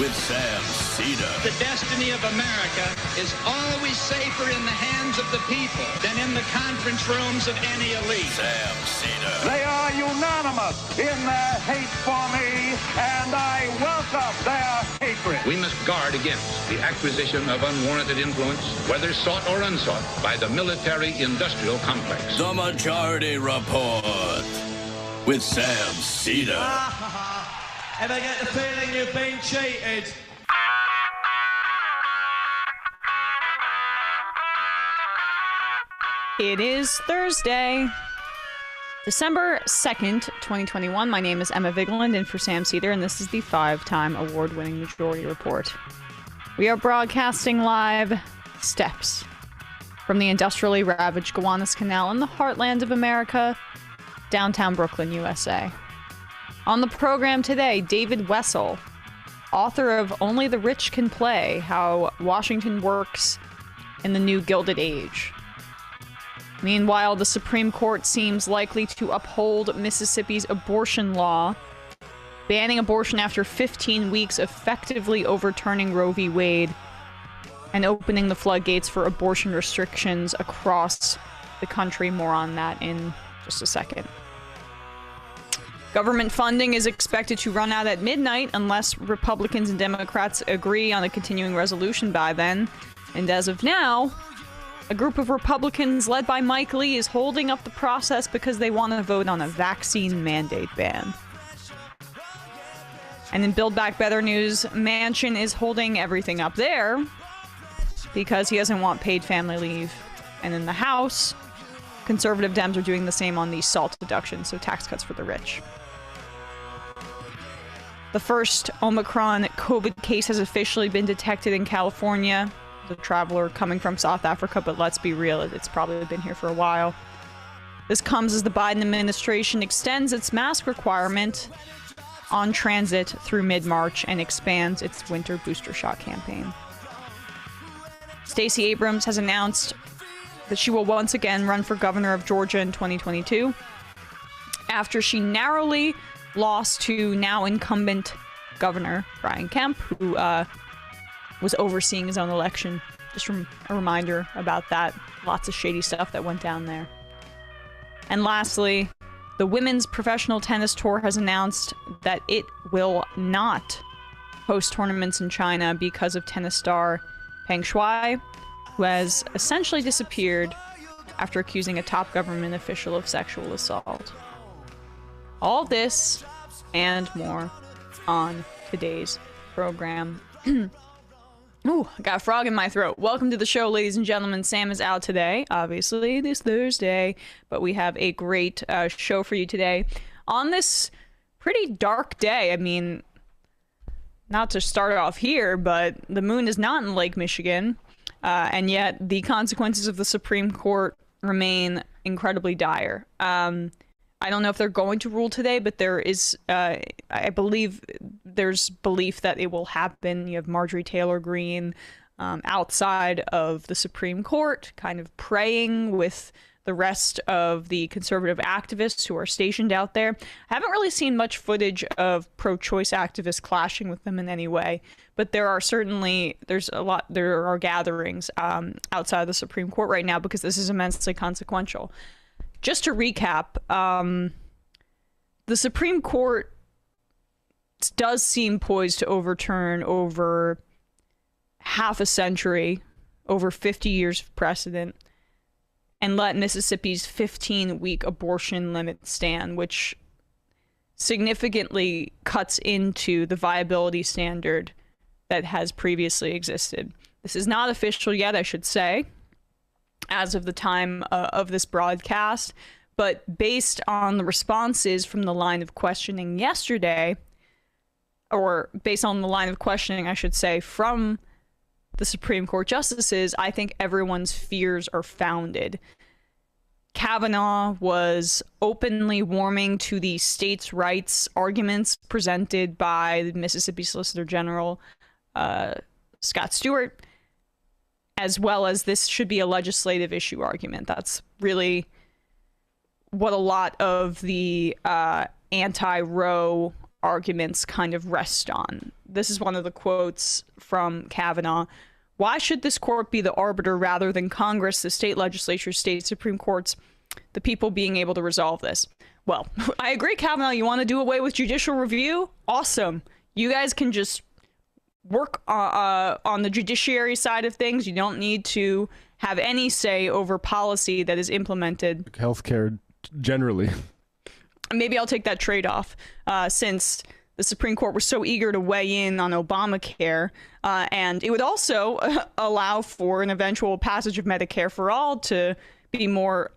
with Sam Seder. The destiny of America is always safer in the hands of the people than in the conference rooms of any elite. Sam Seder. They are unanimous in their hate for me, and I welcome their hatred. We must guard against the acquisition of unwarranted influence, whether sought or unsought, by the military-industrial complex. The Majority Report with Sam Seder. Ever get the feeling you've been cheated? It is Thursday, December 2nd, 2021. My name is Emma Vigeland, in for Sam Seder, and this is the 5-time award-winning Majority Report. We are broadcasting live steps from the industrially ravaged Gowanus Canal in the heartland of America, downtown Brooklyn, USA. On the program today, David Wessel, author of Only the Rich Can Play, How Washington Works in the New Gilded Age. Meanwhile, the Supreme Court seems likely to uphold Mississippi's abortion law, banning abortion after 15 weeks, effectively overturning Roe v. Wade, and opening the floodgates for abortion restrictions across the country. More on that in just a second. Government funding is expected to run out at midnight unless Republicans and Democrats agree on a continuing resolution by then. And as of now, a group of Republicans led by Mike Lee is holding up the process because they want to vote on a vaccine mandate ban. And in Build Back Better news, Manchin is holding everything up there because he doesn't want paid family leave. And in the House, conservative Dems are doing the same on the SALT deduction, so tax cuts for the rich. The first Omicron COVID case has officially been detected in California. The traveler coming from South Africa, but let's be real, it's probably been here for a while. This comes as the Biden administration extends its mask requirement on transit through mid-March and expands its winter booster shot campaign. Stacey Abrams has announced that she will once again run for governor of Georgia in 2022 after she narrowly lost to now incumbent Governor Brian Kemp, who was overseeing his own election. Just a reminder about that. Lots of shady stuff that went down there. And lastly, the Women's Professional Tennis Tour has announced that it will not host tournaments in China because of tennis star Peng Shuai, who has essentially disappeared after accusing a top government official of sexual assault. All this and more on today's program. Ooh, I got a frog in my throat. Welcome to the show, ladies and gentlemen. Sam is out today, obviously, this Thursday, but we have a great show for you today on this pretty dark day. I mean, not to start off here, but the moon is not in Lake Michigan, and yet the consequences of the Supreme Court remain incredibly dire. I don't know if they're going to rule today, but there is, I believe there's belief that it will happen. You have Marjorie Taylor Greene outside of the Supreme Court, kind of praying with the rest of the conservative activists who are stationed out there. I haven't really seen much footage of pro-choice activists clashing with them in any way, but there are gatherings outside of the Supreme Court right now because this is immensely consequential. Just to recap, the Supreme Court does seem poised to overturn over half a century, over 50 years of precedent, and let Mississippi's 15-week abortion limit stand, which significantly cuts into the viability standard that has previously existed. This is not official yet, I should say, as of the time of this broadcast, but based on the responses from the line of questioning yesterday, or based on the line of questioning, I should say, from the Supreme Court justices, I think everyone's fears are founded. Kavanaugh was openly warming to the states' rights arguments presented by the Mississippi Solicitor General Scott Stewart, as well as this should be a legislative issue argument. That's really what a lot of the anti-Roe arguments kind of rest on. This is one of the quotes from Kavanaugh. Why should this court be the arbiter rather than Congress, the state legislatures, state Supreme Courts, the people being able to resolve this? Well, I agree, Kavanaugh. You want to do away with judicial review? Awesome. You guys can just work on the judiciary side of things. You don't need to have any say over policy that is implemented. Healthcare generally. Maybe I'll take that trade-off since the Supreme Court was so eager to weigh in on Obamacare. And it would also allow for an eventual passage of Medicare for all to be more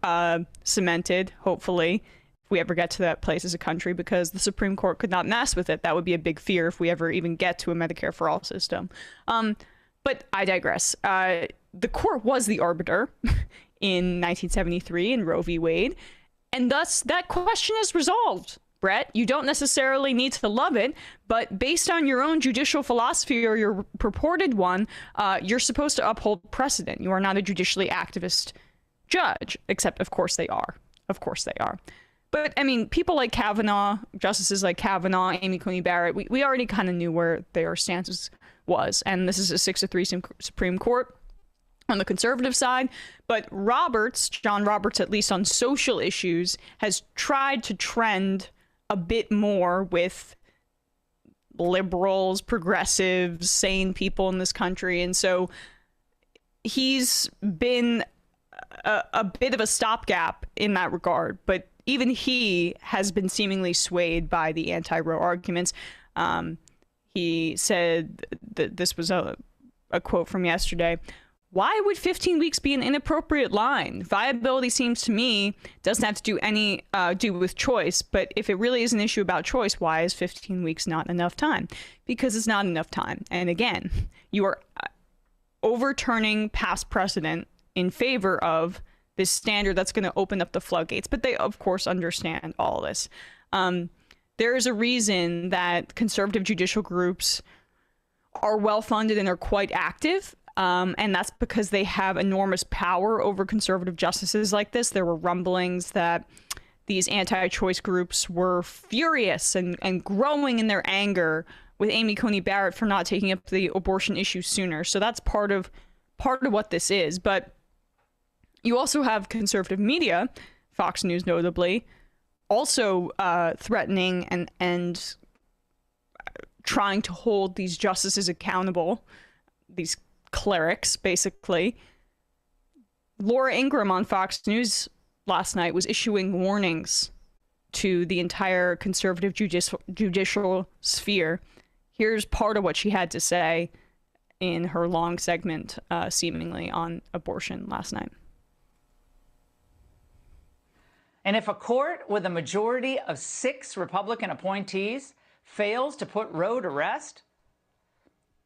cemented, hopefully, if we ever get to that place as a country, because the Supreme Court could not mess with it. That would be a big fear if we ever even get to a Medicare for all system. But I digress. The court was the arbiter in 1973 in Roe v. Wade, and thus that question is resolved. Brett, you don't necessarily need to love it, but based on your own judicial philosophy or your purported one, you're supposed to uphold precedent. You are not a judicially activist judge, except of course they are. Of course they are. But I mean, people like Kavanaugh, justices like Kavanaugh, Amy Coney Barrett, we already kind of knew where their stances was. And this is a 6-3 Supreme Court on the conservative side. But Roberts, John Roberts, at least on social issues, has tried to trend a bit more with liberals, progressives, sane people in this country. And so he's been a bit of a stopgap in that regard. But even he has been seemingly swayed by the anti-Roe arguments. He said that this was a quote from yesterday. Why would 15 weeks be an inappropriate line? Viability seems to me doesn't have to do with choice, but if it really is an issue about choice, why is 15 weeks not enough time? Because it's not enough time. And again, you are overturning past precedent in favor of this standard that's going to open up the floodgates. But they, of course, understand all this. There is a reason that conservative judicial groups are well-funded and are quite active. And that's because they have enormous power over conservative justices like this. There were rumblings that these anti-choice groups were furious and growing in their anger with Amy Coney Barrett for not taking up the abortion issue sooner. So that's part of what this is. But you also have conservative media, Fox News notably, also threatening and trying to hold these justices accountable, these clerics, basically. Laura Ingraham on Fox News last night was issuing warnings to the entire conservative judicial sphere. Here's part of what she had to say in her long segment, seemingly, on abortion last night. And if a court with a majority of 6 Republican appointees fails to put Roe to rest,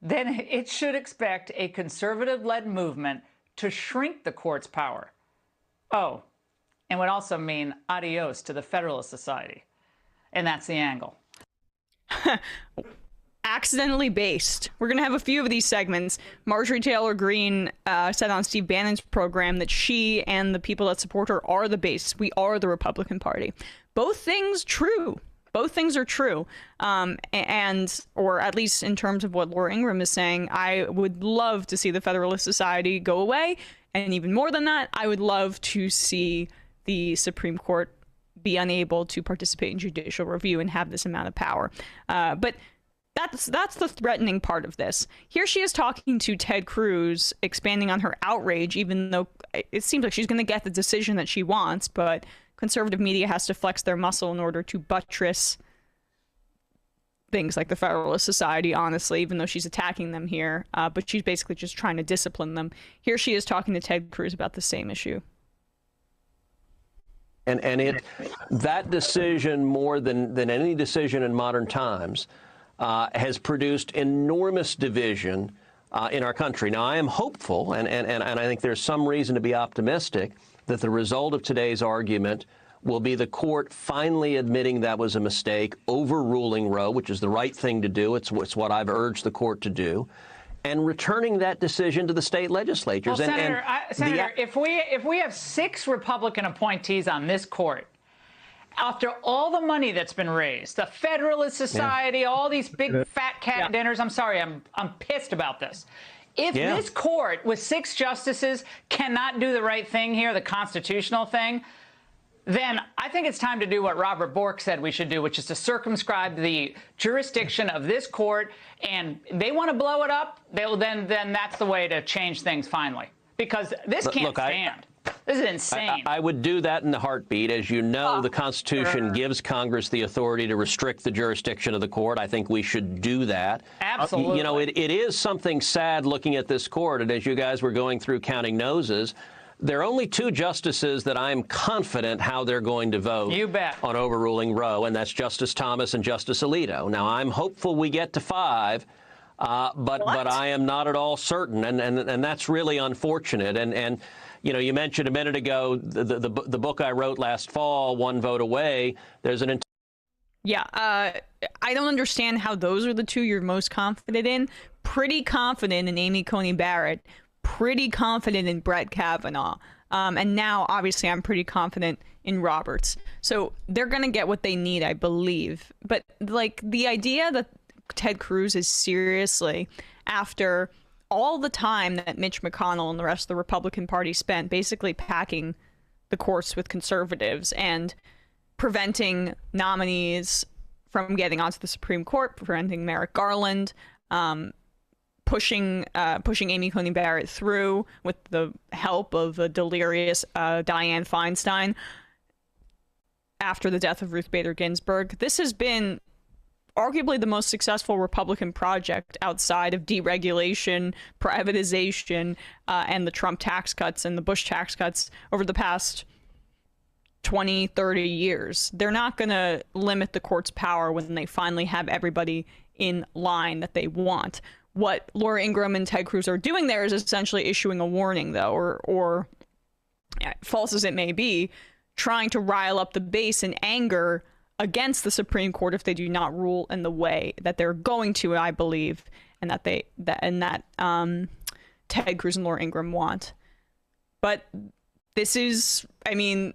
then it should expect a conservative-led movement to shrink the court's power. Oh, and would also mean adios to the Federalist Society. And that's the angle. Accidentally based. We're going to have a few of these segments. Marjorie Taylor Greene said on Steve Bannon's program that she and the people that support her are the base. We are the Republican Party. Both things true. Both things are true. And, or at least in terms of what Laura Ingraham is saying, I would love to see the Federalist Society go away. And even more than that, I would love to see the Supreme Court be unable to participate in judicial review and have this amount of power. But that's the threatening part of this. Here she is talking to Ted Cruz, expanding on her outrage, even though it seems like she's going to get the decision that she wants, but conservative media has to flex their muscle in order to buttress things like the Federalist Society, honestly, even though she's attacking them here. But she's basically just trying to discipline them. Here she is talking to Ted Cruz about the same issue. And that decision, more than any decision in modern times, has produced enormous division in our country. Now, I am hopeful, and I think there's some reason to be optimistic, that the result of today's argument will be the court finally admitting that was a mistake, overruling Roe, which is the right thing to do. It's what I've urged the court to do, and returning that decision to the state legislatures. Well, Senator, if we have 6 Republican appointees on this court, After all the money that's been raised, the Federalist Society, all these big fat cat dinners, I'm sorry, I'm pissed about this. If this court with 6 justices cannot do the right thing here, the constitutional thing, then I think it's time to do what Robert Bork said we should do, which is to circumscribe the jurisdiction of this court. And they want to blow it up, then that's the way to change things finally. Because this can't stand. This is insane. I would do that in a heartbeat. As you know, the Constitution gives Congress the authority to restrict the jurisdiction of the court. I think we should do that. Absolutely. You know, it is something sad looking at this court, and as you guys were going through counting noses, there are only 2 justices that I'm confident how they're going to vote on overruling Roe, and that's Justice Thomas and Justice Alito. Now, I'm hopeful we get to 5, but I am not at all certain, and that's really unfortunate. And you know, you mentioned a minute ago the book I wrote last fall, One Vote Away. There's an I don't understand how those are the 2 you're most confident in. Pretty confident in Amy Coney Barrett. Pretty confident in Brett Kavanaugh. And now, obviously, I'm pretty confident in Roberts. So they're going to get what they need, I believe. But, like, the idea that Ted Cruz is seriously, after all the time that Mitch McConnell and the rest of the Republican Party spent basically packing the courts with conservatives and preventing nominees from getting onto the Supreme Court, preventing Merrick Garland, pushing Amy Coney Barrett through with the help of a delirious Dianne Feinstein after the death of Ruth Bader Ginsburg. This has been arguably the most successful Republican project outside of deregulation, privatization, and the Trump tax cuts and the Bush tax cuts over the past 20, 30 years. They're not going to limit the court's power when they finally have everybody in line that they want. What Laura Ingraham and Ted Cruz are doing there is essentially issuing a warning, though, or false as it may be, trying to rile up the base in anger against the Supreme Court if they do not rule in the way that they're going to, I believe, and that Ted Cruz and Laura Ingraham want. But this is, I mean,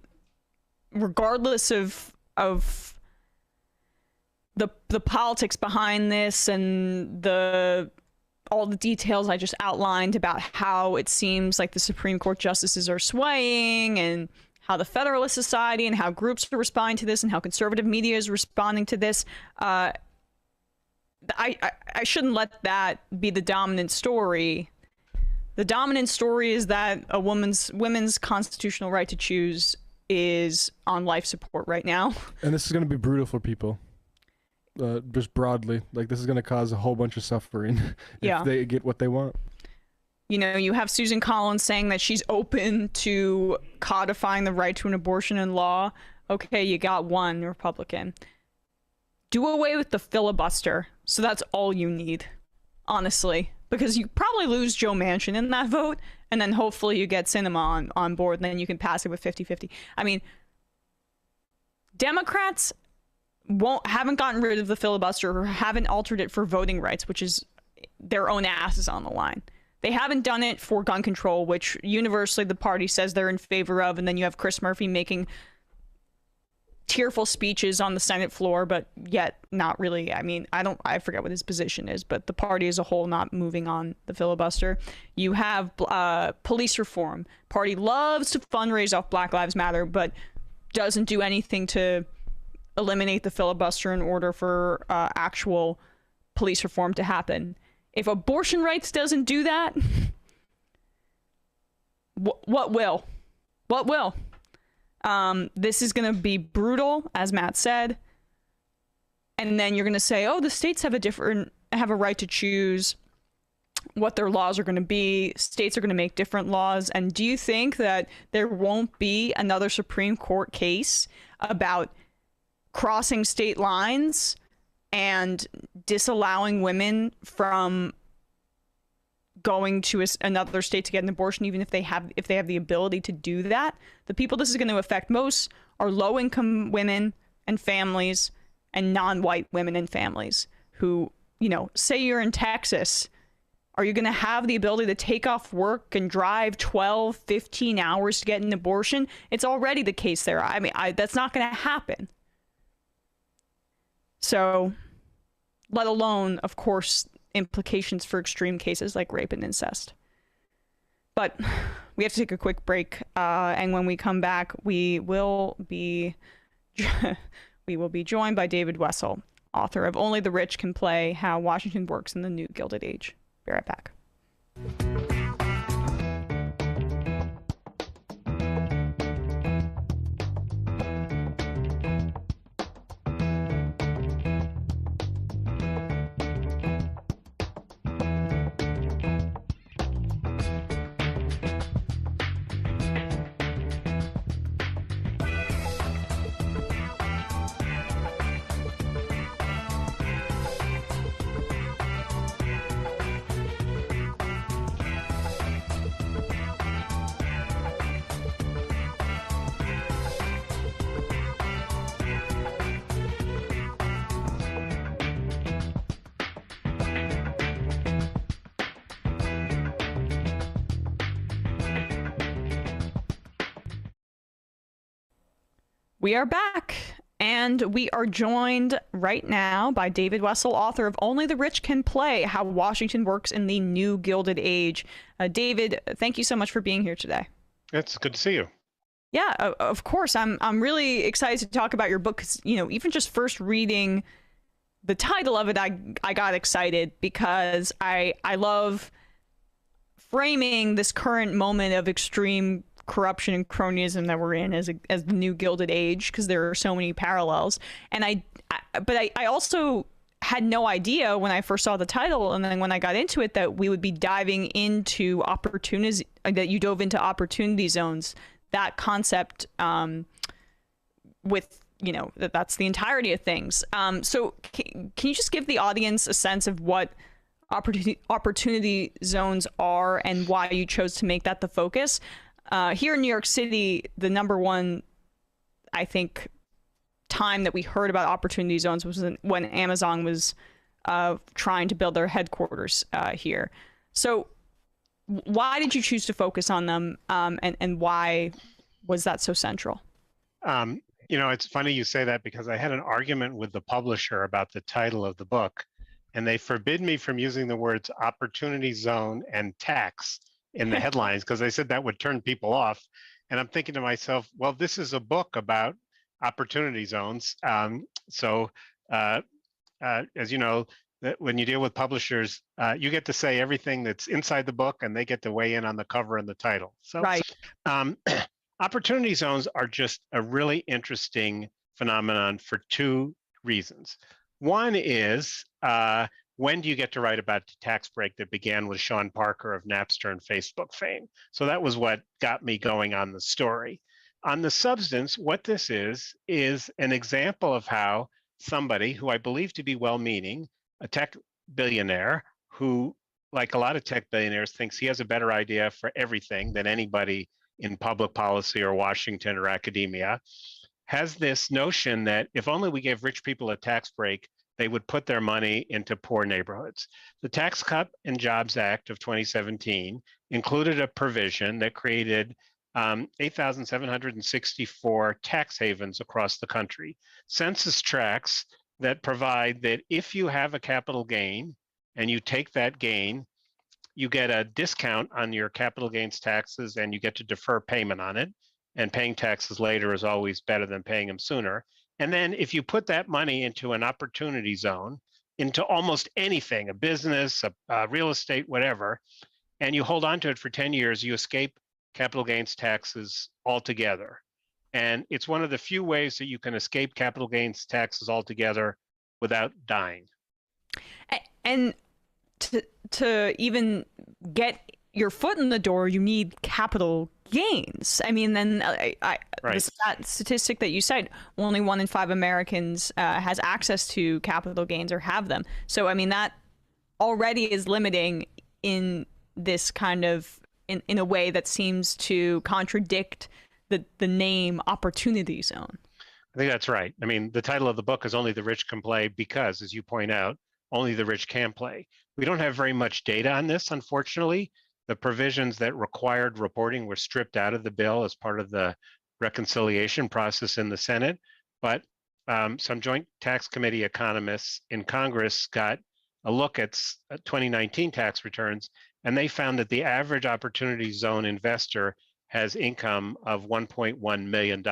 regardless of the politics behind this and all the details I just outlined about how it seems like the Supreme Court justices are swaying, and how the Federalist Society and how groups are responding to this, and how conservative media is responding to this, I shouldn't let that be the dominant story. The dominant story is that a women's constitutional right to choose is on life support right now. And this is going to be brutal for people. Just broadly, like, this is going to cause a whole bunch of suffering if they get what they want. You know, you have Susan Collins saying that she's open to codifying the right to an abortion in law. Okay, you got one Republican. Do away with the filibuster. So that's all you need, honestly, because you probably lose Joe Manchin in that vote, and then hopefully you get Sinema on board, and then you can pass it with 50-50. I mean, Democrats haven't gotten rid of the filibuster or haven't altered it for voting rights, which is their own asses on the line. They haven't done it for gun control, which universally the party says they're in favor of, and then you have Chris Murphy making tearful speeches on the Senate floor, but yet not really. I mean, I forget what his position is, but the party as a whole not moving on the filibuster. You have police reform. Party loves to fundraise off Black Lives Matter, but doesn't do anything to eliminate the filibuster in order for actual police reform to happen. If abortion rights doesn't do that, what will? What will? This is going to be brutal, as Matt said. And then you're going to say, oh, the states have a right to choose what their laws are going to be. States are going to make different laws. And do you think that there won't be another Supreme Court case about crossing state lines and disallowing women from going to another state to get an abortion, even if they have the ability to do that? The people this is going to affect most are low-income women and families and non-white women and families who, you know, say you're in Texas Are you going to have the ability to take off work and drive 12, 15 hours to get an abortion? It's already the case there. I mean, that's not going to happen. So, let alone, of course, implications for extreme cases like rape and incest. But we have to take a quick break, and when we come back, we will be joined by David Wessel, author of Only the Rich Can Play: How Washington Works in the New Gilded Age. Be right back. We are back, and we are joined right now by David Wessel, author of Only the Rich Can Play: How Washington Works in the New Gilded Age. David, thank you so much for being here today. It's good to see you. Yeah, of course. I'm really excited to talk about your book because, you know, even just first reading the title of it, I got excited because I love framing this current moment of extreme corruption and cronyism that we're in as the new Gilded Age, because there are so many parallels. And I also had no idea when I first saw the title, and then when I got into it, that we would be diving into opportunities, that you dove into opportunity zones, that concept, with, you know, that's the entirety of things. So can you just give the audience a sense of what opportunity zones are and why you chose to make that the focus? Here in New York City, the number one, I think, time that we heard about opportunity zones was when Amazon was trying to build their headquarters here. So why did you choose to focus on them, and why was that so central? You know, it's funny you say that, because I had an argument with the publisher about the title of the book, and they forbid me from using the words opportunity zone and tax in the headlines, because they said that would turn people off. And I'm thinking to myself, well, this is a book about opportunity zones. So as you know, that when you deal with publishers, you get to say everything that's inside the book, and they get to weigh in on the cover and the title. So right. Opportunity zones are just a really interesting phenomenon for two reasons. One is, when do you get to write about the tax break that began with Sean Parker of Napster and Facebook fame? So that was what got me going on the story. On the substance, what this is an example of how somebody who I believe to be well-meaning, a tech billionaire who, like a lot of tech billionaires, thinks he has a better idea for everything than anybody in public policy or Washington or academia, has this notion that if only we gave rich people a tax break, they would put their money into poor neighborhoods. The Tax Cut and Jobs Act of 2017 included a provision that created 8,764 tax havens across the country, census tracts that provide that if you have a capital gain and you take that gain, you get a discount on your capital gains taxes and you get to defer payment on it. And paying taxes later is always better than paying them sooner. And then if you put that money into an opportunity zone, into almost anything, a business, a real estate, whatever, and you hold on to it for 10 years, you escape capital gains taxes altogether. And it's one of the few ways that you can escape capital gains taxes altogether without dying. And to even get your foot in the door, you need capital gains. I mean, then right. That statistic that you said, only 1 in 5 Americans has access to capital gains or have them. So, I mean, that already is limiting in this kind of, in a way that seems to contradict the name opportunity zone. I think that's right. I mean, the title of the book is Only the Rich Can Play because, as you point out, only the rich can play. We don't have very much data on this, unfortunately. The provisions that required reporting were stripped out of the bill as part of the reconciliation process in the Senate. But some Joint Tax Committee economists in Congress got a look at 2019 tax returns, and they found that the average Opportunity Zone investor has income of $1.1 million,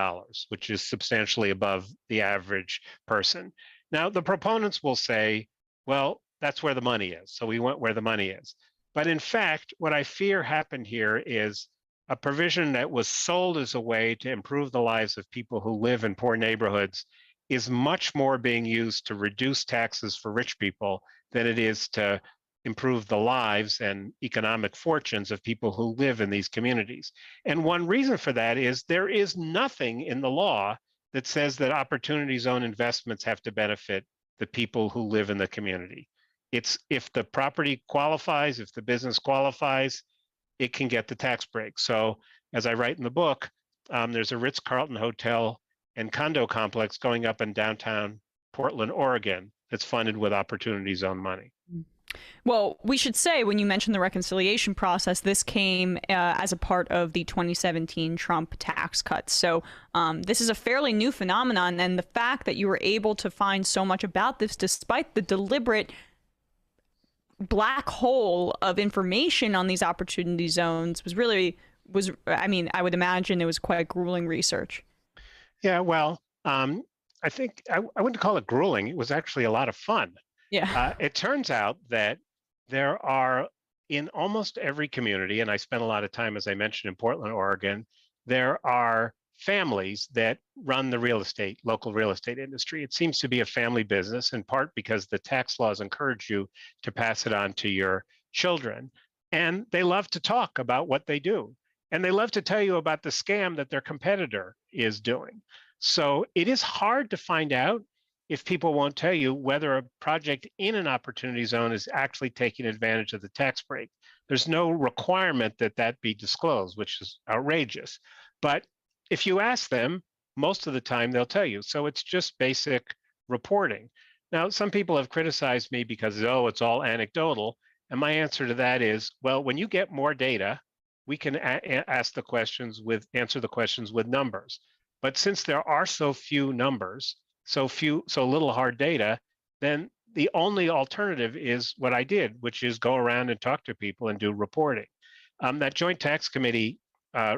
which is substantially above the average person. Now, the proponents will say, well, that's where the money is, so we went where the money is. But in fact, what I fear happened here is a provision that was sold as a way to improve the lives of people who live in poor neighborhoods is much more being used to reduce taxes for rich people than it is to improve the lives and economic fortunes of people who live in these communities. And one reason for that is there is nothing in the law that says that Opportunity Zone investments have to benefit the people who live in the community. It's if the property qualifies, if the business qualifies, it can get the tax break. So as I write in the book, there's a Ritz-Carlton hotel and condo complex going up in downtown Portland, Oregon, that's funded with Opportunity Zone money. Well, we should say, when you mentioned the reconciliation process, this came as a part of the 2017 Trump tax cuts. So this is a fairly new phenomenon, and the fact that you were able to find so much about this despite the deliberate black hole of information on these Opportunity Zones I mean, I would imagine it was quite grueling research. Yeah, well, I think I wouldn't call it grueling. It was actually a lot of fun. Yeah. It turns out that there are, in almost every community, and I spent a lot of time, as I mentioned, in Portland, Oregon, there are families that run the local real estate industry. It seems to be a family business, in part because the tax laws encourage you to pass it on to your children. And they love to talk about what they do. And they love to tell you about the scam that their competitor is doing. So it is hard to find out if people won't tell you whether a project in an Opportunity Zone is actually taking advantage of the tax break. There's no requirement that that be disclosed, which is outrageous. But if you ask them, most of the time they'll tell you. So it's just basic reporting. Now, some people have criticized me because, oh, it's all anecdotal. And my answer to that is, well, when you get more data, we can answer the questions with numbers. But since there are so few numbers, so little hard data, then the only alternative is what I did, which is go around and talk to people and do reporting. That Joint Tax Committee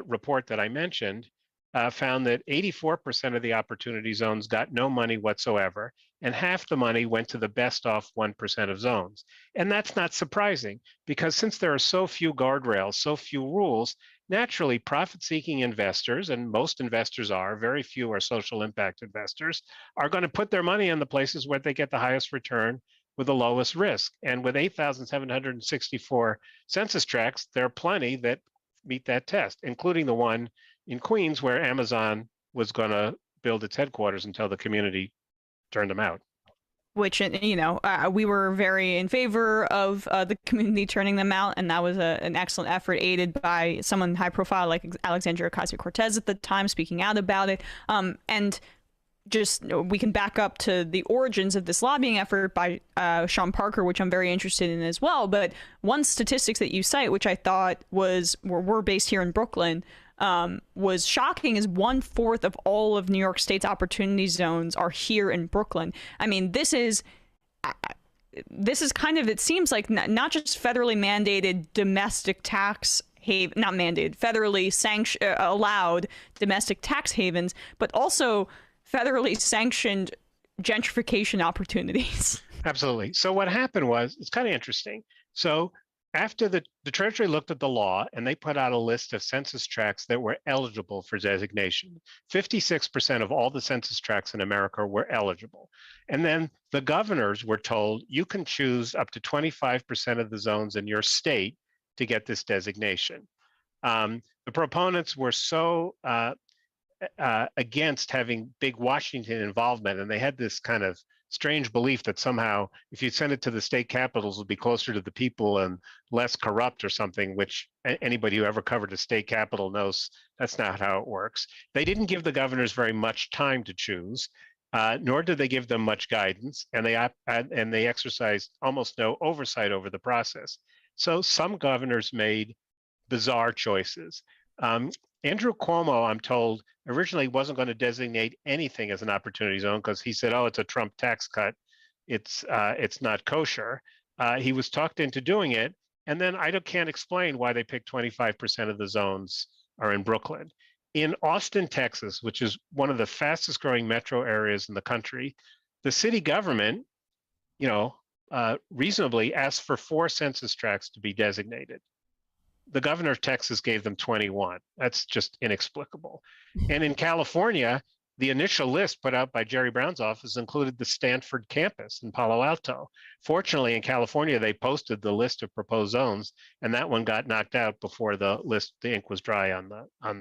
report that I mentioned found that 84% of the Opportunity Zones got no money whatsoever, and half the money went to the best off 1% of zones. And that's not surprising, because since there are so few guardrails, so few rules, naturally profit-seeking investors, and most investors are, very few are social impact investors, are going to put their money in the places where they get the highest return with the lowest risk. And with 8,764 census tracts, there are plenty that meet that test, including the one in Queens where Amazon was going to build its headquarters until the community turned them out. Which, you know, we were very in favor of the community turning them out, and that was an excellent effort, aided by someone high profile like Alexandria Ocasio-Cortez at the time, speaking out about it. And just, we can back up to the origins of this lobbying effort by Sean Parker, which I'm very interested in as well. But one statistics that you cite, which I thought were based here in Brooklyn, was shocking, is 1/4 of all of New York State's Opportunity Zones are here in Brooklyn. I mean, this is kind of, it seems like not just federally mandated domestic tax haven, not mandated, federally allowed domestic tax havens, but also federally sanctioned gentrification opportunities. Absolutely. So what happened was, it's kind of interesting. So after the Treasury looked at the law, and they put out a list of census tracts that were eligible for designation. 56% of all the census tracts in America were eligible. And then the governors were told, you can choose up to 25% of the zones in your state to get this designation. The proponents were so against having big Washington involvement, and they had this kind of strange belief that somehow if you send it to the state capitals, it'll be closer to the people and less corrupt or something, which anybody who ever covered a state capital knows that's not how it works. They didn't give the governors very much time to choose. nor did they give them much guidance, and they exercised almost no oversight over the process. So some governors made bizarre choices. Andrew Cuomo, I'm told, originally wasn't going to designate anything as an opportunity zone because he said, "Oh, it's a Trump tax cut. It's not kosher." He was talked into doing it, and then I can't explain why they picked 25% of the zones are in Brooklyn. In Austin, Texas, which is one of the fastest growing metro areas in the country, the city government, reasonably asked for 4 census tracts to be designated. The governor of Texas gave them 21. That's just inexplicable. And in California, the initial list put out by Jerry Brown's office included the Stanford campus in Palo Alto. Fortunately, in California, they posted the list of proposed zones, and that one got knocked out before the ink was dry on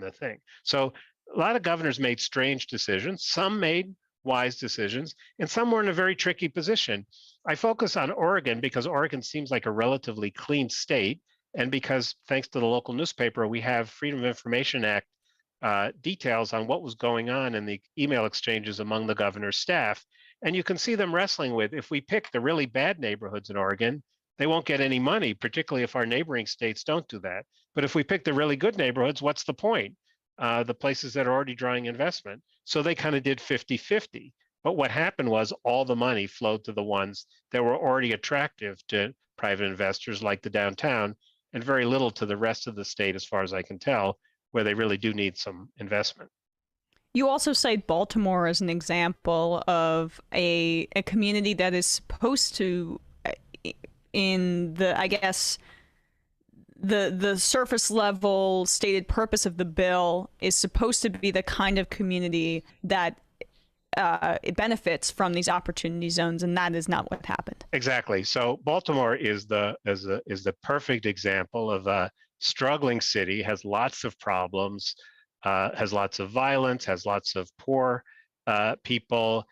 the thing. So a lot of governors made strange decisions. Some made wise decisions, and some were in a very tricky position. I focus on Oregon because Oregon seems like a relatively clean state, and because, thanks to the local newspaper, we have Freedom of Information Act details on what was going on in the email exchanges among the governor's staff. And you can see them wrestling with, if we pick the really bad neighborhoods in Oregon, they won't get any money, particularly if our neighboring states don't do that. But if we pick the really good neighborhoods, what's the point? The places that are already drawing investment. So they kind of did 50-50. But what happened was all the money flowed to the ones that were already attractive to private investors like the downtown, and very little to the rest of the state, as far as I can tell, where they really do need some investment. You also cite Baltimore as an example of a community that is supposed to, in the, I guess, the surface level stated purpose of the bill, is supposed to be the kind of community that it benefits from these opportunity zones, and that is not what happened. Exactly. So Baltimore is the perfect example of a struggling city, has lots of problems, has lots of violence, has lots of poor people,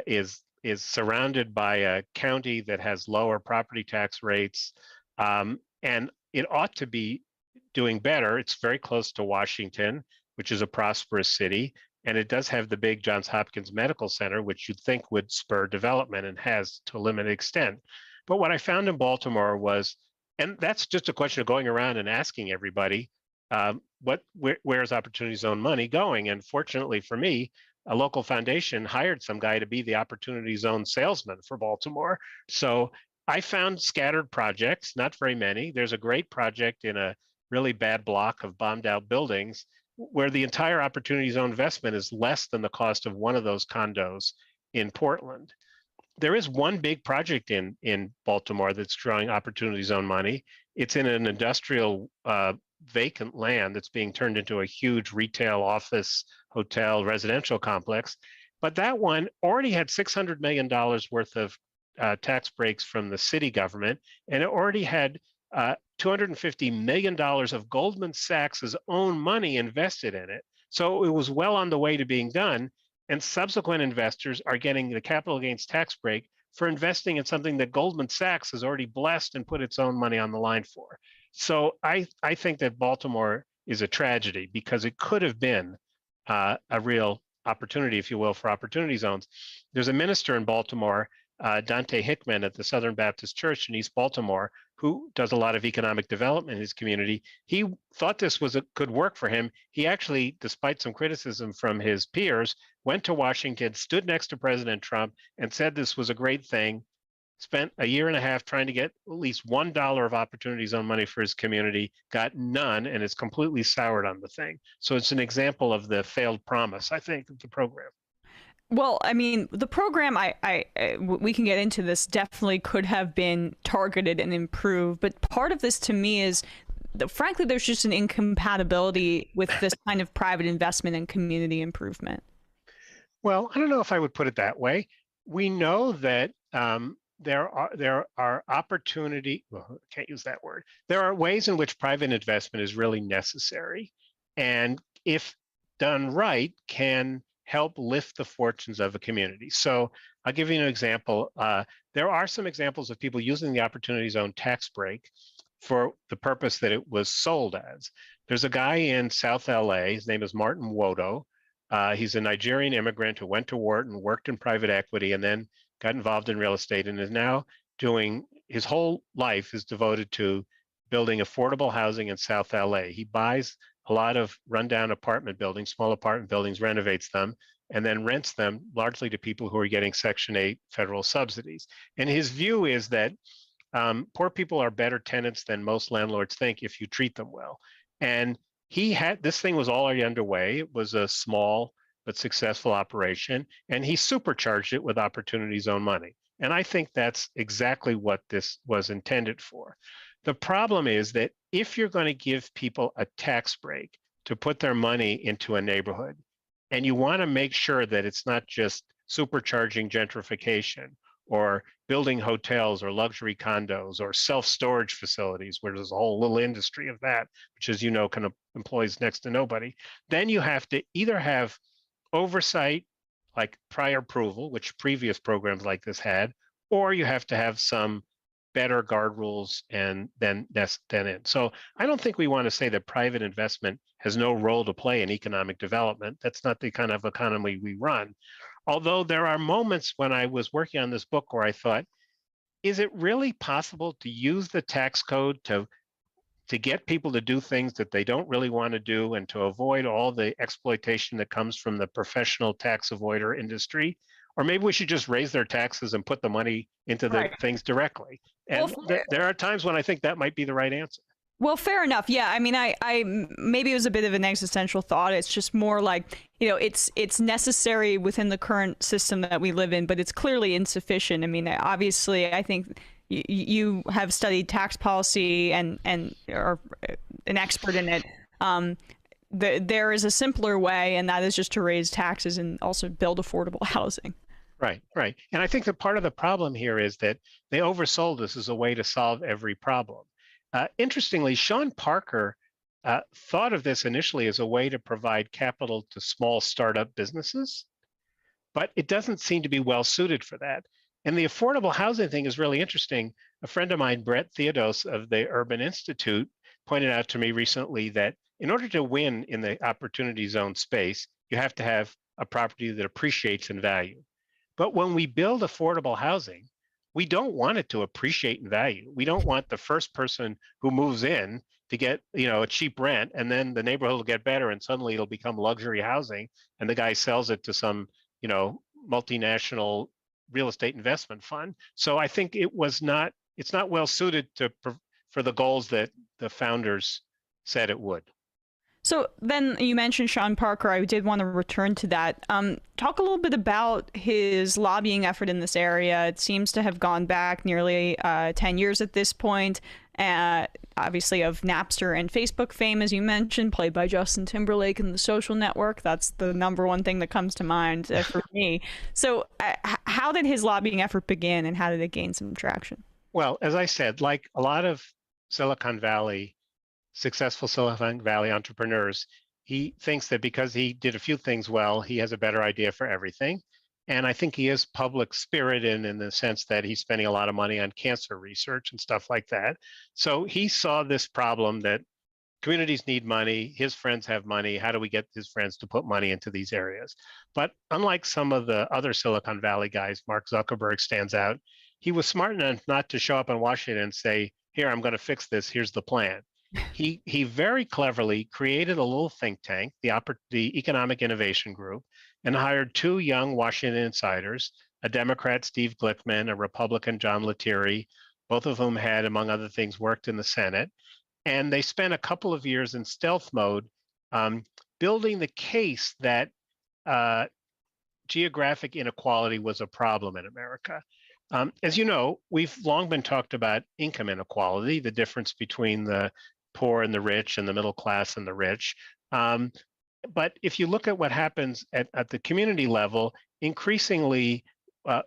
is surrounded by a county that has lower property tax rates, and it ought to be doing better. It's very close to Washington, which is a prosperous city. And it does have the big Johns Hopkins Medical Center, which you'd think would spur development and has to a limited extent. But what I found in Baltimore was, and that's just a question of going around and asking everybody, where's Opportunity Zone money going? And fortunately for me, a local foundation hired some guy to be the Opportunity Zone salesman for Baltimore. So I found scattered projects, not very many. There's a great project in a really bad block of bombed out buildings where the entire Opportunity Zone investment is less than the cost of one of those condos in Portland. There is one big project in Baltimore that's drawing Opportunity Zone money. It's in an industrial vacant land that's being turned into a huge retail, office, hotel, residential complex. But that one already had $600 million worth of tax breaks from the city government, and it already had $250 million of Goldman Sachs' own money invested in it. So it was well on the way to being done, and subsequent investors are getting the capital gains tax break for investing in something that Goldman Sachs has already blessed and put its own money on the line for. So I think that Baltimore is a tragedy because it could have been a real opportunity, if you will, for opportunity zones. There's a minister in Baltimore, Dante Hickman at the Southern Baptist Church in East Baltimore, who does a lot of economic development in his community. He thought this could work for him. He actually, despite some criticism from his peers, went to Washington, stood next to President Trump, and said this was a great thing, spent a year and a half trying to get at least $1 of Opportunity Zone money for his community, got none, and is completely soured on the thing. So it's an example of the failed promise, I think, of the program. Well, I mean, the program, we can get into this, definitely could have been targeted and improved. But part of this to me is, frankly, there's just an incompatibility with this kind of private investment and community improvement. Well, I don't know if I would put it that way. We know that there are opportunity, well, I can't use that word. There are ways in which private investment is really necessary, and if done right, can help lift the fortunes of a community. So I'll give you an example. There are some examples of people using the Opportunity Zone tax break for the purpose that it was sold as. There's a guy in South LA, his name is Martin Wodo. He's a Nigerian immigrant who went to Wharton, worked in private equity, and then got involved in real estate, and is now doing his whole life is devoted to building affordable housing in South LA. He buys a lot of rundown apartment buildings, small apartment buildings, renovates them, and then rents them largely to people who are getting Section 8 federal subsidies. And his view is that poor people are better tenants than most landlords think if you treat them well. And this thing was already underway. It was a small but successful operation, and he supercharged it with Opportunity Zone money. And I think that's exactly what this was intended for. The problem is that if you're going to give people a tax break to put their money into a neighborhood, and you want to make sure that it's not just supercharging gentrification or building hotels or luxury condos or self-storage facilities, where there's a whole little industry of that, which, as you know, kind of employs next to nobody, then you have to either have oversight, like prior approval, which previous programs like this had, or you have to have some better guard rules and then in. So I don't think we want to say that private investment has no role to play in economic development. That's not the kind of economy we run. Although there are moments when I was working on this book where I thought, is it really possible to use the tax code to get people to do things that they don't really want to do and to avoid all the exploitation that comes from the professional tax avoider industry? Or maybe we should just raise their taxes and put the money into the things directly. And there are times when I think that might be the right answer. Well, fair enough. Yeah, I mean, I maybe it was a bit of an existential thought. It's just more like, it's necessary within the current system that we live in, but it's clearly insufficient. I mean, obviously, I think you have studied tax policy and are an expert in it. There is a simpler way, and that is just to raise taxes and also build affordable housing. Right. And I think that part of the problem here is that they oversold this as a way to solve every problem. Interestingly, Sean Parker thought of this initially as a way to provide capital to small startup businesses, but it doesn't seem to be well suited for that. And the affordable housing thing is really interesting. A friend of mine, Brett Theodos of the Urban Institute, pointed out to me recently that in order to win in the Opportunity Zone space, you have to have a property that appreciates in value. But when we build affordable housing, we don't want it to appreciate in value. We don't want the first person who moves in to get, a cheap rent, and then the neighborhood will get better and suddenly it'll become luxury housing and the guy sells it to some, multinational real estate investment fund. So I think it's not well suited for the goals that the founders said it would. So then you mentioned Sean Parker. I did want to return to that. Talk a little bit about his lobbying effort in this area. It seems to have gone back nearly 10 years at this point. Obviously of Napster and Facebook fame, as you mentioned, played by Justin Timberlake in The Social Network. That's the number one thing that comes to mind for me. So how did his lobbying effort begin, and how did it gain some traction? Well, as I said, like a lot of successful Silicon Valley entrepreneurs, he thinks that because he did a few things well, he has a better idea for everything. And I think he is public spirited in the sense that he's spending a lot of money on cancer research and stuff like that. So he saw this problem that communities need money, his friends have money, how do we get his friends to put money into these areas? But unlike some of the other Silicon Valley guys, Mark Zuckerberg stands out. He was smart enough not to show up in Washington and say, here, I'm going to fix this, here's the plan. He very cleverly created a little think tank, the Economic Innovation Group, and hired two young Washington insiders, a Democrat, Steve Glickman, a Republican, John Lettieri, both of whom had, among other things, worked in the Senate. And they spent a couple of years in stealth mode building the case that geographic inequality was a problem in America. As you know, we've long been talked about income inequality, the difference between the poor and the rich and the middle class and the rich. But if you look at what happens at the community level, increasingly,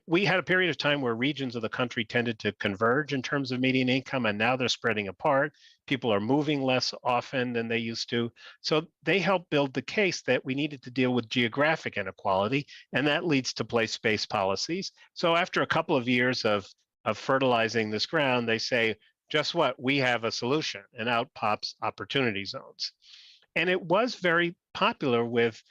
we had a period of time where regions of the country tended to converge in terms of median income, and now they're spreading apart. People are moving less often than they used to. So they helped build the case that we needed to deal with geographic inequality, and that leads to place-based policies. So after a couple of years of fertilizing this ground, they say, just what? We have a solution, and out pops Opportunity Zones. And it was very popular with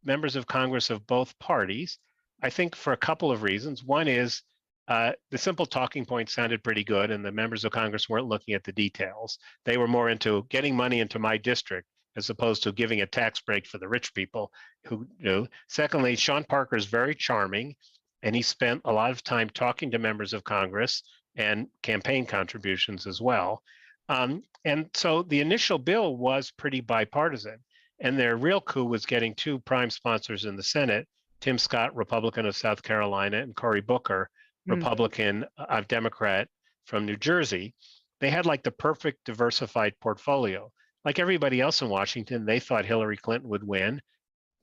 members of Congress of both parties, I think for a couple of reasons. One is the simple talking points sounded pretty good, and the members of Congress weren't looking at the details. They were more into getting money into my district as opposed to giving a tax break for the rich people who do. Secondly, Sean Parker is very charming, and he spent a lot of time talking to members of Congress and campaign contributions as well. And so the initial bill was pretty bipartisan, and their real coup was getting two prime sponsors in the Senate, Tim Scott, Republican of South Carolina, and Cory Booker, Republican, Democrat from New Jersey. They had like the perfect diversified portfolio. Like everybody else in Washington, they thought Hillary Clinton would win.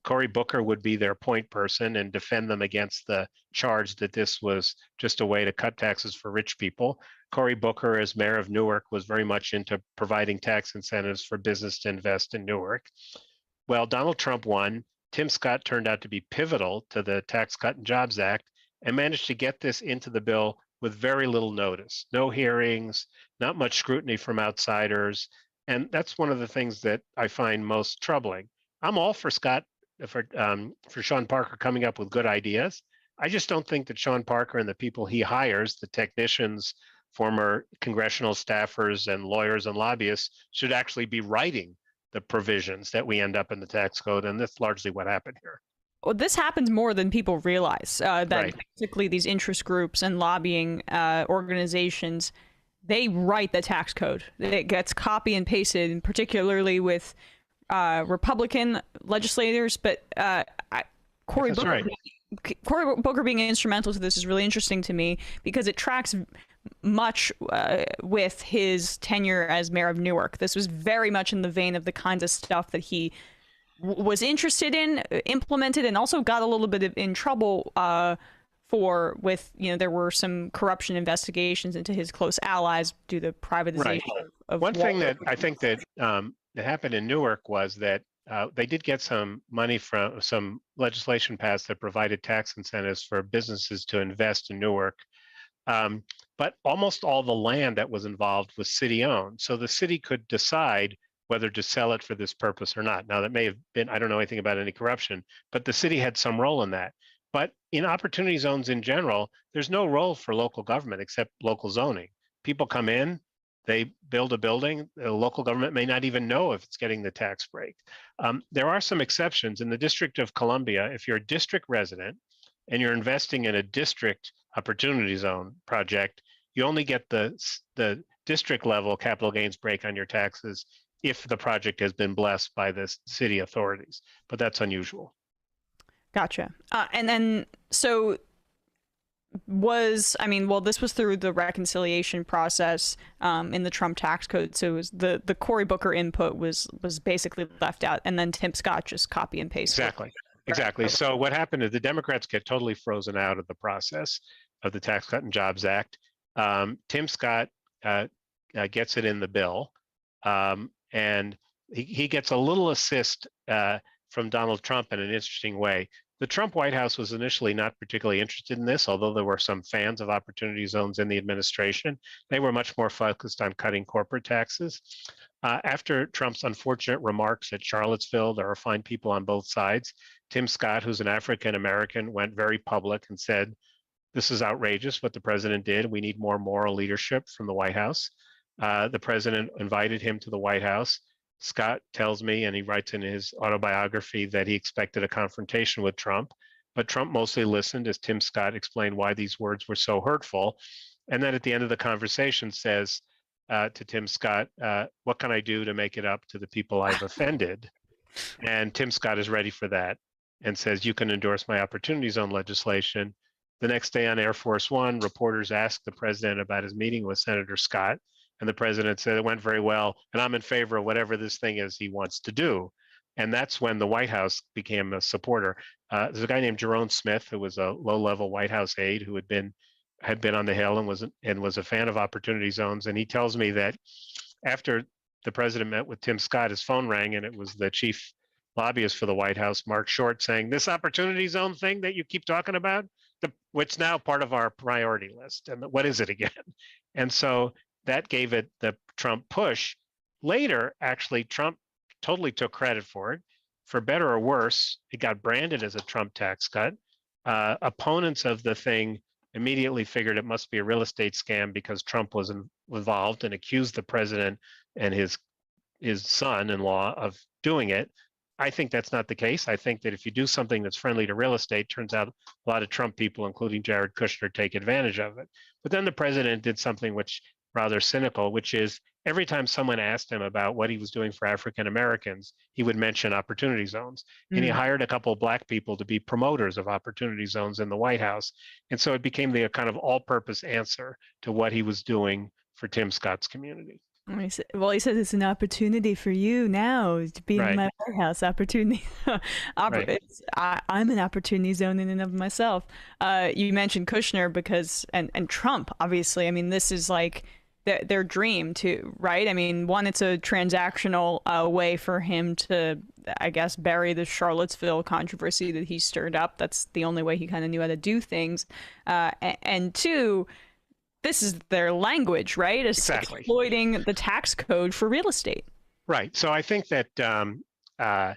Cory Booker would be their point person and defend them against the charge that this was just a way to cut taxes for rich people. Cory Booker, as mayor of Newark, was very much into providing tax incentives for business to invest in Newark. Well, Donald Trump won. Tim Scott turned out to be pivotal to the Tax Cut and Jobs Act and managed to get this into the bill with very little notice. No hearings, not much scrutiny from outsiders. And that's one of the things that I find most troubling. I'm all for Sean Parker coming up with good ideas. I just don't think that Sean Parker and the people he hires, the technicians, former congressional staffers, and lawyers and lobbyists, should actually be writing the provisions that we end up in the tax code. And that's largely what happened here. Well, this happens more than people realize, that Right. basically these interest groups and lobbying organizations, they write the tax code. It gets copy and pasted, and particularly with Republican legislators. But Cory Booker, right. Cory Booker being instrumental to this is really interesting to me because it tracks much with his tenure as mayor of Newark. This was very much in the vein of the kinds of stuff that he was interested in, implemented, and also got a little bit in trouble for with, there were some corruption investigations into his close allies due to privatization. Right. Of One thing that I think that happened in Newark was that they did get some money from some legislation passed that provided tax incentives for businesses to invest in Newark. But almost all the land that was involved was city owned. So the city could decide whether to sell it for this purpose or not. Now that may have been, I don't know anything about any corruption, but the city had some role in that. But in opportunity zones in general, there's no role for local government except local zoning. People come in, they build a building, the local government may not even know if it's getting the tax break. There are some exceptions. In the District of Columbia, if you're a district resident and you're investing in a district opportunity zone project, you only get the district level capital gains break on your taxes if the project has been blessed by the city authorities, but that's unusual. Gotcha. And then, so this was through the reconciliation process in the Trump tax code. So it was the Cory Booker input was basically left out, and then Tim Scott just copy and paste. Exactly. So what happened is the Democrats get totally frozen out of the process of the Tax Cut and Jobs Act. Tim Scott gets it in the bill. And he gets a little assist from Donald Trump in an interesting way. The Trump White House was initially not particularly interested in this, although there were some fans of opportunity zones in the administration. They were much more focused on cutting corporate taxes. After Trump's unfortunate remarks at Charlottesville, there are fine people on both sides. Tim Scott, who's an African American, went very public and said, "This is outrageous what the president did. We need more moral leadership from the White House." The president invited him to the White House. Scott tells me, and he writes in his autobiography, that he expected a confrontation with Trump, but Trump mostly listened as Tim Scott explained why these words were so hurtful. And then at the end of the conversation says to Tim Scott, "What can I do to make it up to the people I've offended?" And Tim Scott is ready for that and says, "You can endorse my opportunity zone legislation." The next day on Air Force One, reporters asked the president about his meeting with Senator Scott. And the president said it went very well, and I'm in favor of whatever this thing is he wants to do. And that's when the White House became a supporter. There's a guy named Jerome Smith, who was a low-level White House aide who had been on the Hill and was a fan of opportunity zones. And he tells me that after the president met with Tim Scott, his phone rang, and it was the chief lobbyist for the White House, Mark Short, saying, "This opportunity zone thing that you keep talking about, which now part of our priority list, and what is it again?" And so that gave it the Trump push. Later, actually, Trump totally took credit for it. for better or worse, it got branded as a Trump tax cut. Opponents of the thing immediately figured it must be a real estate scam because Trump was involved and accused the president and his son-in-law of doing it. I think that's not the case. I think that if you do something that's friendly to real estate, turns out a lot of Trump people, including Jared Kushner, take advantage of it. But then the president did something which rather cynical, which is every time someone asked him about what he was doing for African Americans, he would mention opportunity zones. And he hired a couple of black people to be promoters of opportunity zones in the White House. And so it became the kind of all-purpose answer to what he was doing for Tim Scott's community. Well, he says it's an opportunity for you now to be in my White House. Opportunity. I'm an opportunity zone in and of myself. You mentioned Kushner because, and Trump, obviously. I mean, this is like their dream too, right? I mean, one, it's a transactional way for him to, I guess, bury the Charlottesville controversy that he stirred up. That's the only way he kind of knew how to do things. And two, this is their language, right? It's exploiting the tax code for real estate. Right. So I think that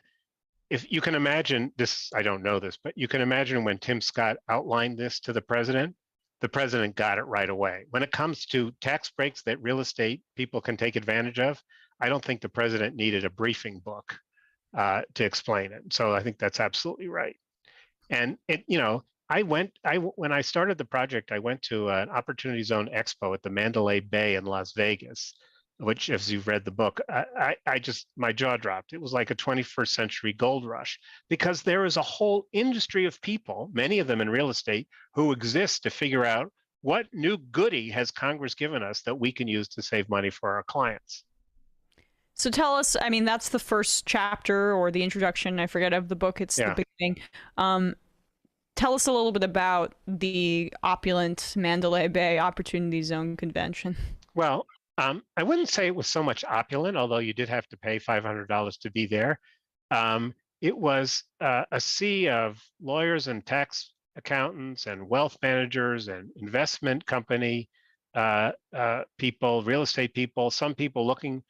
if you can imagine this, I don't know this, but you can imagine when Tim Scott outlined this to the president got it right away. When it comes to tax breaks that real estate people can take advantage of, I don't think the president needed a briefing book to explain it. So I think that's absolutely right. And when I started the project, I went to an Opportunity Zone Expo at the Mandalay Bay in Las Vegas, which, if you've read the book, my jaw dropped. It was like a 21st century gold rush because there is a whole industry of people, many of them in real estate, who exist to figure out what new goodie has Congress given us that we can use to save money for our clients. So tell us, I mean, that's the first chapter or the introduction, I forget, of the book. It's the beginning. Tell us a little bit about the opulent Mandalay Bay Opportunity Zone Convention. Well, I wouldn't say it was so much opulent, although you did have to pay $500 to be there. It was a sea of lawyers and tax accountants and wealth managers and investment company people, real estate people, some people looking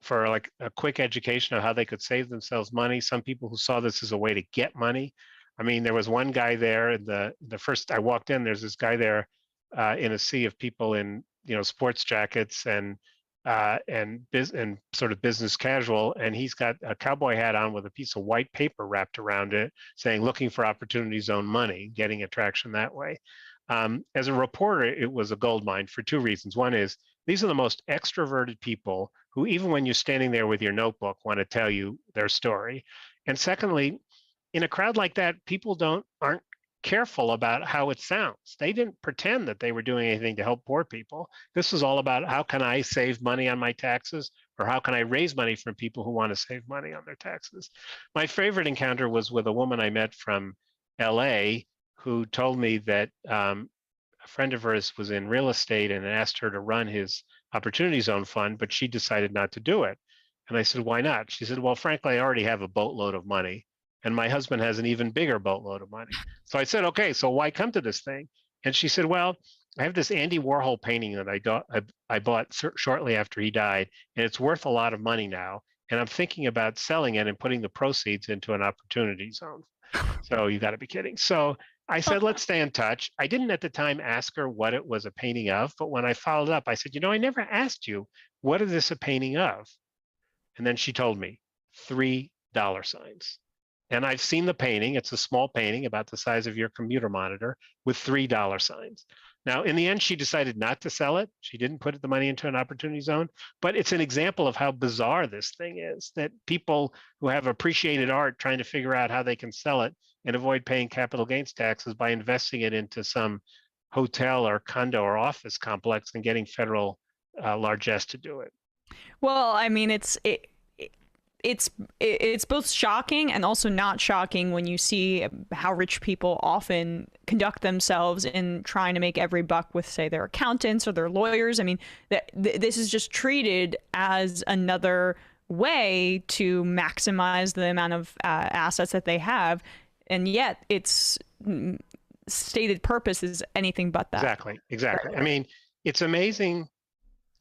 for like a quick education of how they could save themselves money, some people who saw this as a way to get money. I mean, there was one guy there, the first I walked in, there's this guy there in a sea of people in, sports jackets and sort of business casual, and he's got a cowboy hat on with a piece of white paper wrapped around it saying, looking for opportunity zone money, getting attraction that way. As a reporter, it was a gold mine for two reasons. One is these are the most extroverted people who, even when you're standing there with your notebook, want to tell you their story. And secondly, in a crowd like that, people aren't careful about how it sounds. They didn't pretend that they were doing anything to help poor people. This was all about how can I save money on my taxes, or how can I raise money from people who want to save money on their taxes. My favorite encounter was with a woman I met from LA who told me that a friend of hers was in real estate and asked her to run his Opportunity Zone fund, but she decided not to do it. And I said, why not? She said, well, frankly, I already have a boatload of money, and my husband has an even bigger boatload of money. So I said, okay, so why come to this thing? And she said, well, I have this Andy Warhol painting that I bought shortly after he died, and it's worth a lot of money now. And I'm thinking about selling it and putting the proceeds into an opportunity zone. So you got to be kidding. So I said, let's stay in touch. I didn't at the time ask her what it was a painting of, but when I followed up, I said, I never asked you, what is this a painting of? And then she told me, $3 signs. And I've seen the painting. It's a small painting about the size of your computer monitor with $3 signs. Now, in the end, she decided not to sell it. She didn't put the money into an opportunity zone, but it's an example of how bizarre this thing is, that people who have appreciated art trying to figure out how they can sell it and avoid paying capital gains taxes by investing it into some hotel or condo or office complex and getting federal largesse to do it. Well, I mean, it's both shocking and also not shocking when you see how rich people often conduct themselves in trying to make every buck with, say, their accountants or their lawyers. I mean, this is just treated as another way to maximize the amount of assets that they have, and yet its stated purpose is anything but that. Exactly. I mean, it's amazing.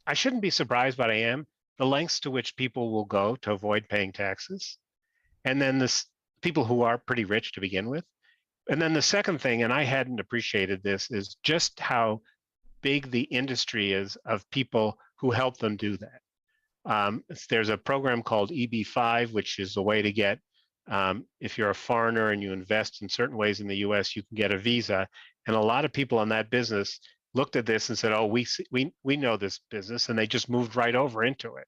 I shouldn't be surprised, but I am. The lengths to which people will go to avoid paying taxes. and then this people who are pretty rich to begin with. And then the second thing, and I hadn't appreciated this, is just how big the industry is of people who help them do that. There's a program called EB-5, which is a way to get, if you're a foreigner and you invest in certain ways in the US, you can get a visa. And a lot of people in that business looked at this and said, oh, we know this business, and they just moved right over into it.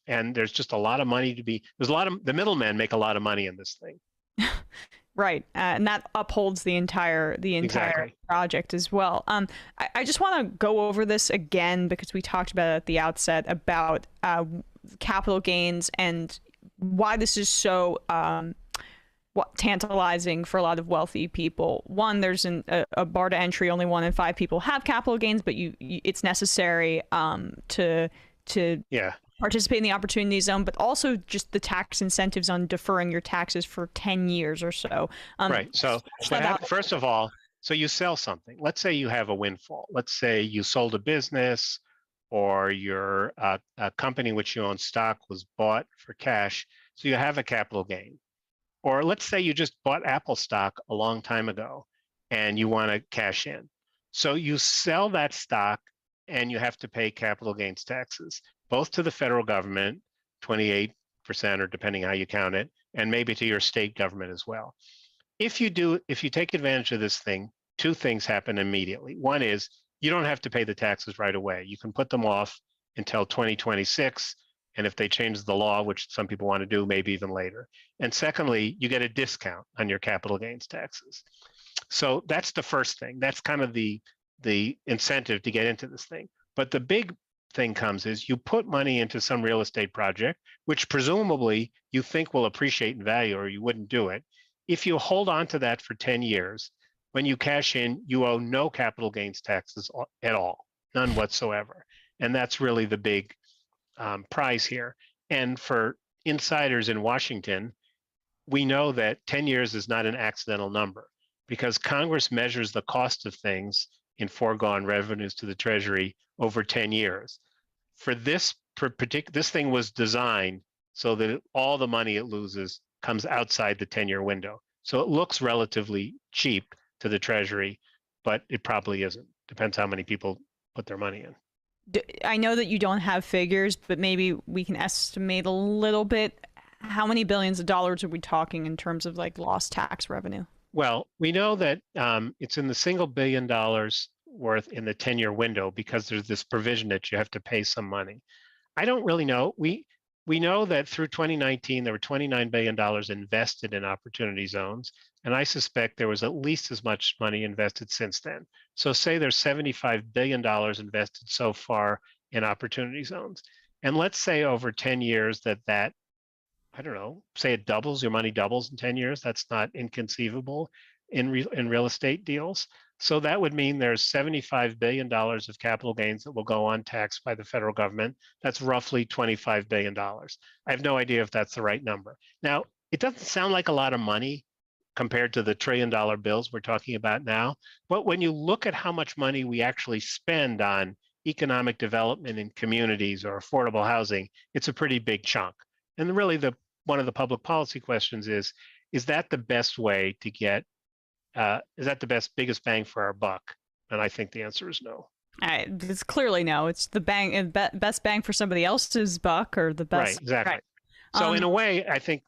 And there's just a lot of money the middlemen make a lot of money in this thing. Right, and that upholds the entire Exactly. project as well. I just want to go over this again because we talked about it at the outset about capital gains and why this is so tantalizing for a lot of wealthy people. One, there's a bar to entry. Only 1 in 5 people have capital gains, but it's necessary to participate in the opportunity zone, but also just the tax incentives on deferring your taxes for 10 years or so. Right. So first of all, so you sell something. Let's say you have a windfall. Let's say you sold a business, or your a company which you own stock was bought for cash. So you have a capital gain. Or let's say you just bought Apple stock a long time ago and you want to cash in. So you sell that stock and you have to pay capital gains taxes, both to the federal government, 28%, or depending how you count it, and maybe to your state government as well. If you take advantage of this thing, 2 things happen immediately. One is you don't have to pay the taxes right away. You can put them off until 2026, and if they change the law, which some people want to do, maybe even later. And secondly, you get a discount on your capital gains taxes. So that's the first thing. That's kind of the incentive to get into this thing. But the big thing comes is you put money into some real estate project, which presumably you think will appreciate in value, or you wouldn't do it. If you hold on to that for 10 years, when you cash in, you owe no capital gains taxes at all, none whatsoever. And that's really the big prize here. And for insiders in Washington, we know that 10 years is not an accidental number, because Congress measures the cost of things in foregone revenues to the Treasury over 10 years. For this thing was designed so that all the money it loses comes outside the 10-year window. So it looks relatively cheap to the Treasury, but it probably isn't. Depends how many people put their money in. I know that you don't have figures, but maybe we can estimate a little bit. How many billions of dollars are we talking in terms of like lost tax revenue? Well, we know that it's in the single $1 billion worth in the 10-year window, because there's this provision that you have to pay some money. I don't really know. We know that through 2019, there were $29 billion invested in opportunity zones, and I suspect there was at least as much money invested since then. So say there's $75 billion invested so far in opportunity zones. And let's say over 10 years that I don't know, say it doubles, your money doubles in 10 years. That's not inconceivable in real estate deals. So that would mean there's $75 billion of capital gains that will go untaxed by the federal government. That's roughly $25 billion. I have no idea if that's the right number. Now, it doesn't sound like a lot of money compared to the $1 trillion bills we're talking about now. But when you look at how much money we actually spend on economic development in communities or affordable housing, it's a pretty big chunk. And really one of the public policy questions is that the best way to get, is that the biggest bang for our buck? And I think the answer is no. It's clearly no. It's the best bang for somebody else's buck, or the best. Right, exactly. Right. So in a way, I think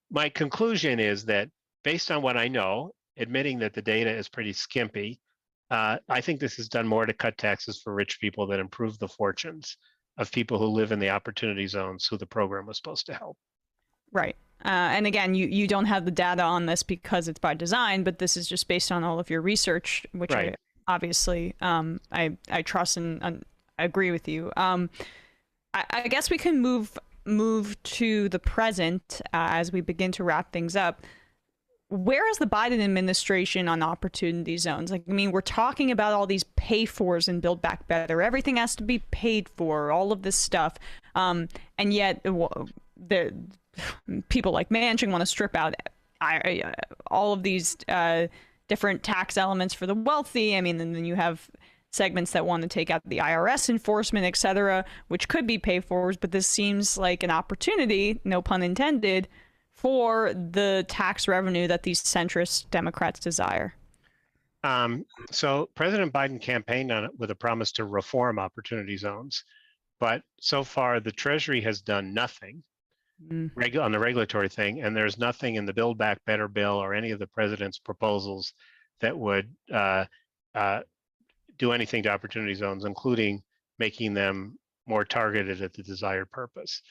my conclusion is that based on what I know, admitting that the data is pretty skimpy, I think this has done more to cut taxes for rich people than improve the fortunes of people who live in the opportunity zones who the program was supposed to help. Right. And again, you don't have the data on this because it's by design, but this is just based on all of your research, which right. Obviously I trust and I agree with you. I guess we can move to the present as we begin to wrap things up. Where is the Biden administration on opportunity zones? Like, I mean, we're talking about all these pay-fors in Build Back Better. Everything has to be paid for, all of this stuff. And yet the people like Manchin want to strip out all of these different tax elements for the wealthy. I mean, and then you have segments that want to take out the IRS enforcement, etc., which could be pay-fors, but this seems like an opportunity, no pun intended, for the tax revenue that these centrist Democrats desire? So President Biden campaigned on it with a promise to reform opportunity zones, but so far the Treasury has done nothing on the regulatory thing, and there's nothing in the Build Back Better bill or any of the president's proposals that would do anything to opportunity zones, including making them more targeted at the desired purpose.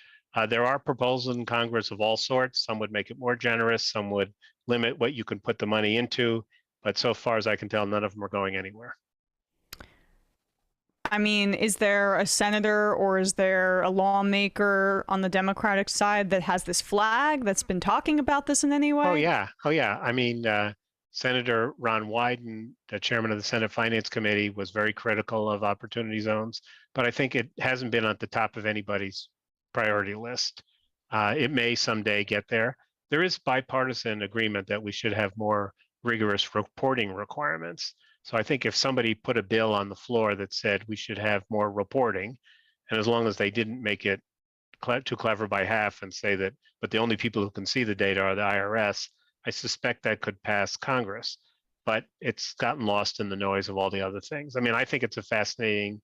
There are proposals in Congress of all sorts. Some would make it more generous, some would limit what you can put the money into, but so far as I can tell, none of them are going anywhere. I mean, is there a senator or is there a lawmaker on the Democratic side that has this flag that's been talking about this in any way? Oh yeah. I mean, Senator Ron Wyden, the chairman of the Senate Finance Committee, was very critical of opportunity zones, but I think it hasn't been at the top of anybody's priority list. It may someday get there. There is bipartisan agreement that we should have more rigorous reporting requirements. So I think if somebody put a bill on the floor that said we should have more reporting, and as long as they didn't make it too clever by half and say that, but the only people who can see the data are the IRS, I suspect that could pass Congress, but it's gotten lost in the noise of all the other things. I mean, I think it's a fascinating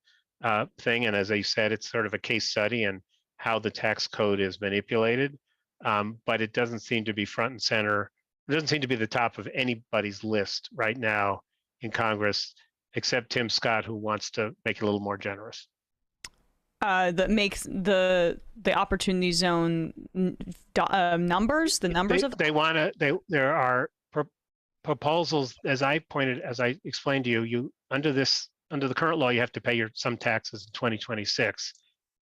thing, and as you said, it's sort of a case study in how the tax code is manipulated, but it doesn't seem to be front and center. It doesn't seem to be the top of anybody's list right now in Congress, except Tim Scott, who wants to make it a little more generous. That makes the opportunity zone numbers, the numbers of. They want to. There are proposals, as I explained to you. Under the current law, you have to pay some taxes in 2026,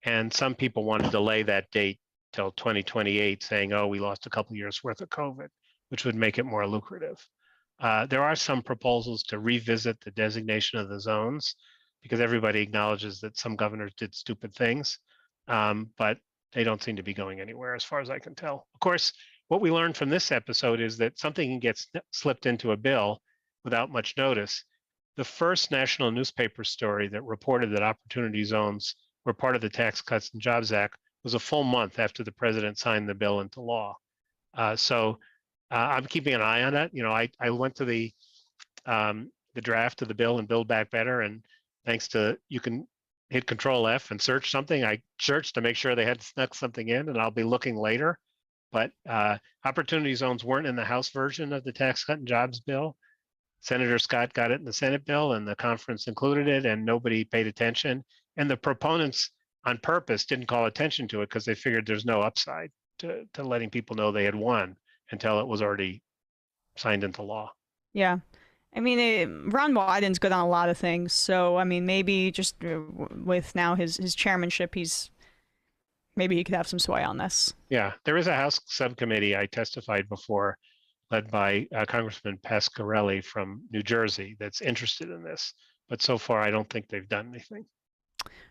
and some people want to delay that date till 2028, saying, "Oh, we lost a couple years worth of COVID," which would make it more lucrative. There are some proposals to revisit the designation of the zones, because everybody acknowledges that some governors did stupid things, but they don't seem to be going anywhere as far as I can tell. Of course, what we learned from this episode is that something can get slipped into a bill without much notice. The first national newspaper story that reported that opportunity zones were part of the Tax Cuts and Jobs Act was a full month after the president signed the bill into law. So I'm keeping an eye on it. You know, I went to the draft of the bill and Build Back Better, and thanks to, you can hit Control F and search something. I searched to make sure they had snuck something in, and I'll be looking later. But opportunity zones weren't in the House version of the Tax Cut and Jobs bill. Senator Scott got it in the Senate bill, and the conference included it, and nobody paid attention. And the proponents on purpose didn't call attention to it because they figured there's no upside to letting people know they had won until it was already signed into law. Yeah. I mean, Ron Wyden's good on a lot of things. So, I mean, maybe just with now his chairmanship, maybe he could have some sway on this. Yeah, there is a House subcommittee I testified before, led by Congressman Pasquarelli from New Jersey, that's interested in this. But so far, I don't think they've done anything.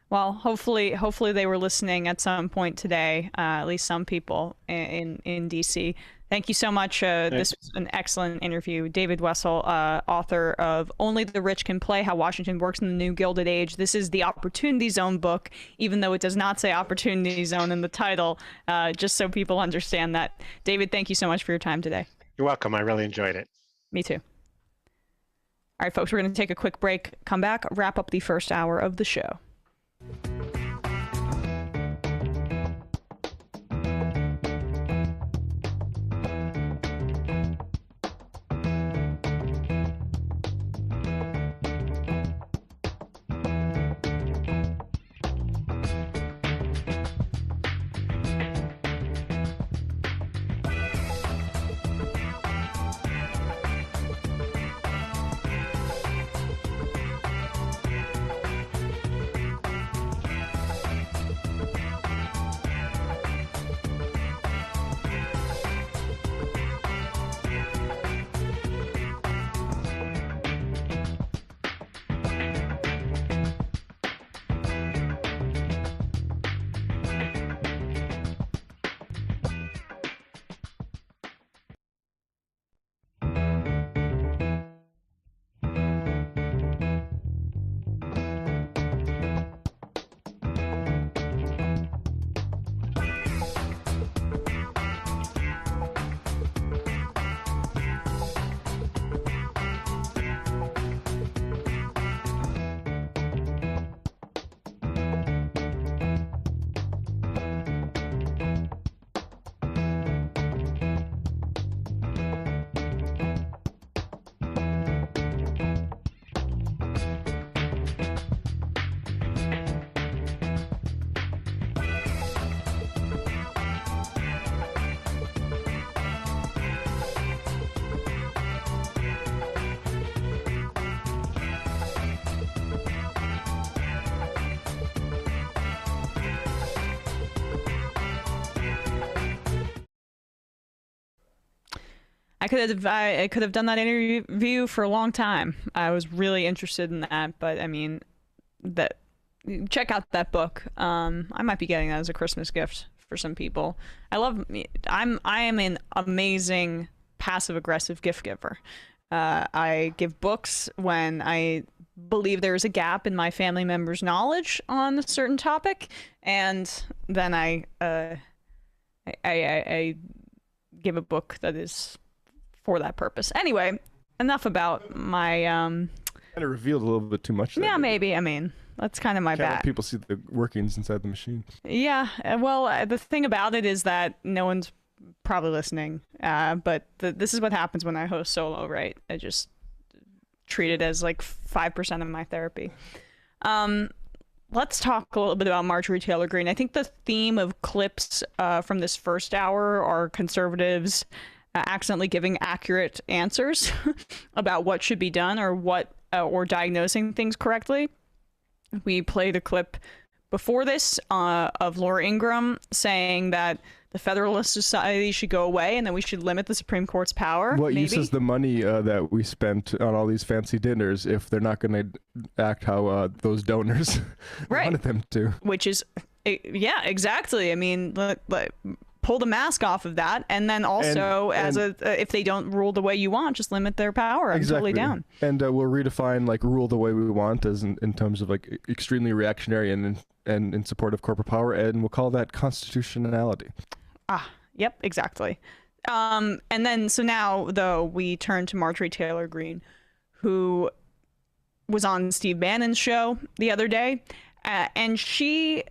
Well, hopefully they were listening at some point today, at least some people in D.C. Thank you so much. This was an excellent interview. David Wessel, author of Only the Rich Can Play, How Washington Works in the New Gilded Age. This is the Opportunity Zone book, even though it does not say Opportunity Zone in the title, just so people understand that. David, thank you so much for your time today. You're welcome. I really enjoyed it. Me too. All right, folks, we're going to take a quick break, come back, wrap up the first hour of the show. I could have done that interview for a long time. I was really interested in that, but I mean, check out that book. I might be getting that as a Christmas gift for some people. I am an amazing passive aggressive gift giver. I give books when I believe there is a gap in my family members' knowledge on a certain topic, and then I give a book that is for that purpose. Anyway, enough about my kind of revealed a little bit too much there. Yeah, maybe. I mean, that's kind of my bad. Let people see the workings inside the machine. Yeah, well, the thing about it is that no one's probably listening, but this is what happens when I host solo, right? I just treat it as like 5% of my therapy. Let's talk a little bit about Marjorie Taylor Greene. I think the theme of clips from this first hour are conservatives accidentally giving accurate answers about what should be done or diagnosing things correctly. We played a clip before this of Laura Ingraham saying that the Federalist Society should go away and that we should limit the Supreme Court's power. What use is the money that we spent on all these fancy dinners if they're not going to act how those donors wanted them to? Which is, yeah, exactly. I mean, pull the mask off of that, and then also if they don't rule the way you want, just limit their power. I'm totally down. And we'll redefine like rule the way we want as in terms of like extremely reactionary and in support of corporate power, and we'll call that constitutionality. Yep, exactly. And then so now though we turn to Marjorie Taylor Greene, who was on Steve Bannon's show the other day, and she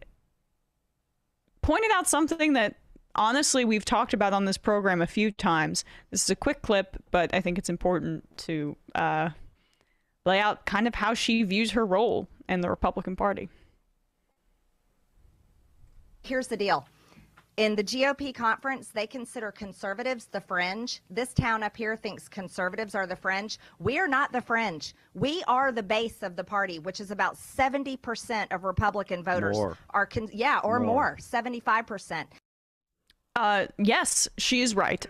pointed out something that honestly we've talked about on this program a few times. This is a quick clip, but I think it's important to lay out kind of how she views her role in the Republican Party. Here's the deal. In the GOP conference, they consider conservatives the fringe. This town up here thinks conservatives are the fringe. We are not the fringe. We are the base of the party, which is about 70% of Republican voters. More. More, 75%. Yes, she is right.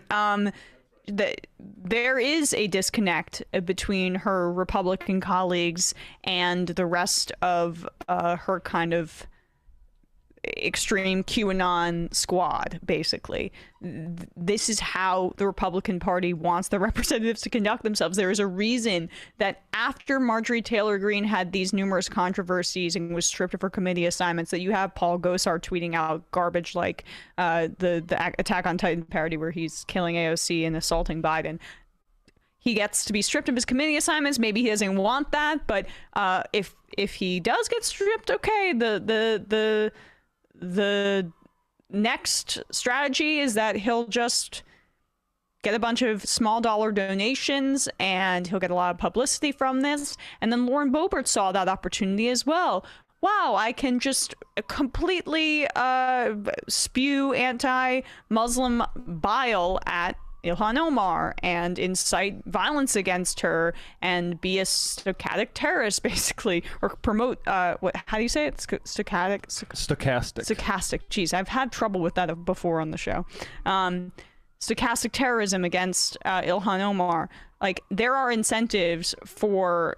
There is a disconnect between her Republican colleagues and the rest of her kind of extreme QAnon squad, basically. This is how the Republican Party wants their representatives to conduct themselves. There is a reason that after Marjorie Taylor Greene had these numerous controversies and was stripped of her committee assignments, that you have Paul Gosar tweeting out garbage like the Attack on Titan parody where he's killing AOC and assaulting Biden. He gets to be stripped of his committee assignments. Maybe he doesn't want that, but if he does get stripped, okay, the next strategy is that he'll just get a bunch of small dollar donations and he'll get a lot of publicity from this. And then Lauren Boebert saw that opportunity as well. Wow, I can just completely spew anti-Muslim bile at Ilhan Omar and incite violence against her and be a stochastic terrorist, basically, or promote how do you say it? Stochastic. Jeez, I've had trouble with that before on the show. Stochastic terrorism against Ilhan Omar. Like, there are incentives for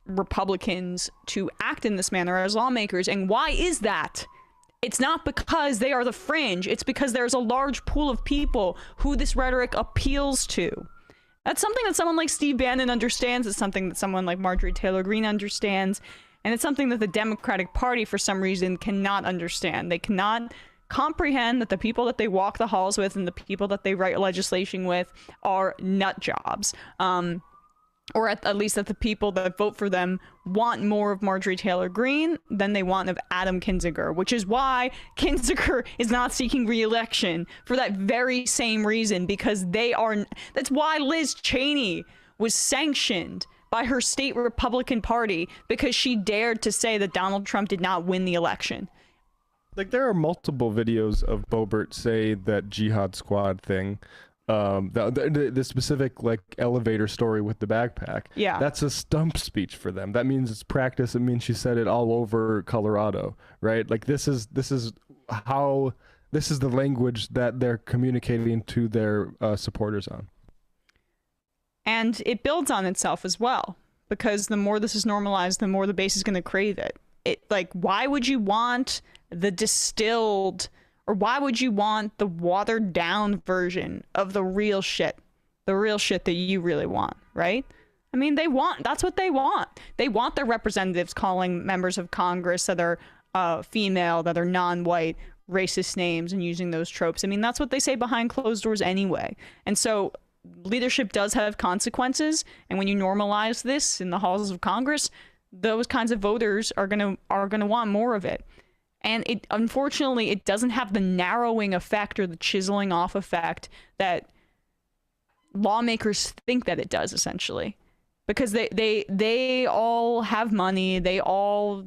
Republicans to act in this manner as lawmakers, and why is that? It's not because they are the fringe. It's because there's a large pool of people who this rhetoric appeals to. That's something that someone like Steve Bannon understands. It's something that someone like Marjorie Taylor Greene understands. And it's something that the Democratic Party, for some reason, cannot understand. They cannot comprehend that the people that they walk the halls with and the people that they write legislation with are nut jobs. Or at least that the people that vote for them want more of Marjorie Taylor Greene than they want of Adam Kinzinger, which is why Kinzinger is not seeking re-election for that very same reason, because that's why Liz Cheney was sanctioned by her state Republican Party, because she dared to say that Donald Trump did not win the election. Like, there are multiple videos of Boebert say that Jihad Squad thing. The specific like elevator story with the backpack. Yeah, that's a stump speech for them. That means it's practice. It means she said it all over Colorado, right? Like, this is the language that they're communicating to their supporters on. And it builds on itself as well, because the more this is normalized, the more the base is going to crave it. Like, why would you want the distilled, or why would you want the watered down version of the real shit that you really want, right? I mean, that's what they want. They want their representatives calling members of Congress that are female, that are non-white, racist names, and using those tropes. I mean, that's what they say behind closed doors anyway. And so leadership does have consequences, and when you normalize this in the halls of Congress, those kinds of voters are gonna want more of it. And it, unfortunately, it doesn't have the narrowing effect or the chiseling off effect that lawmakers think that it does, essentially, because they all have money, they all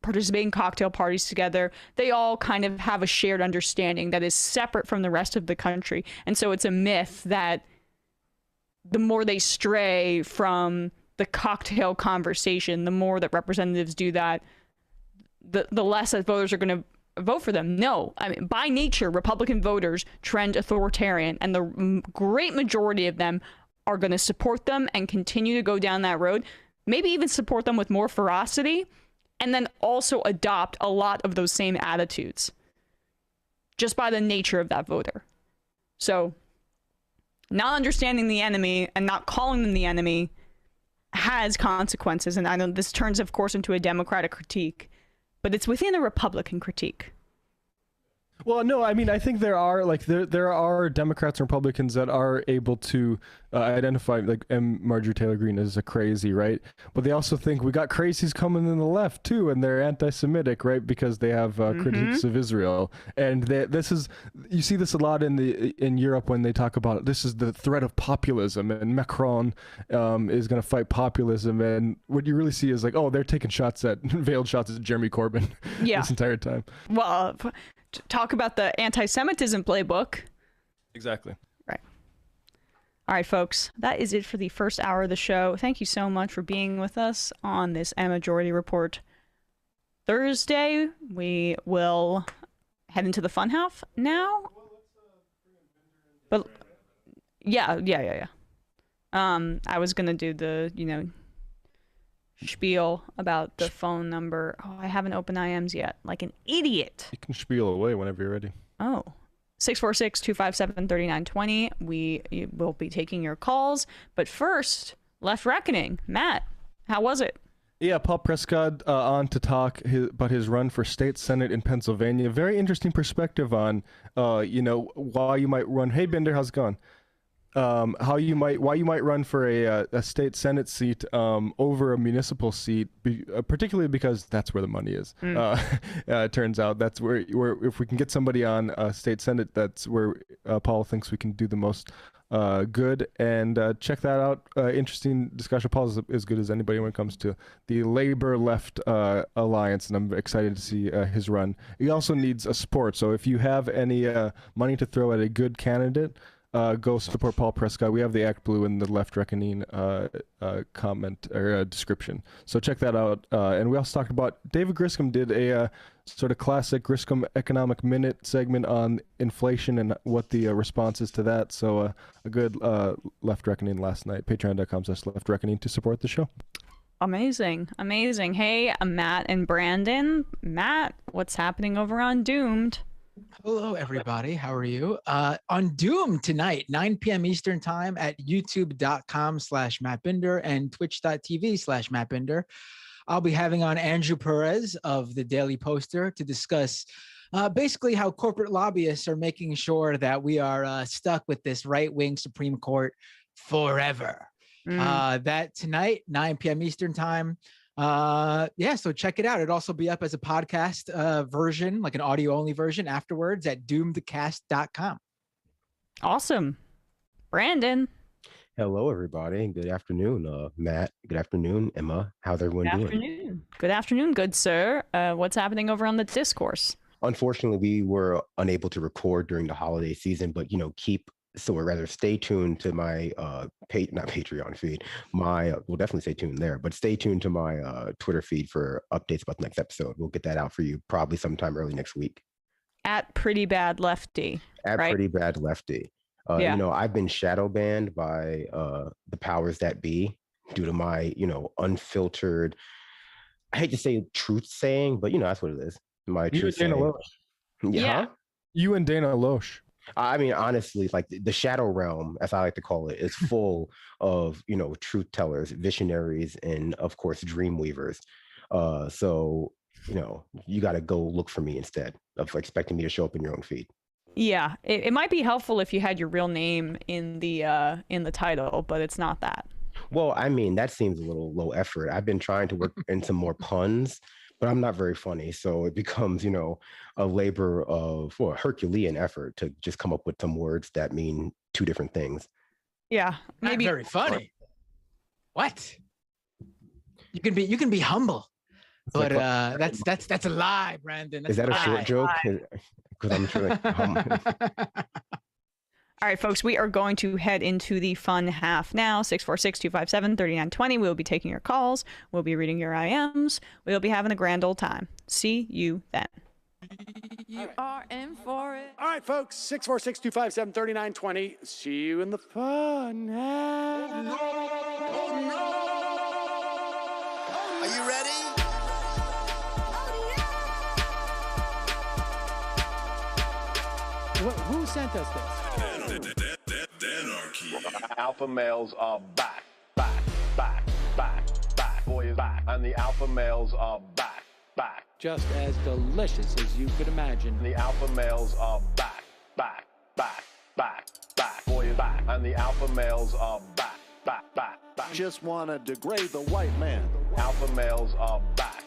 participate in cocktail parties together, they all kind of have a shared understanding that is separate from the rest of the country. And so it's a myth that the more they stray from the cocktail conversation, the more that representatives do that, the less that voters are going to vote for them. No, I mean, by nature, Republican voters trend authoritarian, and the great majority of them are going to support them and continue to go down that road, maybe even support them with more ferocity, and then also adopt a lot of those same attitudes just by the nature of that voter. So not understanding the enemy and not calling them the enemy has consequences. And I know this turns, of course, into a Democratic critique, but it's within a Republican critique. Well, no, I mean, I think there are Democrats and Republicans that are able to identify, like Marjorie Taylor Greene is a crazy, right? But they also think we got crazies coming in the left too, and they're anti-Semitic, right? Because they have critiques of Israel, and you see this a lot in Europe when they talk about this is the threat of populism, and Macron is going to fight populism, and what you really see is like, oh, they're taking veiled shots at Jeremy Corbyn this entire time. Well. Talk about the anti-Semitism playbook. Exactly. Right. All right, folks. That is it for the first hour of the show. Thank you so much for being with us on this Majority Report Thursday. We will head into the fun half now. But yeah. I was gonna do the spiel about the phone number. Oh, I haven't opened IMs yet, like an idiot. You can spiel away whenever you're ready. Oh, 646-257-3920. We will be taking your calls, but first, Left Reckoning. Matt, how was it? Yeah, Paul Prescott on to talk about his run for state senate in Pennsylvania. Very interesting perspective on, why you might run. Hey, Bender, how's it going? Why you might run for a state senate seat over a municipal seat, particularly because that's where the money is. It turns out that's where if we can get somebody on a state senate, that's where Paul thinks we can do the most good. And check that out. Interesting discussion. Paul is as good as anybody when it comes to the Labor Left Alliance, and I'm excited to see his run. He also needs a support, so if you have any money to throw at a good candidate, go support Paul Prescott. We have the Act Blue in the Left Reckoning comment or description. So check that out. And we also talked about David Griscom did a sort of classic Griscom Economic Minute segment on inflation and what the response is to that. So a good Left Reckoning last night. Patreon.com/Left Reckoning to support the show. Amazing. Hey, Matt and Brandon. Matt, what's happening over on Doomed? Hello, everybody. How are you? On Doom tonight, 9 p.m. Eastern time at youtube.com/MattBinder and twitch.tv/MattBinder. I'll be having on Andrew Perez of the Daily Poster to discuss basically how corporate lobbyists are making sure that we are stuck with this right-wing Supreme Court forever. That tonight, 9 p.m. Eastern time. So check it out. It'll also be up as a podcast version, like an audio only version afterwards at doomedcast.com. Awesome. Brandon. Hello, everybody. Good afternoon, Matt. Good afternoon, Emma. How's everyone doing? Good afternoon, good sir. What's happening over on the discourse? Unfortunately, we were unable to record during the holiday season, but stay tuned to my not Patreon feed. We'll definitely stay tuned there, but stay tuned to my Twitter feed for updates about the next episode. We'll get that out for you probably sometime early next week. At Pretty Bad Lefty. Pretty Bad Lefty. You know, I've been shadow banned by the powers that be due to my, you know, unfiltered, I hate to say truth saying, but you know, that's what it is. My truth saying. Yeah. You and Dana Loesch. I mean, honestly, like the shadow realm, as I like to call it, is full of, you know, truth tellers, visionaries, and of course, dream weavers. So, you know, you got to go look for me instead of expecting me to show up in your own feed. Yeah, it might be helpful if you had your real name in the title, but it's not that. Well, I mean, that seems a little low effort. I've been trying to work in some more puns, but I'm not very funny. So it becomes, you know, a labor of, well, Herculean effort to just come up with some words that mean two different things. Yeah, maybe not very funny. What? You can be humble, but that's a lie, Brandon. That's Is that a short joke? Because I'm sure. All right, folks, we are going to head into the fun half now. 646-257-3920. We'll be taking your calls. We'll be reading your IMs. We'll be having a grand old time. See you then. You are in for it. All right, folks, 646-257-3920. See you in the fun half. Are you ready? Who sent us this? Alpha males are back. Boy is back. And the alpha males are back. Just as delicious as you could imagine. The alpha males are back. Boy is back. And the alpha males are back. Just want to degrade the white man. Alpha males are back.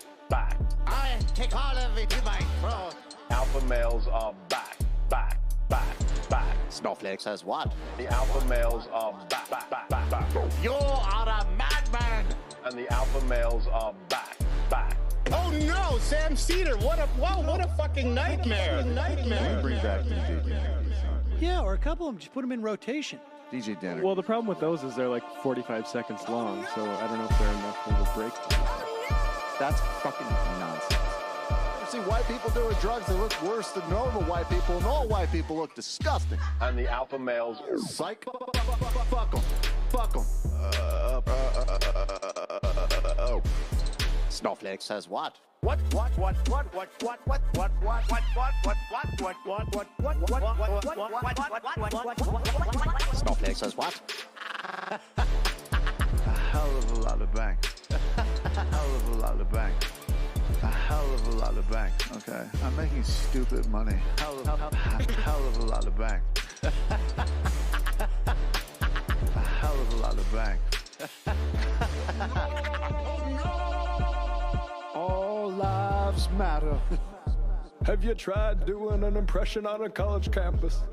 I take all of it in my throat. Alpha males are back. Snowflake says what? The alpha males are back. You are a madman. And the alpha males are back. Oh no, Sam Seder! What a fucking nightmare! Bring back DJ Danner. Yeah, or a couple of them. Just put them in rotation. DJ Danner. Well, the problem with those is they're like 45 seconds long, so I don't know if they're enough of a break. That's fucking nonsense. See white people doing drugs, they look worse than normal white people, and all white people look disgusting. And the alpha males, psych, fuck them. Snowflake says what? Snowflake says what? A hell of a lot of bank. Okay, I'm making stupid money. Hell of a lot of bank. A hell of a lot of bank. All lives matter. Have you tried doing an impression on a college campus?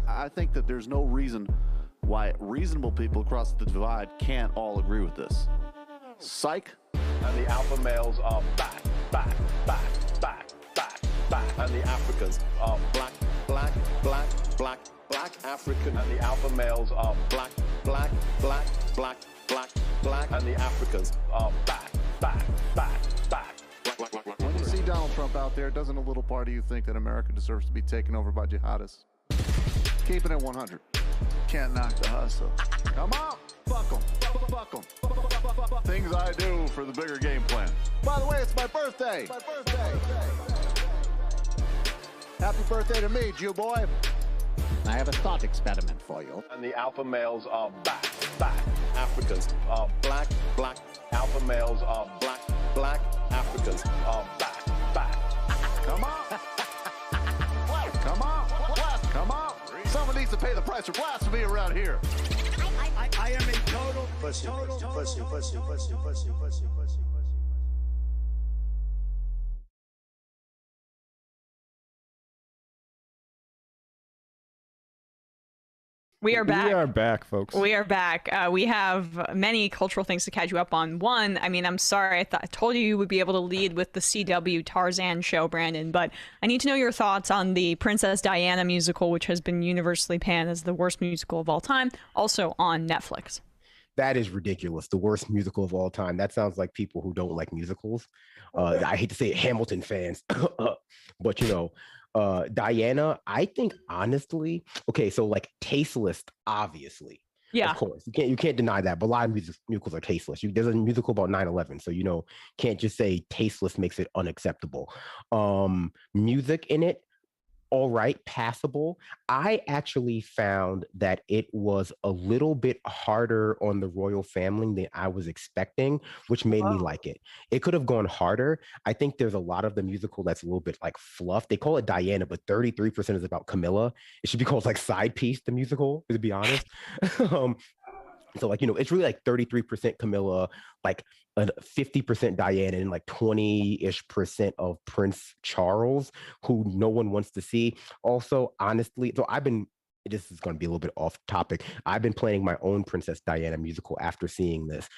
I think that there's no reason why reasonable people across the divide can't all agree with this. Psych. And the alpha males are back. And the Africans are black African. And the alpha males are black. And the Africans are back. When you see Donald Trump out there, doesn't a little part of you think that America deserves to be taken over by jihadists? Keeping it 100. Can't knock the hustle. Come on, fuck them. Things I do for the bigger game plan. By the way, it's my birthday. Happy birthday to me, Jew boy. I have a thought experiment for you. And the alpha males are back. Africans are black. Alpha males are black. Africans are back. Come on. Someone needs to pay the price for blasphemy around here. I am a total pussy. We are back. We are back, folks. We are back. We have many cultural things to catch you up on. One, I mean, I'm sorry. I told you you would be able to lead with the CW Tarzan show, Brandon, but I need to know your thoughts on the Princess Diana musical, which has been universally panned as the worst musical of all time, also on Netflix. That is ridiculous. The worst musical of all time. That sounds like people who don't like musicals. I hate to say it, Hamilton fans. But, you know, Diana, I think honestly, okay, so like tasteless, obviously. Yeah. Of course. You can't deny that, but a lot of musicals are tasteless. There's a musical about 9/11, so can't just say tasteless makes it unacceptable. Music in it, all right, passable. I actually found that it was a little bit harder on the royal family than I was expecting, which made me like it. It could have gone harder. I think there's a lot of the musical that's a little bit like fluff. They call it Diana, but 33% is about Camilla. It should be called like Side Piece, the musical, to be honest. So like, it's really like 33% Camilla, like 50% Diana, and like 20-ish% of Prince Charles, who no one wants to see. Also, honestly, so this is going to be a little bit off topic. I've been planning my own Princess Diana musical after seeing this,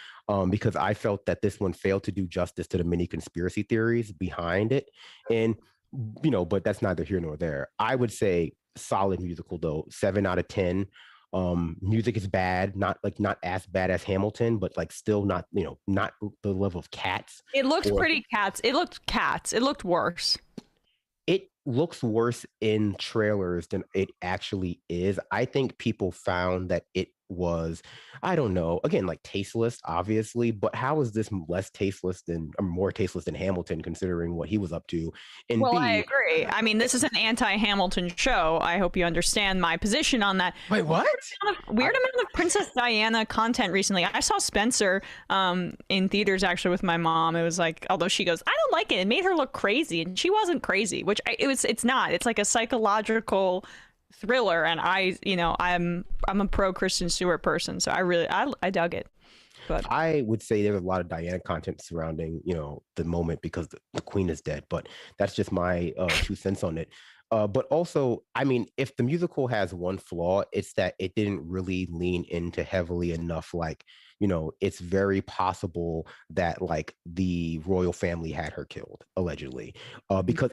because I felt that this one failed to do justice to the many conspiracy theories behind it. And, but that's neither here nor there. I would say solid musical though, 7 out of 10. Music is bad, not as bad as Hamilton, but like still not not the level of Cats. It looked pretty Cats. It looked Cats. It looked worse. It looks worse in trailers than it actually is. I think people found that it was, I don't know, again, like tasteless, obviously, but how is this less tasteless than, or more tasteless than Hamilton, considering what he was up to? And well, I agree. I mean, this is an anti-Hamilton show. I hope you understand my position on that. Wait, what? Weird amount of Princess Diana content recently. I saw Spencer in theaters actually with my mom. It was like, although she goes, I don't like it. It made her look crazy, and she wasn't crazy, which it's not. It's like a psychological thriller, and I'm a pro Kristen Stewart person, so I dug it. But I would say there's a lot of Diana content surrounding the moment because the queen is dead, but that's just my 2 cents on it. But also, I mean, if the musical has one flaw, it's that it didn't really lean into heavily enough. Like, it's very possible that like the royal family had her killed, allegedly, because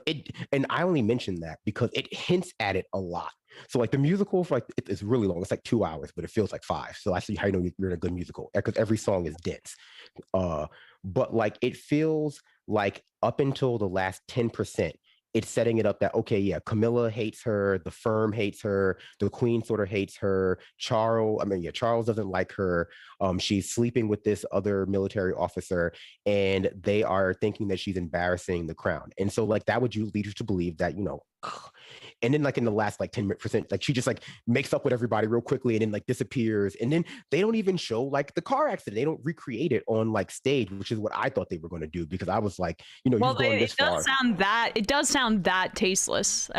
and I only mentioned that because it hints at it a lot. So like the musical, for like it's really long. It's like 2 hours, but it feels like 5. So I see how you're in a good musical, because every song is dense. But like it feels like up until the last 10%, it's setting it up that, okay, yeah, Camilla hates her, the firm hates her, the queen sort of hates her, Charles doesn't like her, she's sleeping with this other military officer, and they are thinking that she's embarrassing the crown. And so like that would lead you to believe that, and then like in the last like 10%, like she just like makes up with everybody real quickly and then like disappears. And then they don't even show like the car accident. They don't recreate it on like stage, which is what I thought they were going to do, because I was like, well, it does sound that tasteless.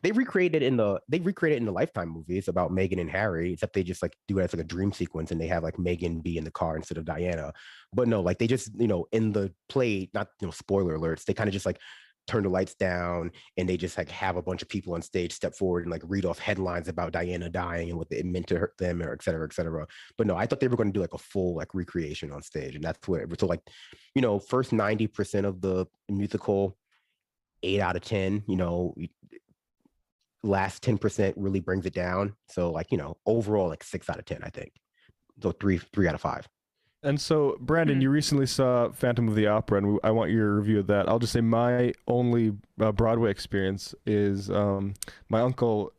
They recreated it in the Lifetime movies about Meghan and Harry, except they just like do it as like a dream sequence, and they have like Meghan be in the car instead of Diana. But no, like they just, in the play, not, spoiler alerts, they kind of just like turn the lights down, and they just like have a bunch of people on stage step forward and like read off headlines about Diana dying and what it meant to hurt them, or et cetera, et cetera. But no, I thought they were going to do like a full like recreation on stage, and that's what. So like, first 90% of the musical, 8 out of 10. Last 10% really brings it down. So like, overall like 6 out of 10, I think. So 3 out of 5. And so, Brandon, you recently saw Phantom of the Opera, and I want your review of that. I'll just say my only Broadway experience is my uncle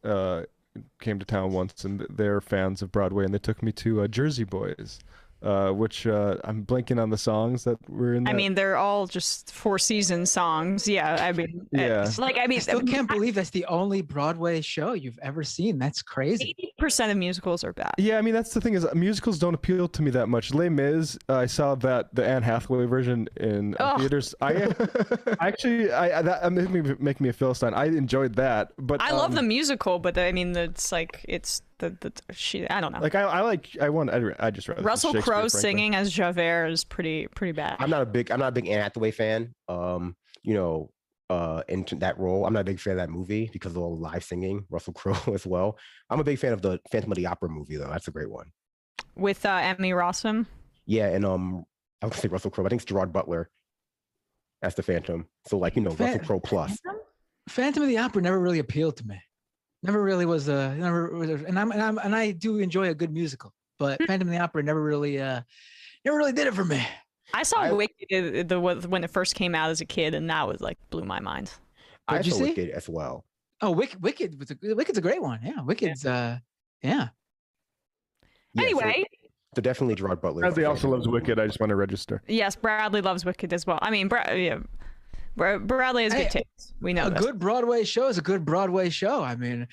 came to town once, and they're fans of Broadway, and they took me to Jersey Boys, which I'm blanking on the songs that were in that. I mean, they're all just Four Seasons songs. Yeah, I mean, yeah. I still can't believe that's the only Broadway show you've ever seen. That's crazy. 80% of musicals are bad. Yeah, I mean, that's the thing, is musicals don't appeal to me that much. Les Mis, I saw the Anne Hathaway version in theaters. That make me a Philistine. I enjoyed that, but I love the musical, but I mean, it's like I don't know. Like I just rather Russell Crowe singing as Javert is pretty bad. I'm not a big Anne Hathaway fan. Into that role, I'm not a big fan of that movie because of all the live singing, Russell Crowe as well. I'm a big fan of the Phantom of the Opera movie, though. That's a great one. With Emmy Rossum. Yeah, and I was gonna say Russell Crowe. I think it's Gerard Butler as the Phantom. So like, Russell Crowe plus. Phantom of the Opera never really appealed to me. Never really was and I do enjoy a good musical, but Phantom of the Opera never really did it for me. I saw Wicked when it first came out as a kid, and that was like blew my mind. I you saw see? Wicked as well. Oh, Wicked's a great one. Yeah, Wicked's yeah. Anyway. So definitely Gerard Butler. Bradley also loves Wicked. I just want to register. Yes, Bradley loves Wicked as well. I mean, Bradley has good taste. We know a good Broadway show is a good Broadway show. I mean,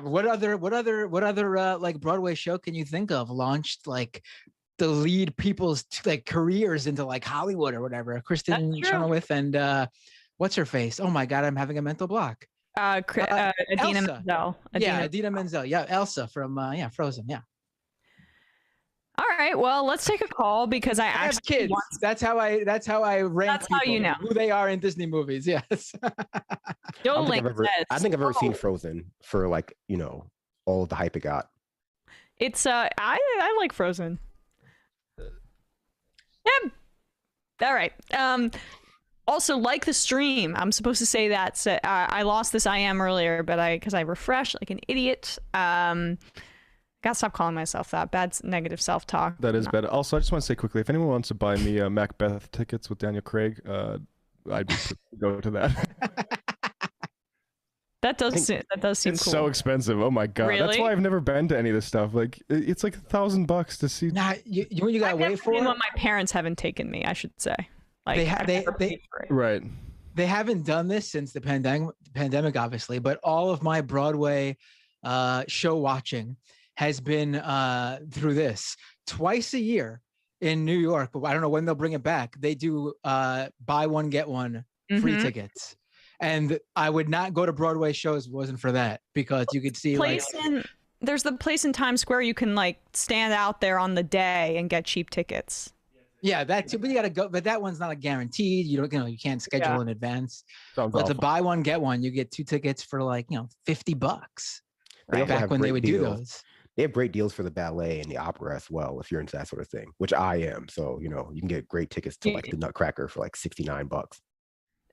what other like Broadway show can you think of launched like the lead people's like careers into like Hollywood or whatever? Kristen Chenoweth and what's her face? Oh my God, I'm having a mental block. Idina Menzel. Idina Menzel. Yeah, Elsa from Frozen. Yeah. All right, well, let's take a call because I have kids. That's how I rank. That's how you know who they are in Disney movies. Yes. I think I've ever seen Frozen for like all of the hype it got. It's I like Frozen. Yeah. All right. Also, like the stream, I'm supposed to say that. So, I lost this IM earlier, but because I refreshed like an idiot. Gotta stop calling myself that. Bad negative self-talk. That is bad. Also, I just want to say quickly, if anyone wants to buy me Macbeth tickets with Daniel Craig, I'd go to that. That does seem cool. It's so expensive. Oh my God. Really? That's why I've never been to any of this stuff. Like it's like $1,000 to see. Nah, you gotta wait for it. My parents haven't taken me, I should say. Like right. They haven't done this since the pandemic, obviously, but all of my Broadway show watching has been through this. Twice a year in New York, but I don't know when they'll bring it back. They do buy one, get one free tickets. And I would not go to Broadway shows if it wasn't for that, because you could see there's the place in Times Square you can like stand out there on the day and get cheap tickets. Yeah, that too, but you gotta go. But that one's not like guaranteed. You can't schedule in advance. But to buy one, get one, you get 2 tickets for like $50. Right back when they would do those. They have great deals for the ballet and the opera as well, if you're into that sort of thing, which I am. So, you can get great tickets to like the Nutcracker for like $69.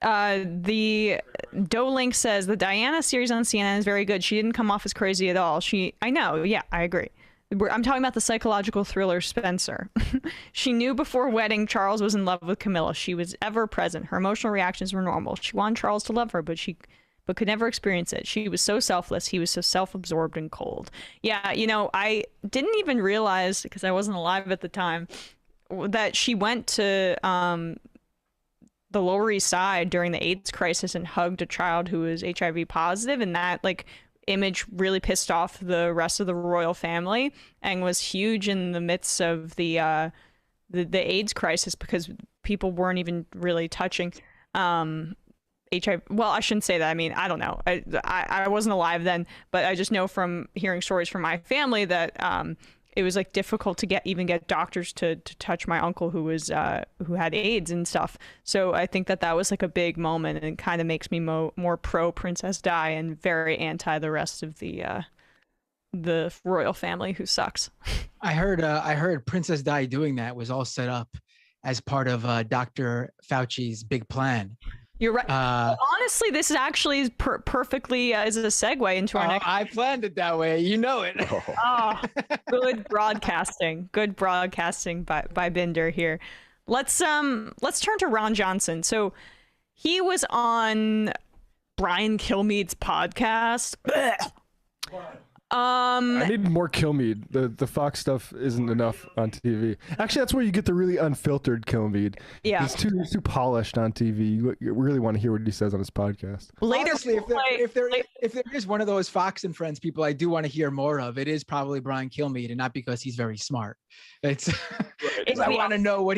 The Dolink says the Diana series on CNN is very good. She didn't come off as crazy at all. I know. Yeah, I agree. I'm talking about the psychological thriller Spencer. She knew before wedding Charles was in love with Camilla. She was ever present. Her emotional reactions were normal. She wanted Charles to love her, but could never experience it. She was so selfless. He was so self-absorbed and cold. Yeah, I didn't even realize, because I wasn't alive at the time, that she went to the Lower East Side during the AIDS crisis and hugged a child who was HIV positive, and that image really pissed off the rest of the royal family and was huge in the midst of the AIDS crisis, because people weren't even really touching HIV. Well, I shouldn't say that. I mean, I don't know. I wasn't alive then, but I just know from hearing stories from my family that it was difficult to get doctors to touch my uncle who had AIDS and stuff. So I think that was a big moment, and it kind of makes me more pro Princess Di and very anti the rest of the royal family who sucks. I heard Princess Di doing that was all set up as part of Dr. Fauci's big plan. You're right. Honestly, this is actually perfectly is a segue into our next. I planned it that way. You know it. Good broadcasting. Good broadcasting by Binder here. Let's turn to Ron Johnson. So he was on Brian Kilmeade's podcast. I need more Kilmeade. The Fox stuff isn't enough on TV. Actually, that's where you get the really unfiltered Kilmeade. Yeah, he's too polished on TV. You really want to hear what he says on his podcast. Later, honestly, if there is one of those Fox and Friends people I do want to hear more of, it is probably Brian Kilmeade, and not because he's very smart. It's I want to know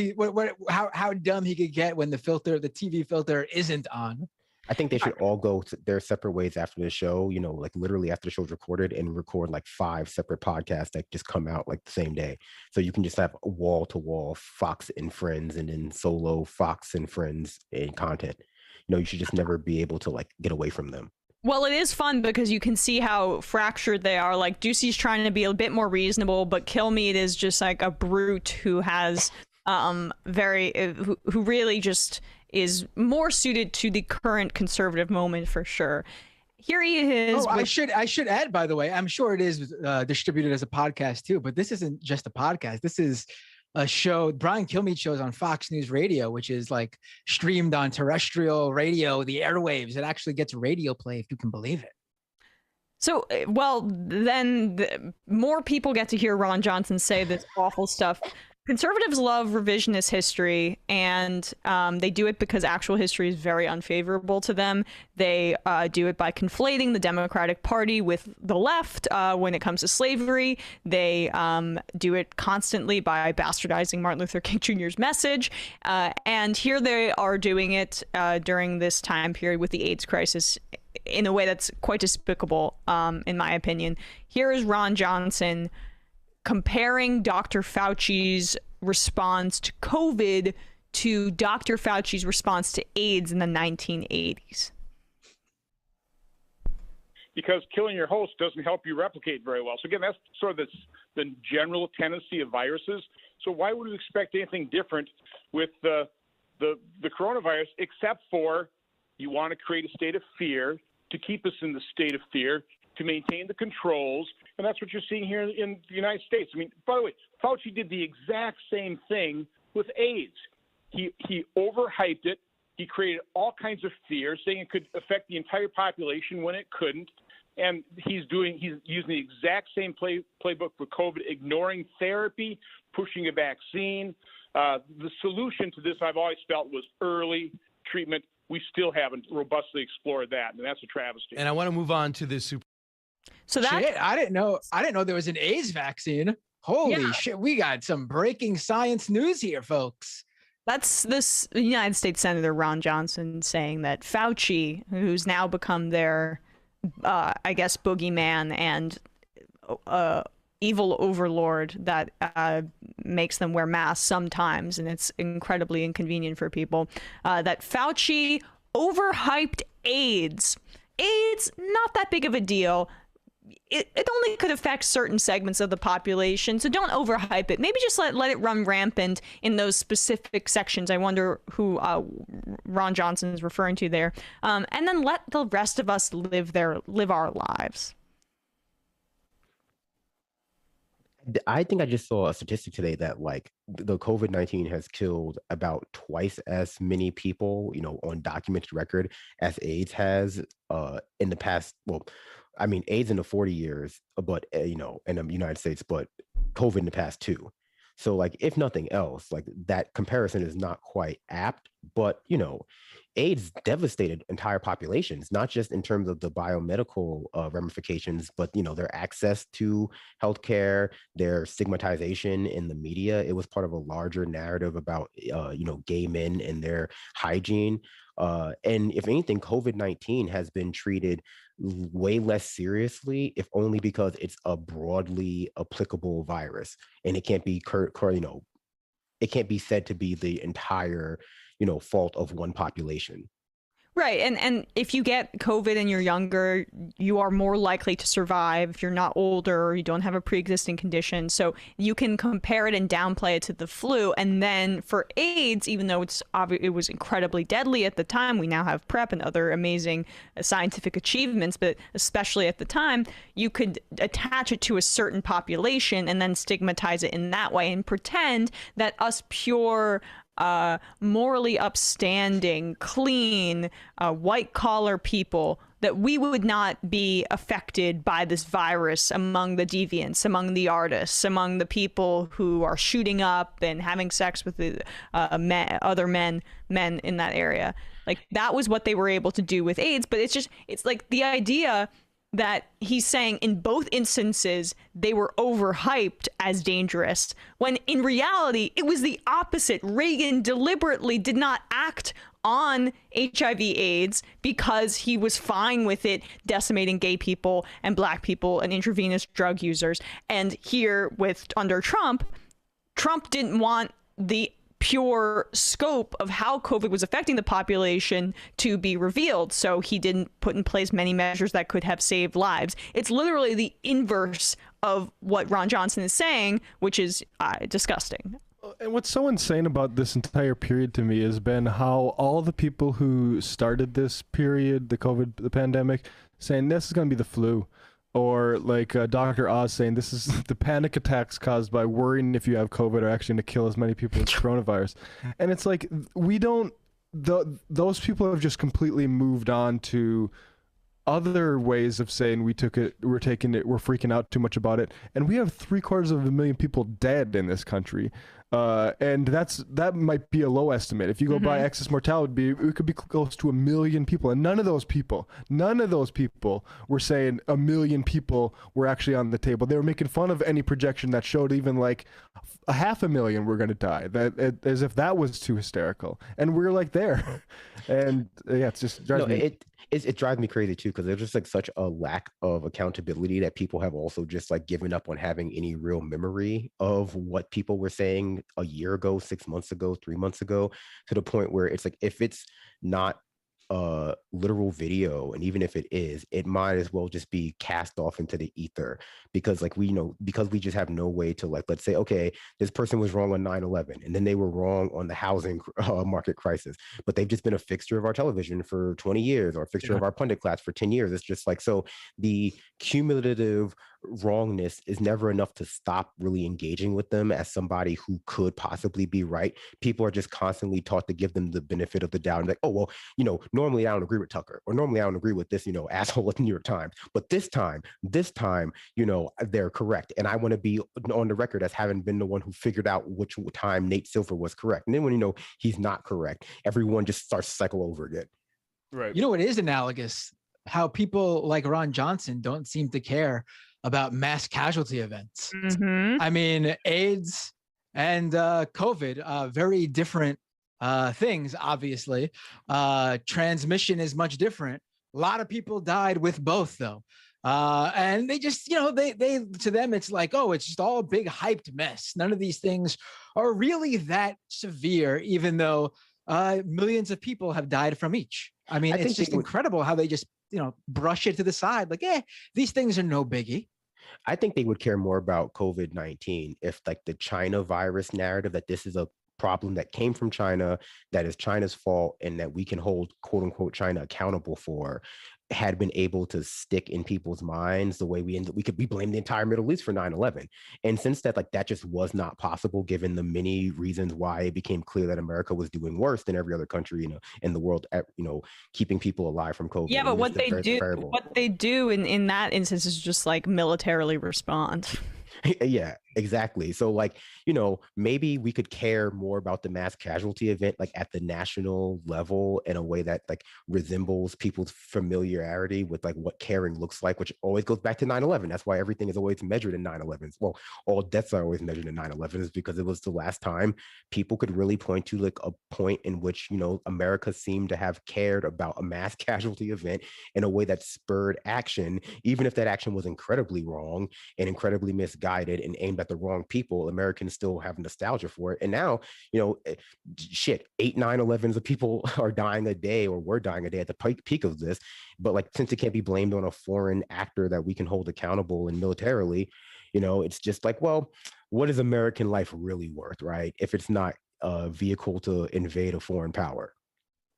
how dumb he could get when the TV filter isn't on. I think they should all go their separate ways after the show, literally after the show's recorded, and record 5 separate podcasts that just come out the same day. So you can just have wall to wall Fox and Friends, and then solo Fox and Friends and content. You should just never be able to get away from them. Well, it is fun because you can see how fractured they are. Ducey's trying to be a bit more reasonable, but Kilmeade is just a brute who has who really just is more suited to the current conservative moment for sure. Here he is. I should add, by the way, I'm sure it is distributed as a podcast too, but this isn't just a podcast. This is a show Brian Kilmeade shows on Fox News Radio, which is like streamed on terrestrial radio, the airwaves. It actually gets radio play, if you can believe it. So, well, then more people get to hear Ron Johnson say this awful stuff. Conservatives love revisionist history, and they do it because actual history is very unfavorable to them. They do it by conflating the Democratic Party with the left when it comes to slavery. They do it constantly by bastardizing Martin Luther King Jr.'s message. And here they are doing it during this time period with the AIDS crisis in a way that's quite despicable, in my opinion. Here is Ron Johnson comparing Dr. Fauci's response to COVID to Dr. Fauci's response to AIDS in the 1980s. Because killing your host doesn't help you replicate very well. So again, that's sort of the general tendency of viruses. So why would we expect anything different with the coronavirus, except for you want to create a state of fear to keep us in the state of fear, to maintain the controls, and that's what you're seeing here in the United States. I mean, by the way, Fauci did the exact same thing with AIDS. He overhyped it. He created all kinds of fear, saying it could affect the entire population when it couldn't. And he's using the exact same playbook for COVID, ignoring therapy, pushing a vaccine. The solution to this, I've always felt, was early treatment. We still haven't robustly explored that, and that's a travesty. And I want to move on to this So that shit, I didn't know there was an AIDS vaccine. Holy shit, we got some breaking science news here, folks. That's this United States Senator Ron Johnson saying that Fauci, who's now become their, I guess, boogeyman and evil overlord that makes them wear masks sometimes, and it's incredibly inconvenient for people, that Fauci overhyped AIDS. AIDS, not that big of a deal. It only could affect certain segments of the population, so don't overhype it. Maybe just let it run rampant in those specific sections. I wonder who Ron Johnson is referring to there. And then let the rest of us live our lives. I think I just saw a statistic today that like the COVID-19 has killed about twice as many people, on documented record as AIDS has in the past. Well, I mean, AIDS in the 40 years, but, in the United States, but COVID in the past 2. So like, if nothing else, like that comparison is not quite apt, but, AIDS devastated entire populations, not just in terms of the biomedical ramifications, but, their access to healthcare, their stigmatization in the media. It was part of a larger narrative about, gay men and their hygiene. And if anything, COVID-19 has been treated way less seriously, if only because it's a broadly applicable virus, and it can't be, it can't be said to be the entire, fault of one population. Right. And if you get COVID and you're younger, you are more likely to survive if you're not older or you don't have a pre-existing condition. So you can compare it and downplay it to the flu. And then for AIDS, even though it was incredibly deadly at the time, we now have PrEP and other amazing scientific achievements, but especially at the time, you could attach it to a certain population and then stigmatize it in that way and pretend that us pure morally upstanding, clean, white-collar people, that we would not be affected by this virus among the deviants, among the artists, among the people who are shooting up and having sex with the other men in that area. Like, that was what they were able to do with AIDS, but it's like the idea that he's saying in both instances they were overhyped as dangerous, when in reality it was the opposite. Reagan deliberately did not act on HIV/AIDS because he was fine with it decimating gay people and black people and intravenous drug users. And here under Trump didn't want the pure scope of how COVID was affecting the population to be revealed. So he didn't put in place many measures that could have saved lives. It's literally the inverse of what Ron Johnson is saying, which is disgusting. And what's so insane about this entire period to me has been how all the people who started this period, the pandemic, saying this is going to be the flu. Or like Dr. Oz saying this is the panic attacks caused by worrying if you have COVID are actually going to kill as many people as coronavirus. And it's like, we don't, those people have just completely moved on to other ways of saying we're taking it, we're freaking out too much about it. And we have 750,000 people dead in this country. And that might be a low estimate. If you go by excess mortality, it could be close to 1 million people. And none of those people were saying 1 million people were actually on the table. They were making fun of any projection that showed even like 500,000 were going to die, as if that was too hysterical. And we're like there. And yeah, it's just drives me. It drives me crazy too, because there's just like such a lack of accountability that people have also just like given up on having any real memory of what people were saying a year ago, 6 months ago, 3 months ago, to the point where it's like, if it's not literal video, and even if it is, it might as well just be cast off into the ether, because like because we just have no way to, like, let's say, okay, this person was wrong on 9/11 and then they were wrong on the housing market crisis, but they've just been a fixture of our television for 20 years or a fixture of our pundit class for 10 years. It's just like, so the cumulative wrongness is never enough to stop really engaging with them as somebody who could possibly be right. People are just constantly taught to give them the benefit of the doubt, and like, oh, well, normally I don't agree with Tucker, or normally I don't agree with this, asshole at the New York Times, but this time, they're correct. And I want to be on the record as having been the one who figured out which time Nate Silver was correct. And then when he's not correct, everyone just starts to cycle over again. Right. It is analogous how people like Ron Johnson don't seem to care about mass casualty events. I mean, AIDS and COVID, very different things, obviously. Transmission is much different. A lot of people died with both, though. And they just, they to them, it's like, oh, it's just all a big hyped mess. None of these things are really that severe, even though millions of people have died from each. I mean, it's just incredible how they just, brush it to the side. Like, these things are no biggie. I think they would care more about COVID-19 if, like, the China virus narrative, that this is a problem that came from China, that is China's fault, and that we can hold quote unquote China accountable for, had been able to stick in people's minds the way we blame the entire Middle East for 9/11. And since that just was not possible, given the many reasons why it became clear that America was doing worse than every other country in the world at keeping people alive from COVID. Yeah, but what they do in that instance is just like militarily respond. Yeah, exactly. So like, maybe we could care more about the mass casualty event, like at the national level, in a way that like resembles people's familiarity with like what caring looks like, which always goes back to 9/11. That's why everything is always measured in 9/11s. Well, all deaths are always measured in 9/11s, because it was the last time people could really point to like a point in which, America seemed to have cared about a mass casualty event in a way that spurred action, even if that action was incredibly wrong and incredibly misguided and aimed at the wrong people. Americans still have nostalgia for it. And now, 8, 9/11s of people are dying a day, or were dying a day at the peak of this. But like, since it can't be blamed on a foreign actor that we can hold accountable and militarily, it's just like, well, what is American life really worth, right? If it's not a vehicle to invade a foreign power.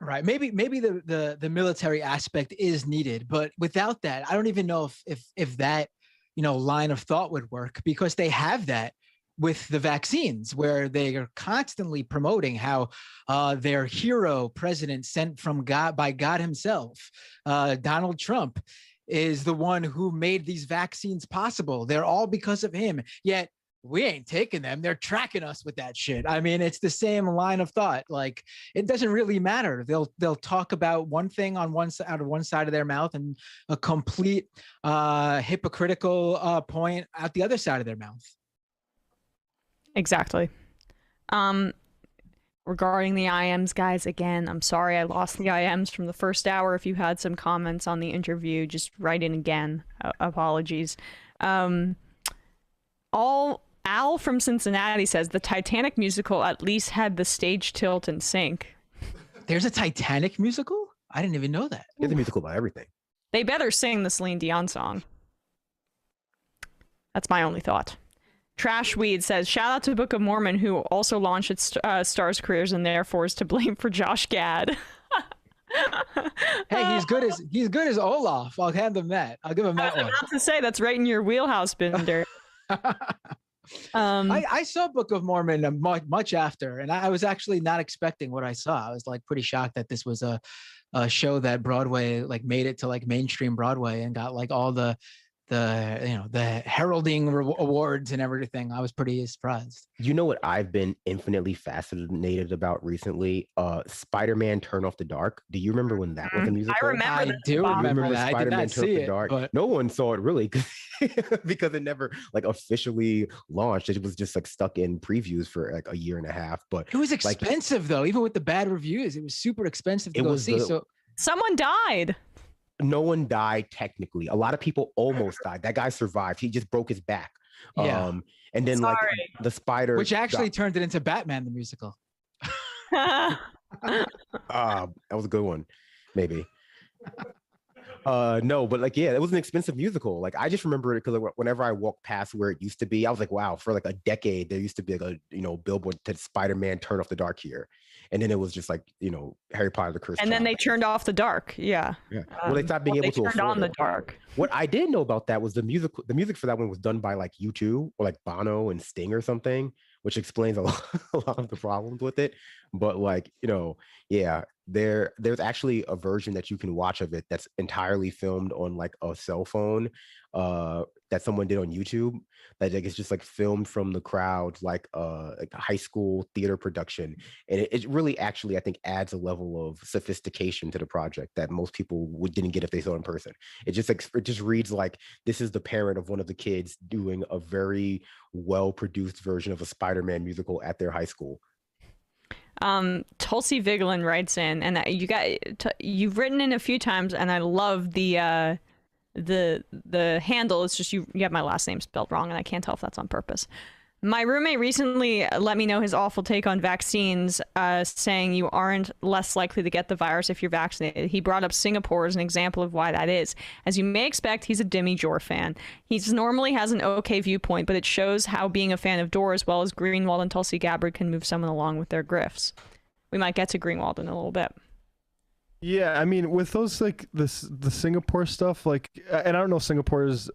Right. Maybe the military aspect is needed, but without that, I don't even know if that line of thought would work, because they have that with the vaccines, where they are constantly promoting how their hero president sent from God by God himself, Donald Trump, is the one who made these vaccines possible. They're all because of him. Yet we ain't taking them. They're tracking us with that shit. I mean, it's the same line of thought. Like, it doesn't really matter. They'll talk about one thing on out of one side of their mouth, and a complete hypocritical point out the other side of their mouth. Exactly. Regarding the IMs, guys, again, I'm sorry I lost the IMs from the first hour. If you had some comments on the interview, just write in again. Apologies. Al from Cincinnati says the Titanic musical at least had the stage tilt and sink. There's a Titanic musical? I didn't even know that. There's a musical about everything. They better sing the Celine Dion song. That's my only thought. Trashweed says, shout out to Book of Mormon, who also launched its Stars careers and therefore is to blame for Josh Gad. Hey, he's good as Olaf. I'll hand him that. I'll give him that one. I was about to say that's right in your wheelhouse, Binder. I saw Book of Mormon much after, and I was actually not expecting what I saw. I was like pretty shocked that this was a show that Broadway like made it to like mainstream Broadway and got like all the heralding awards and everything. I was pretty surprised. You know what I've been infinitely fascinated about recently? Spider-Man: Turn Off the Dark. Do you remember when that was a musical? I do remember that. I did not see it, but no one saw it really because it never like officially launched. It was just like stuck in previews for like a year and a half. But it was expensive though, even with the bad reviews. It was super expensive to go see. So someone died. No one died technically. A lot of people almost died. That guy survived. He just broke his back. Yeah. And then like the spider, which actually turned it into Batman the musical. That was a good one, maybe. No, but like, yeah, it was an expensive musical. Like, I just remember it because whenever I walked past where it used to be, I was like, wow, for like a decade, there used to be like a billboard that Spider-Man Turn Off the Dark here. And then it was just like, Harry Potter, the Cursed Child. And then they turned off the dark. Yeah. Well, they stopped being able to afford on the dark. What I did know about that was the music for that one was done by like U2 or like Bono and Sting or something, which explains a lot of the problems with it. But like, yeah, there's actually a version that you can watch of it that's entirely filmed on like a cell phone that someone did on YouTube. That like, it's just like filmed from the crowd, like a high school theater production. And it really actually, I think, adds a level of sophistication to the project that most people didn't get if they saw it in person. It just reads like this is the parent of one of the kids doing a very well-produced version of a Spider-Man musical at their high school. Tulsi Vigeland writes in, and you've written in a few times, and I love the handle. It's just you have my last name spelled wrong, and I can't tell if that's on purpose. My roommate recently let me know his awful take on vaccines, saying you aren't less likely to get the virus if you're vaccinated. He brought up Singapore as an example of why that is. As you may expect, he's a Demi Jor fan. He normally has an okay viewpoint, but it shows how being a fan of Dor as well as Greenwald and Tulsi Gabbard can move someone along with their grifts. We might get to Greenwald in a little bit. Yeah, I mean, with those like the Singapore stuff, like, and I don't know Singapore's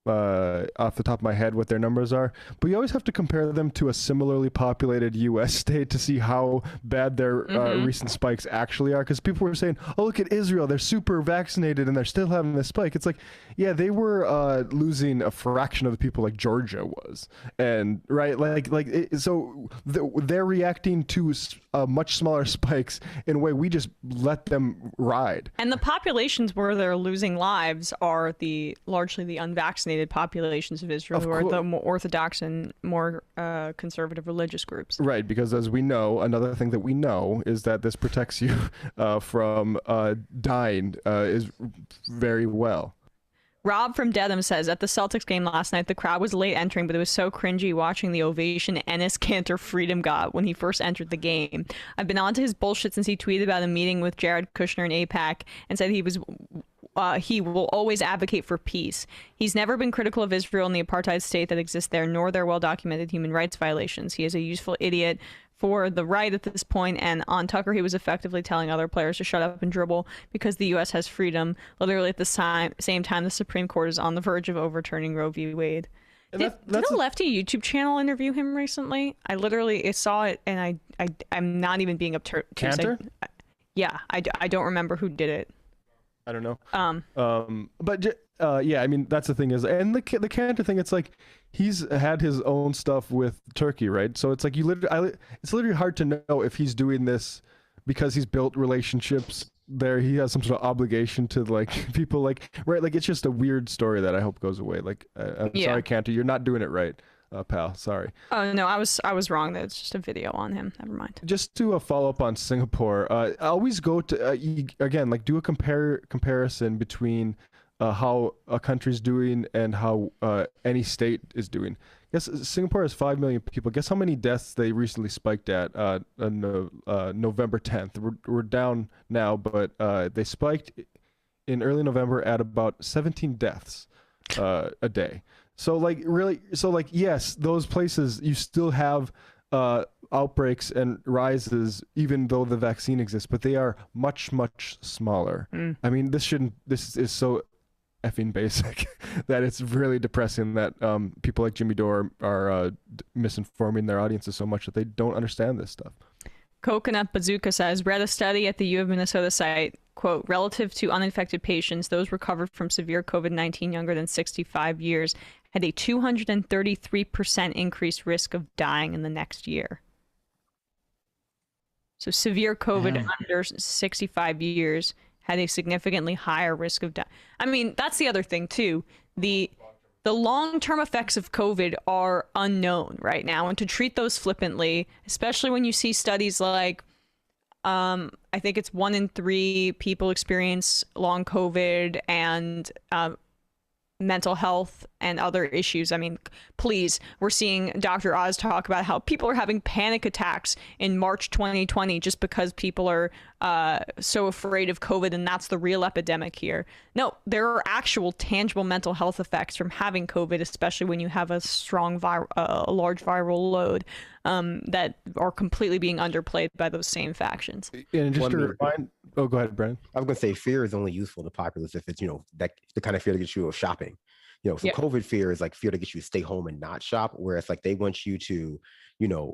off the top of my head what their numbers are, but you always have to compare them to a similarly populated U.S. state to see how bad their recent spikes actually are. Because people were saying, "Oh, look at Israel; they're super vaccinated and they're still having this spike." It's like, yeah, they were losing a fraction of the people like Georgia was, and right, so they're reacting to much smaller spikes in a way we just let them ride. And the populations where they're losing lives are largely the unvaccinated populations of Israel, who are the more orthodox and more conservative religious groups. Right, because as we know, another thing that we know is that this protects you from dying is very well. Rob from Dedham says, at the Celtics game last night, the crowd was late entering, but it was so cringy watching the ovation Enes Kanter Freedom got when he first entered the game. I've been onto his bullshit since he tweeted about a meeting with Jared Kushner in AIPAC and said he will always advocate for peace. He's never been critical of Israel and the apartheid state that exists there, nor their well-documented human rights violations. He is a useful idiot for the right at this point, and on Tucker he was effectively telling other players to shut up and dribble because the U.S. has freedom, literally at the same time the Supreme Court is on the verge of overturning Roe v. Wade. Did a lefty YouTube channel interview him recently? I literally saw it, and I'm not even being obtuse. Cantor? Yeah, I don't remember who did it. I don't know. Yeah, I mean, that's the thing is, and the Cantor thing, it's like he's had his own stuff with Turkey, right? So it's like it's literally hard to know if he's doing this because he's built relationships there. He has some sort of obligation to like people, like, right? Like, it's just a weird story that I hope goes away. Like, I'm sorry, Cantor, you're not doing it right. Pal, sorry. Oh no, I was wrong. That's just a video on him. Never mind. Just to follow up on Singapore, I always go to again, like, do a comparison between how a country's doing and how any state is doing. Guess Singapore has 5 million people. Guess how many deaths they recently spiked at November 10th. We're down now, but they spiked in early November at about 17 deaths a day. So like, really, yes, those places, you still have outbreaks and rises, even though the vaccine exists, but they are much, much smaller. I mean, this is so effing basic that it's really depressing that people like Jimmy Dore are misinforming their audiences so much that they don't understand this stuff. Coconut Bazooka says, read a study at the U of Minnesota site, quote, relative to uninfected patients, those recovered from severe COVID-19 younger than 65 years had a 233% increased risk of dying in the next year. So severe COVID under 65 years had a significantly higher risk of death. I mean, that's the other thing too. The long-term effects of COVID are unknown right now, and to treat those flippantly, especially when you see studies like, I think it's 1 in 3 people experience long COVID and mental health and other issues. I mean, please, we're seeing Dr. Oz talk about how people are having panic attacks in March 2020 just because people are so afraid of COVID, and that's the real epidemic here. No, there are actual tangible mental health effects from having COVID, especially when you have a strong large viral load that are completely being underplayed by those same factions. And just to remind, go ahead, Brandon. I was going to say fear is only useful to populace if it's, that the kind of fear that gets you shopping. So COVID fear is like fear that gets you to stay home and not shop, whereas like they want you to,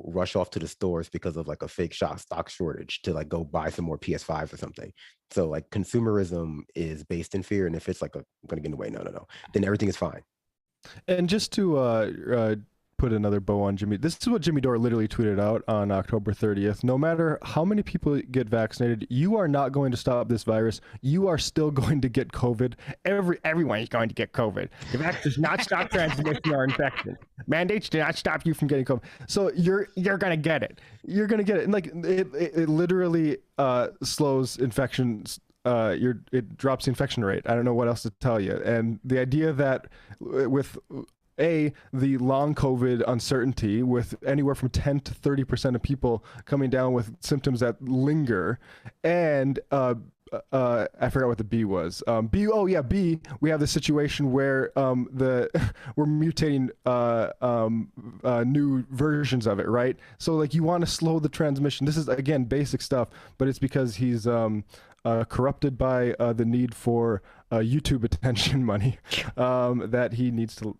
rush off to the stores because of like a fake stock shortage to like go buy some more PS5s or something. So like consumerism is based in fear, and if it's like I'm going to get in the way, no, then everything is fine. And just to put another bow on Jimmy, this is what Jimmy Dore literally tweeted out on October 30th. No matter how many people get vaccinated, you are not going to stop this virus. You are still going to get COVID. Everyone is going to get COVID. The vaccine does not stop transmission or infection. Mandates do not stop you from getting COVID. So you're going to get it. You're going to get it. And like it literally slows infections. It drops the infection rate. I don't know what else to tell you. And the idea that with the long COVID uncertainty, with anywhere from 10 to 30% of people coming down with symptoms that linger, and I forgot what the B was. B. We have the situation where we're mutating new versions of it, right? So like you want to slow the transmission. This is again basic stuff, but it's because he's corrupted by the need for YouTube attention money that he needs to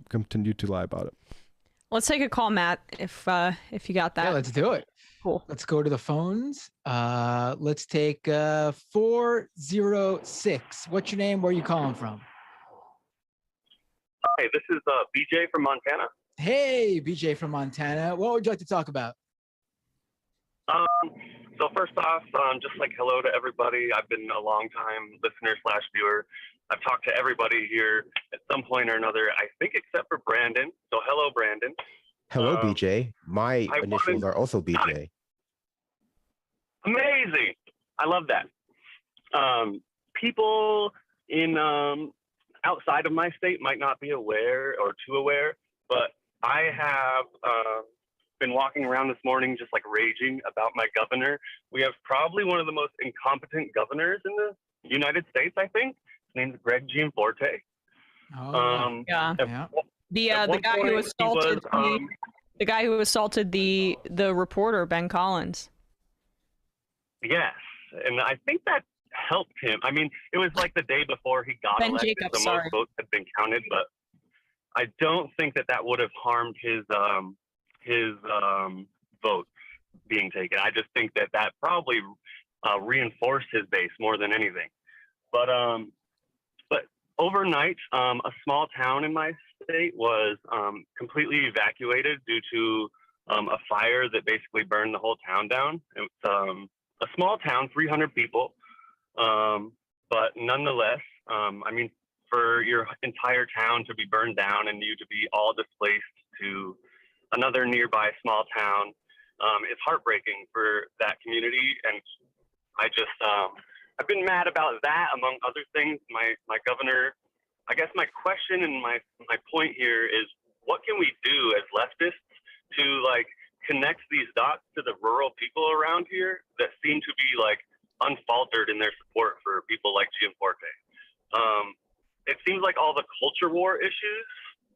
continue to lie about it. Let's take a call, Matt, if you got that. Yeah, let's do it. Cool. Let's go to the phones. Let's take 406. What's your name? Where are you calling from? Hi, this is BJ from Montana. Hey, BJ from Montana. What would you like to talk about? So first off, just like hello to everybody. I've been a long time listener/viewer. I've talked to everybody here at some point or another, I think except for Brandon. So hello, Brandon. Hello, BJ. My initials are also BJ. Amazing. I love that. People in outside of my state might not be aware or too aware, but I have been walking around this morning just like raging about my governor. We have probably one of the most incompetent governors in the United States, I think. His name's Greg Gianforte. The guy who assaulted the guy who assaulted the reporter, Ben Collins. Yes, and I think that helped him. I mean, it was like the day before he got elected, so most votes had been counted, but I don't think that would have harmed his votes being taken. I just think that probably reinforced his base more than anything. But overnight, a small town in my state was completely evacuated due to a fire that basically burned the whole town down. It's a small town, 300 people, but nonetheless, I mean, for your entire town to be burned down and you to be all displaced to another nearby small town, it's heartbreaking for that community. And I just, I've been mad about that, among other things. My governor, I guess my question and my point here is, what can we do as leftists to like connect these dots to the rural people around here that seem to be like unfaltered in their support for people like Gianforte? It seems like all the culture war issues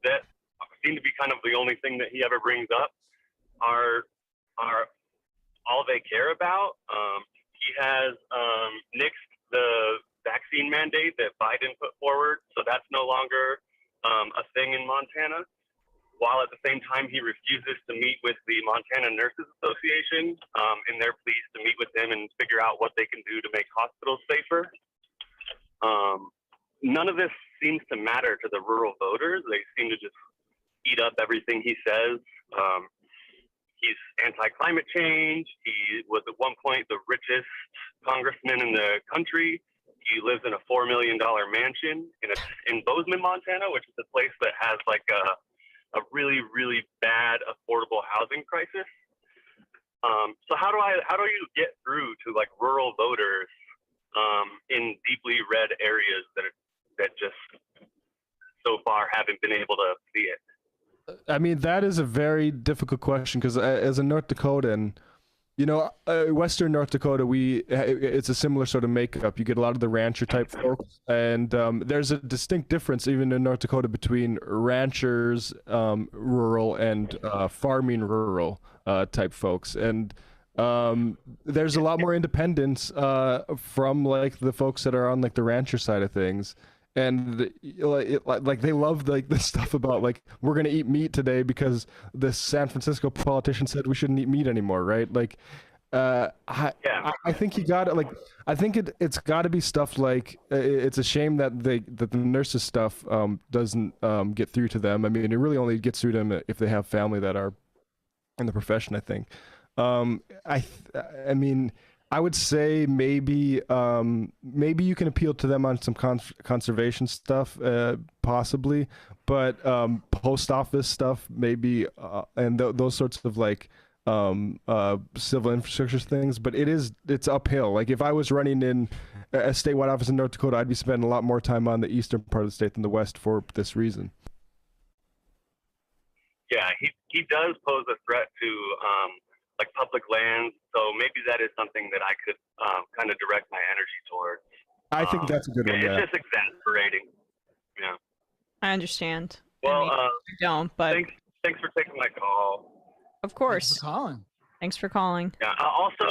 that seem to be kind of the only thing that he ever brings up are all they care about. He has nixed the vaccine mandate that Biden put forward, so that's no longer a thing in Montana, while at the same time he refuses to meet with the Montana Nurses Association in their pleas to meet with them and figure out what they can do to make hospitals safer. None of this seems to matter to the rural voters. They seem to just eat up everything he says. He's anti-climate change. He was at one point the richest congressman in the country. He lives in a $4 million mansion in Bozeman, Montana, which is a place that has like a really, really bad affordable housing crisis. So how do you get through to like rural voters in deeply red areas that just so far haven't been able to see it? I mean, that is a very difficult question because as a North Dakotan, you know, Western North Dakota, it's a similar sort of makeup. You get a lot of the rancher type folks, and there's a distinct difference even in North Dakota between ranchers, rural, and farming rural type folks. And there's a lot more independence from like the folks that are on like the rancher side of things. And like they love like the stuff about like we're gonna eat meat today because the San Francisco politician said we shouldn't eat meat anymore, right? Like, I think you got to like I think it's got to be stuff like it's a shame that the nurses stuff doesn't get through to them. I mean, it really only gets through to them if they have family that are in the profession, I think. I mean, I would say maybe you can appeal to them on some conservation stuff, possibly, but post office stuff maybe, and those sorts of like civil infrastructure things. But it's uphill. Like if I was running in a statewide office in North Dakota, I'd be spending a lot more time on the eastern part of the state than the west for this reason. Yeah, he does pose a threat to like public lands, so maybe that is something that I could kind of direct my energy towards. I think that's a good one. It's just exasperating. Yeah. I understand. Well, I don't, but thanks for taking my call. Of course. Thanks for calling. Thanks for calling. Yeah. Also,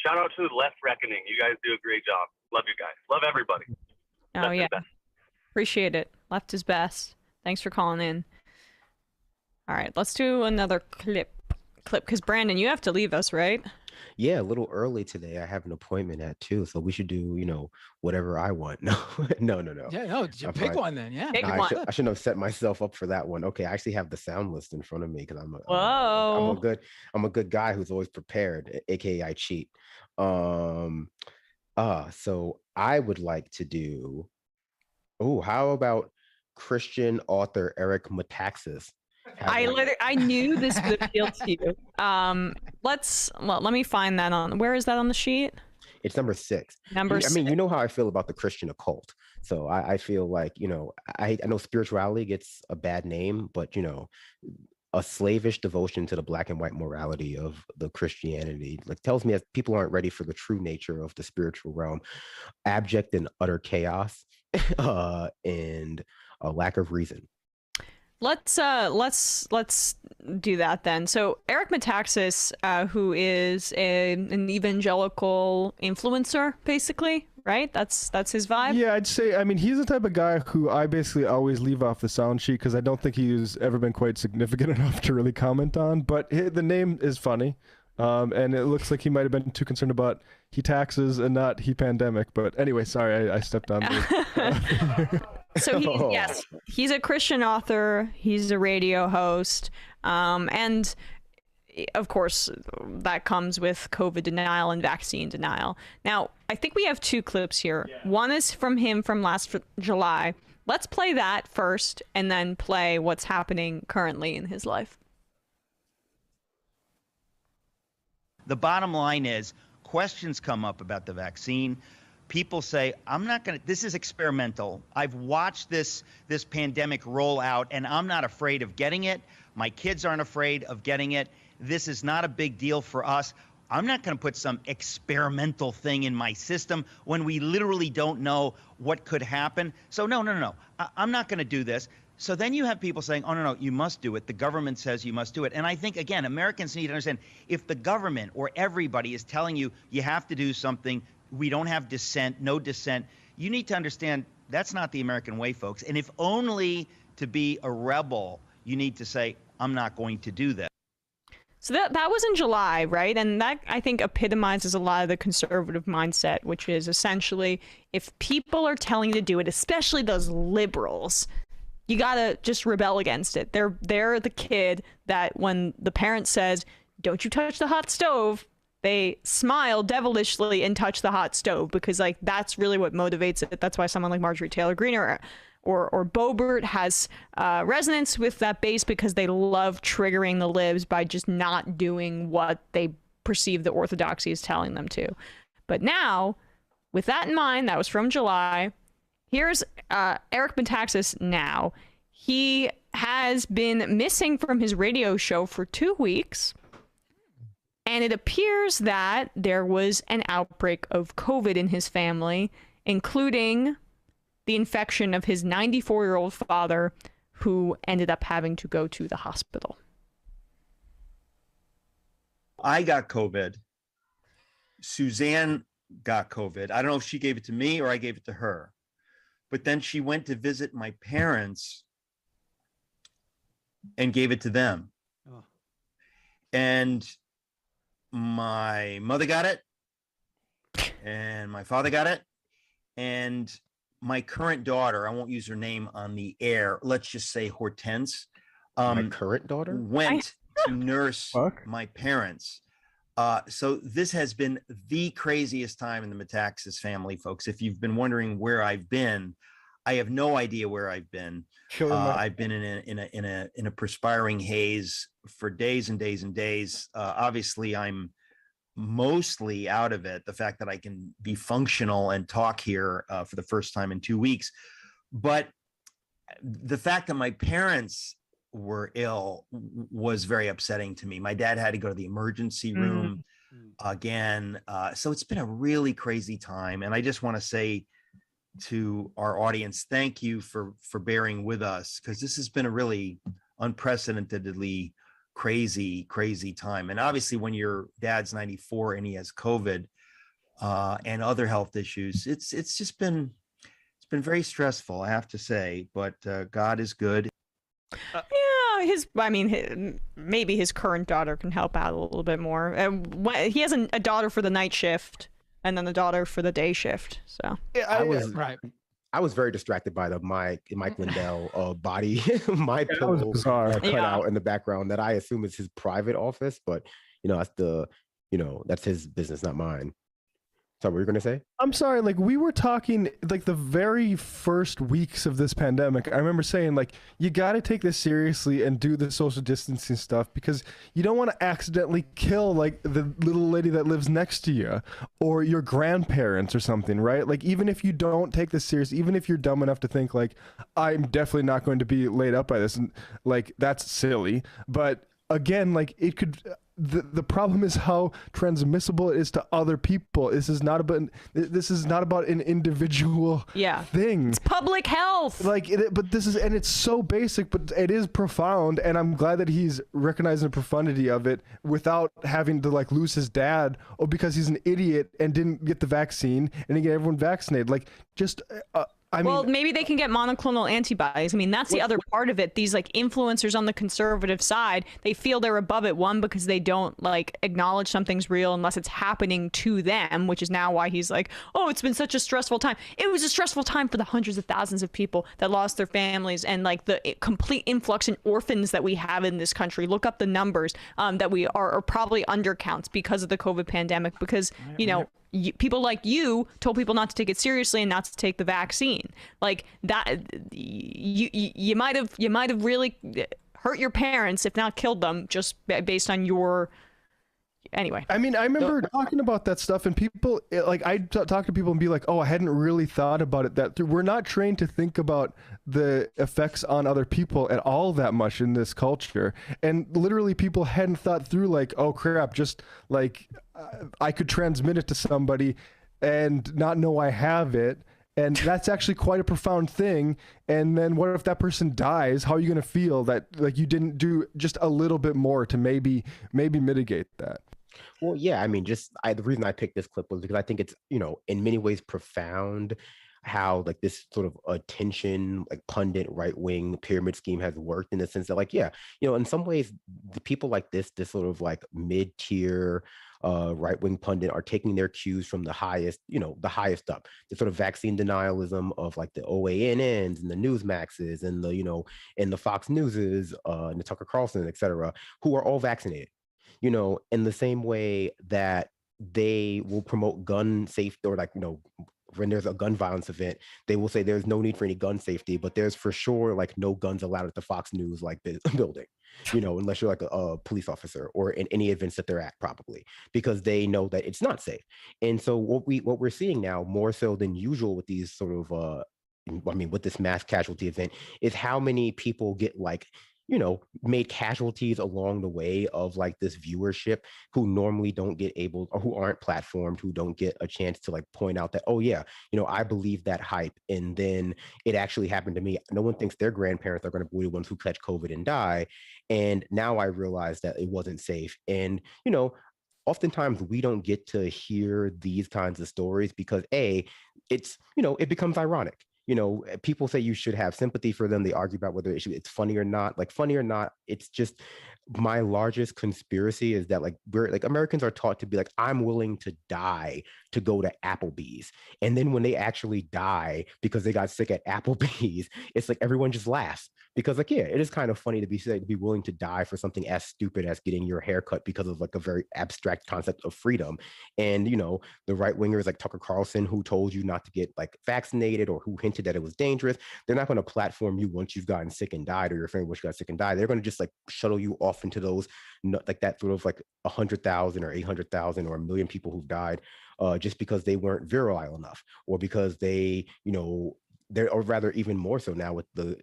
shout out to Left Reckoning. You guys do a great job. Love you guys. Love everybody. Oh yeah. Appreciate it. Left is best. Thanks for calling in. All right, let's do another clip because Brandon, you have to leave us, right? Yeah, a little early today. I have an appointment at 2, so we should do, whatever I want. No. Yeah, no, pick one then. Yeah, pick one. I shouldn't have set myself up for that one. Okay, I actually have the sound list in front of me because I'm a good guy who's always prepared, aka I cheat. So I would like to do. Oh, how about Christian author Eric Metaxas? I knew this would appeal to you. Let me find that on. Where is that on the sheet? It's number 6. I mean, you know how I feel about the Christian occult. So I feel like, I know spirituality gets a bad name, but a slavish devotion to the black and white morality of the Christianity tells me that people aren't ready for the true nature of the spiritual realm, abject and utter chaos, and a lack of reason. Let's do that then. So Eric Metaxas, who is an evangelical influencer, basically, right? That's his vibe. Yeah, I'd say. I mean, he's the type of guy who I basically always leave off the sound sheet because I don't think he's ever been quite significant enough to really comment on. But the name is funny, and it looks like he might have been too concerned about he taxes and not he pandemic. But anyway, sorry, I stepped on the. So he's a Christian author. He's a radio host, and of course that comes with COVID denial and vaccine denial. Now, I think we have 2 clips here. Yeah. One is from him from last July. Let's play that first, and then play what's happening currently in his life. The bottom line is, questions come up about the vaccine. People say, this is experimental. I've watched this pandemic roll out, and I'm not afraid of getting it. My kids aren't afraid of getting it. This is not a big deal for us. I'm not going to put some experimental thing in my system when we literally don't know what could happen. So no. I'm not going to do this. So then you have people saying, oh, no, you must do it. The government says you must do it. And I think, again, Americans need to understand, if the government or everybody is telling you you have to do something, we don't have dissent, no dissent, you need to understand that's not the American way, folks. And if only to be a rebel, you need to say, I'm not going to do that. So that was in July, right? And that, I think, epitomizes a lot of the conservative mindset, which is essentially, if people are telling you to do it, especially those liberals, you gotta just rebel against it. They're the kid that when the parent says, don't you touch the hot stove, they smile devilishly and touch the hot stove, because like that's really what motivates it. That's why someone like Marjorie Taylor Greene or Boebert has resonance with that base, because they love triggering the libs by just not doing what they perceive the orthodoxy is telling them to. But now, with that in mind, that was from July. Here's Eric Metaxas now. He has been missing from his radio show for 2 weeks. And it appears that there was an outbreak of COVID in his family, including the infection of his 94-year-old father, who ended up having to go to the hospital. I got COVID. Suzanne got COVID. I don't know if she gave it to me or I gave it to her. But then she went to visit my parents and gave it to them. Oh. And my mother got it, and my father got it, and my current daughter, I won't use her name on the air, let's just say Hortense, my current daughter went to nurse my parents. So this has been the craziest time in the Metaxas family, folks. If you've been wondering where I've been, I have no idea where I've been. I've been in a perspiring haze for days and days and days. Obviously, I'm mostly out of it. The fact that I can be functional and talk here for the first time in 2 weeks, but the fact that my parents were ill was very upsetting to me. My dad had to go to the emergency room again. So it's been a really crazy time. And I just want to say to our audience, thank you for bearing with us, because this has been a really unprecedentedly crazy time. And obviously when your dad's 94 and he has COVID and other health issues, it's just been very stressful, I have to say, but God is good. Maybe his current daughter can help out a little bit more. He has a daughter for the night shift and then a daughter for the day shift. So I was very distracted by the Mike Lindell body, my pillow cut out in the background that I assume is his private office, but that's his business, not mine. So what were you going to say? I'm sorry, like we were talking like the very first weeks of this pandemic. I remember saying like, you got to take this seriously and do the social distancing stuff, because you don't want to accidentally kill like the little lady that lives next to you or your grandparents or something, right? Like even if you don't take this serious, even if you're dumb enough to think like, I'm definitely not going to be laid up by this, and like that's silly. But again, like it could... The problem is how transmissible it is to other people. This is not about an individual thing. It's public health. But it's so basic, but it is profound. And I'm glad that he's recognizing the profundity of it without having to like lose his dad, or because he's an idiot and didn't get the vaccine and didn't get everyone vaccinated. Like just. Well, maybe they can get monoclonal antibodies. I mean, that's the other part of it. These like influencers on the conservative side, they feel they're above it. One, because they don't like acknowledge something's real unless it's happening to them, which is now why he's like, oh, it's been such a stressful time. It was a stressful time for the hundreds of thousands of people that lost their families, and like the complete influx in orphans that we have in this country. Look up the numbers that we are probably undercounts because of the COVID pandemic, because, people like you told people not to take it seriously and not to take the vaccine. Like that, you might have really hurt your parents, if not killed them, just based on your. Anyway, I mean, I remember talking about that stuff, and people like I talk to people and be like, "Oh, I hadn't really thought about it that we're not trained to think about the effects on other people at all that much in this culture." And literally, people hadn't thought through like, "Oh crap, just like I could transmit it to somebody and not know I have it." And that's actually quite a profound thing. And then what if that person dies? How are you going to feel that like you didn't do just a little bit more to maybe mitigate that? Well, yeah, I mean, the reason I picked this clip was because I think it's, in many ways profound how like this sort of attention, like pundit right-wing pyramid scheme has worked in the sense that like, yeah, in some ways, the people like this sort of like mid-tier right-wing pundit are taking their cues from the highest up, the sort of vaccine denialism of like the OANNs and the Newsmaxes and the, and the Fox Newses and the Tucker Carlson, et cetera, who are all vaccinated, in the same way that they will promote gun safety or like, when there's a gun violence event, they will say there's no need for any gun safety, but there's for sure like no guns allowed at the Fox News like building, unless you're like a police officer or in any events that they're at, probably because they know that it's not safe. And so what we're seeing now more so than usual with these sort of with this mass casualty event is how many people get like made casualties along the way of like this viewership who normally don't get able or who aren't platformed, who don't get a chance to like point out that, oh yeah, I believe that hype. And then it actually happened to me. No one thinks their grandparents are going to be the ones who catch COVID and die. And now I realize that it wasn't safe. And, oftentimes we don't get to hear these kinds of stories because it's, it becomes ironic. People say you should have sympathy for them. They argue about whether it's funny or not. Like funny or not, it's just my largest conspiracy is that like we're like Americans are taught to be like, I'm willing to die to go to Applebee's. And then when they actually die because they got sick at Applebee's, it's like everyone just laughs. Because like, yeah, it is kind of funny to be willing to die for something as stupid as getting your hair cut because of like a very abstract concept of freedom. And, the right wingers like Tucker Carlson, who told you not to get like vaccinated or who hinted that it was dangerous, they're not going to platform you once you've gotten sick and died or your family got sick and died. They're going to just like shuttle you off into those, like that sort of like 100,000 or 800,000 or 1 million people who've died just because they weren't virile enough or because they, or rather even more so now with the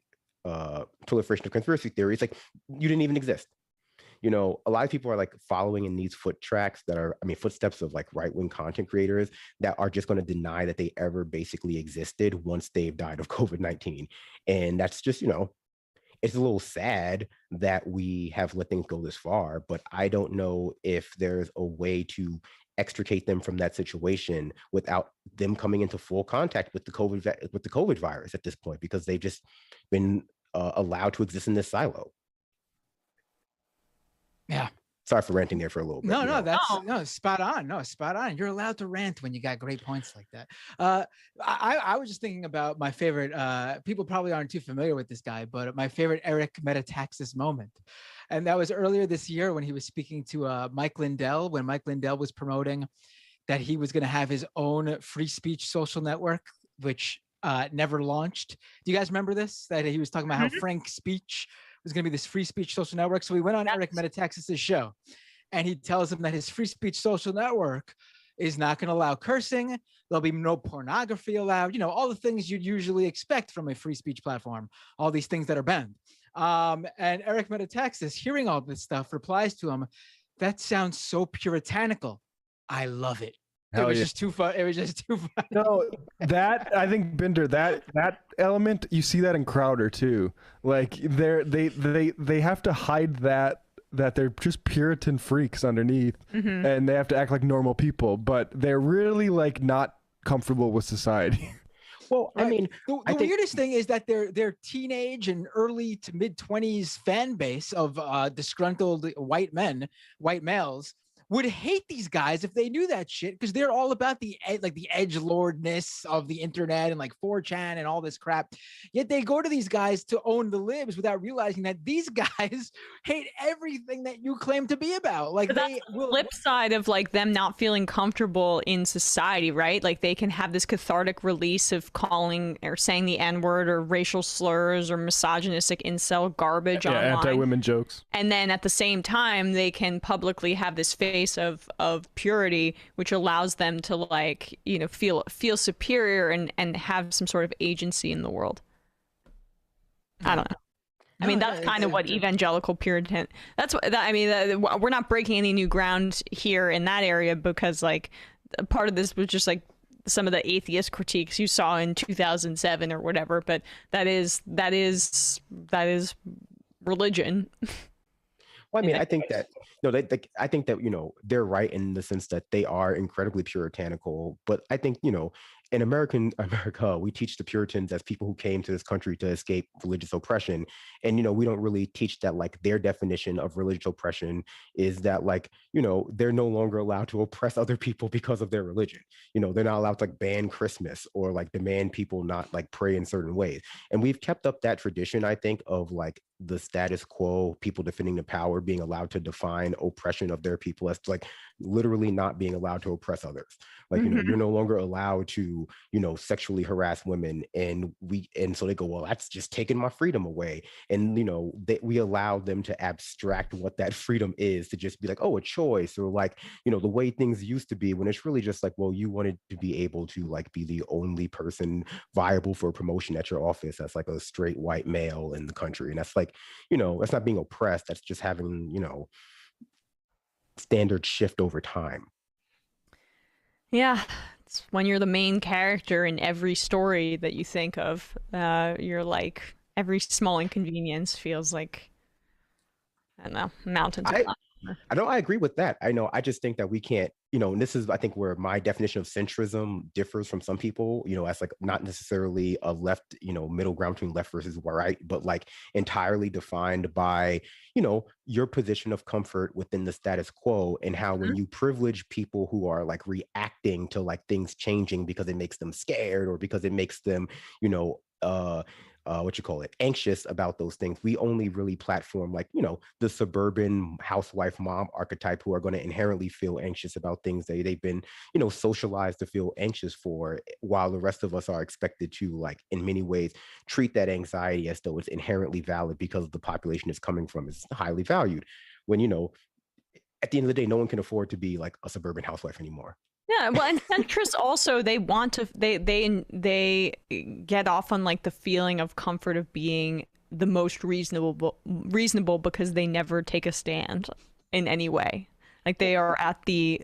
proliferation of conspiracy theories, like you didn't even exist. A lot of people are like following in these footsteps of like right-wing content creators that are just going to deny that they ever basically existed once they've died of COVID-19. And that's just, it's a little sad that we have let things go this far, but I don't know if there's a way to extricate them from that situation without them coming into full contact with the COVID virus at this point, because they've just been allowed to exist in this silo. Yeah. Sorry for ranting there for a little bit. That's spot on. No, spot on. You're allowed to rant when you got great points like that. I was just thinking about my favorite, people probably aren't too familiar with this guy, but my favorite Eric Metaxas moment. And that was earlier this year when he was speaking to Mike Lindell, when Mike Lindell was promoting that he was going to have his own free speech social network, which never launched. Do you guys remember this? That he was talking about how frank speech was going to be this free speech social network. So we went on Eric Metaxas' show and he tells him that his free speech social network is not going to allow cursing. There'll be no pornography allowed, all the things you'd usually expect from a free speech platform, all these things that are banned. And Eric Metaxas, hearing all this stuff, replies to him, "That sounds so puritanical. I love it." It was just too fun. It was just too fun. No, that I think Binder, that element, you see that in Crowder too. Like they have to hide that they're just Puritan freaks underneath, and they have to act like normal people, but they're really like not comfortable with society. Well, I mean, the weirdest thing is that their teenage and early to mid-20s fan base of disgruntled white males would hate these guys if they knew that shit, because they're all about the edgelordness of the internet and like 4chan and all this crap. Yet they go to these guys to own the libs without realizing that these guys hate everything that you claim to be about. Like, that's the flip side of like them not feeling comfortable in society, right? Like they can have this cathartic release of calling or saying the N-word or racial slurs or misogynistic incel garbage online. Anti-women jokes. And then at the same time, they can publicly have this face of purity, which allows them to like, feel superior and have some sort of agency in the world. I don't know. I mean, that's kind of what evangelical Puritan, that's what, I mean, we're not breaking any new ground here in that area, because like part of this was just like some of the atheist critiques you saw in 2007 or whatever, but that is religion. Well, I mean, I think that I think that they're right in the sense that they are incredibly puritanical. But I think in America, we teach the Puritans as people who came to this country to escape religious oppression, and we don't really teach that like their definition of religious oppression is that like they're no longer allowed to oppress other people because of their religion. They're not allowed to like ban Christmas or like demand people not like pray in certain ways. And we've kept up that tradition, I think, of like the status quo, people defending the power, being allowed to define oppression of their people as like literally not being allowed to oppress others. Like, you're no longer allowed to, sexually harass women. And so they go, well, that's just taking my freedom away. And, we allow them to abstract what that freedom is to just be like, oh, a choice, or like, the way things used to be, when it's really just like, well, you wanted to be able to like be the only person viable for a promotion at your office that's like a straight white male in the country. And that's like, that's not being oppressed. That's just having, standard shift over time. Yeah, it's when you're the main character in every story that you think of, you're like, every small inconvenience feels like, I don't know, mountains. I know, I agree with that. I know, I just think that we can't, and this is, I think, where my definition of centrism differs from some people, as like not necessarily a left, middle ground between left versus right, but like entirely defined by, your position of comfort within the status quo, and how when you privilege people who are like reacting to like things changing because it makes them scared or because it makes them, anxious about those things. We only really platform like, the suburban housewife mom archetype who are going to inherently feel anxious about things that they've been, socialized to feel anxious for, while the rest of us are expected to like, in many ways, treat that anxiety as though it's inherently valid because the population is coming from is highly valued. When, at the end of the day, no one can afford to be like a suburban housewife anymore. Yeah, well, and centrists also, they want to, they get off on like the feeling of comfort of being the most reasonable because they never take a stand in any way. Like they are at they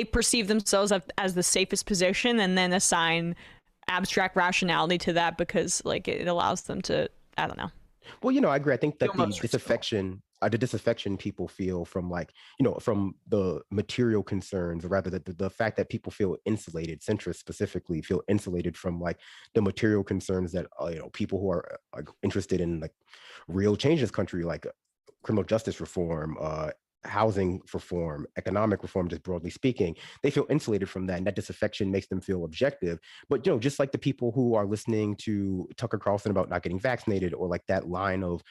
perceive themselves as the safest position, and then assign abstract rationality to that because like it allows them to, I don't know. Well, I agree. I think that the disaffection people feel from like, from the material concerns, or rather the fact that people feel insulated, centrists specifically feel insulated from like the material concerns that, people who are like interested in like real change in this country, like criminal justice reform, housing reform, economic reform, just broadly speaking, they feel insulated from that, and that disaffection makes them feel objective. But just like the people who are listening to Tucker Carlson about not getting vaccinated, or like that line of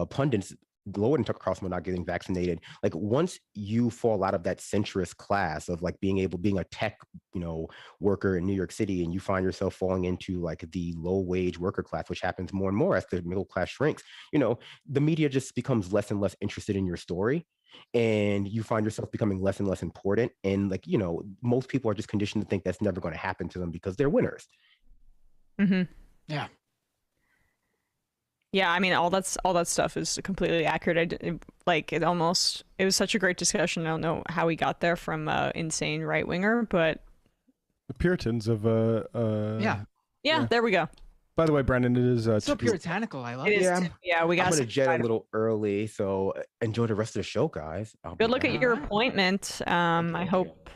pundits lower than Tucker Carlson not getting vaccinated, like once you fall out of that centrist class of like being a tech worker in New York City, and you find yourself falling into like the low wage worker class, which happens more and more as the middle class shrinks, the media just becomes less and less interested in your story, and you find yourself becoming less and less important. And like, most people are just conditioned to think that's never going to happen to them because they're winners. Yeah. Yeah, I mean, all that stuff is completely accurate. It was such a great discussion. I don't know how we got there from insane right winger, but the Puritans of yeah, there we go. By the way, Brendan, it is so puritanical. I love it. Yeah, we got. I'm gonna jet a little early, so enjoy the rest of the show, guys. Good luck at your appointment. I hope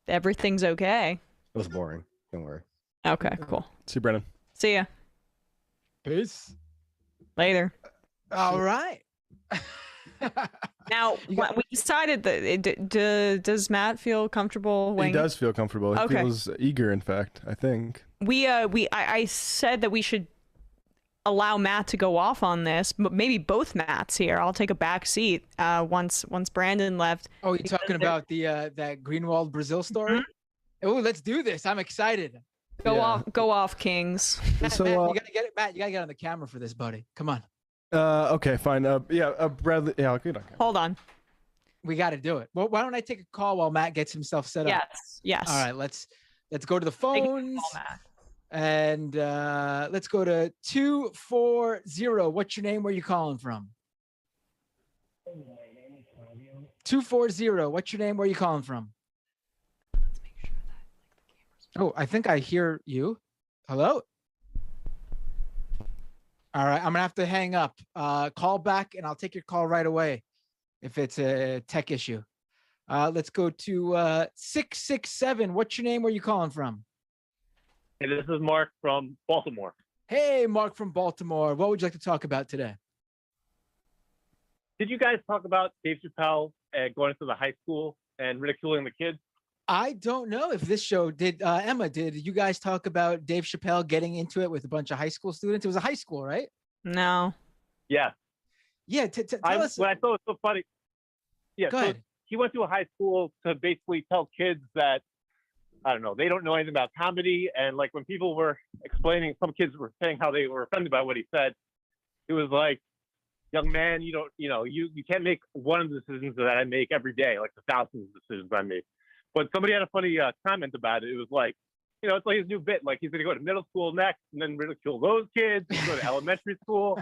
everything's okay. It was boring. Don't worry. Okay, cool. See you, Brendan. See ya. Peace. Later. All right. Now, we decided that does Matt feel comfortable? He does feel comfortable. He Okay. feels eager, in fact, I think. I said that we should allow Matt to go off on this, but maybe both Matts here. I'll take a back seat once Brandon left. Oh, you're talking about the that Greenwald Brazil story? Oh, let's do this. I'm excited. Go off, Kings. So, Matt, you gotta get it, Matt. You gotta get on the camera for this, buddy. Come on. Okay, fine. Bradley. Yeah, okay. Hold on. We got to do it. Well, why don't I take a call while Matt gets himself set up? Yes. All right. Let's go to the phones. And let's go to 240. What's your name? Where are you calling from? 240. What's your name? Where are you calling from? Oh, I think I hear you. Hello? All right, I'm gonna have to hang up. Call back and I'll take your call right away if it's a tech issue. Let's go to 667. What's your name? Where are you calling from? Hey, this is Mark from Baltimore. Hey, Mark from Baltimore. What would you like to talk about today? Did you guys talk about Dave Chappelle going into the high school and ridiculing the kids? I don't know if this show did. Emma, did you guys talk about Dave Chappelle getting into it with a bunch of high school students? It was a high school, right? No. Yeah. Yeah. Tell us. What I thought was so funny. Yeah. Go ahead. He went to a high school to basically tell kids that, I don't know, they don't know anything about comedy. And like when people were explaining, some kids were saying how they were offended by what he said. It was like, young man, you can't make one of the decisions that I make every day, like the thousands of decisions I make. But somebody had a funny comment about it. It was like, it's like his new bit. Like he's going to go to middle school next and then ridicule those kids, go to elementary school.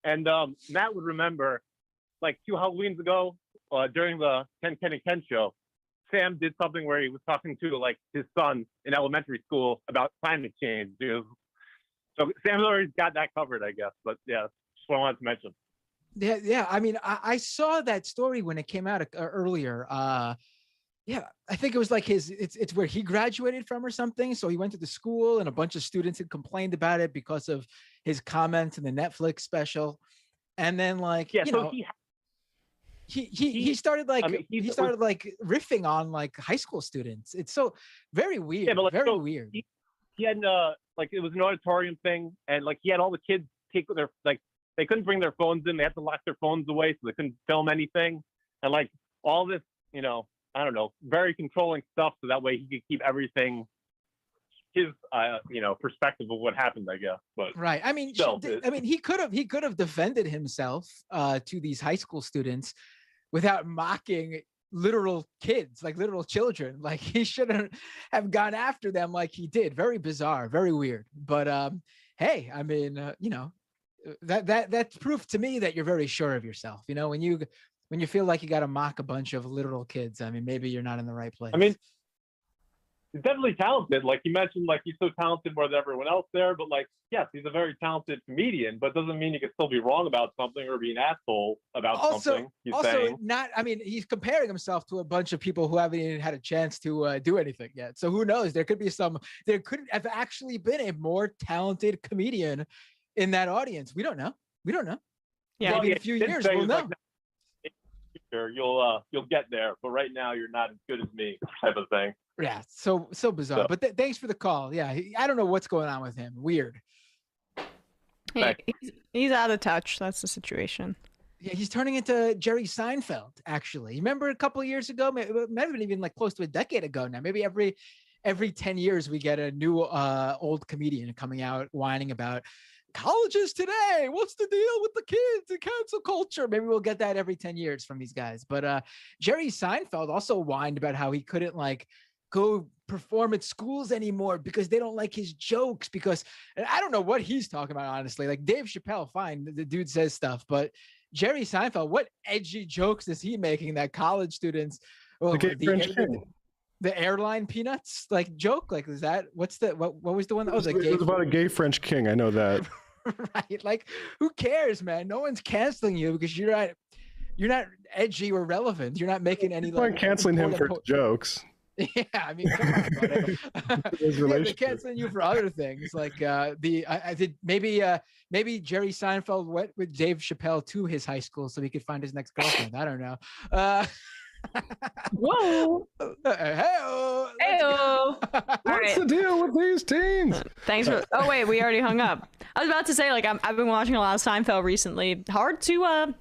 And Matt would remember, like 2 Halloweens ago, during the Ken and Ken show, Sam did something where he was talking to like his son in elementary school about climate change. So Sam's already got that covered, I guess. But yeah, just what I wanted to mention. Yeah. I mean, I saw that story when it came out earlier. Yeah, I think it was like it's where he graduated from or something. So he went to the school and a bunch of students had complained about it because of his comments in the Netflix special. And then like, he started like, he started like riffing on like high school students. It's so very weird, very weird. He had like, it was an auditorium thing. And like, he had all the kids take their, like, they couldn't bring their phones in. They had to lock their phones away so they couldn't film anything. And like all this, I don't know, very controlling stuff. So that way he could keep everything his, perspective of what happened, I guess. But right. I mean, he could have defended himself to these high school students without mocking literal kids, like literal children. Like he shouldn't have gone after them like he did. Very bizarre, very weird. But hey, I mean, that's proof to me that you're very sure of yourself. When you feel like you got to mock a bunch of literal kids, I mean, maybe you're not in the right place. I mean, he's definitely talented. Like you mentioned, like he's so talented more than everyone else there. But like, yes, he's a very talented comedian, but doesn't mean he can still be wrong about something or be an asshole about something. He's comparing himself to a bunch of people who haven't even had a chance to do anything yet. So who knows? There could have actually been a more talented comedian in that audience. We don't know. Yeah, maybe in a few years we'll know. You'll get there, but right now you're not as good as me, type of thing. Yeah, so bizarre. But thanks for the call. Yeah, I don't know what's going on with him. Weird. He's out of touch. That's the situation. Yeah, he's turning into Jerry Seinfeld. Actually, remember a couple of years ago, maybe even like close to a decade ago now. Maybe every 10 years we get a new old comedian coming out whining about colleges today. What's the deal with the kids and cancel culture? Maybe we'll get that every 10 years from these guys. But Jerry Seinfeld also whined about how he couldn't like go perform at schools anymore because they don't like his jokes. Because I don't know what he's talking about, honestly. Like Dave Chappelle, fine, the dude says stuff, but Jerry Seinfeld, what edgy jokes is he making that college students? Well, the airline peanuts like joke, like is that what was the one that was it was about a gay French king? I know that. Right, like who cares, man? No one's canceling you because you're not edgy or relevant. You're not making any like canceling him for jokes. Yeah, I mean, come on, buddy. They're canceling you for other things. Like I did maybe Jerry Seinfeld went with Dave Chappelle to his high school so he could find his next girlfriend. I don't know. Whoa. Hey-o. What's the deal with these teens? Thanks for. Oh wait, we already hung up. I was about to say, like, I've been watching a lot of Seinfeld recently. Hard to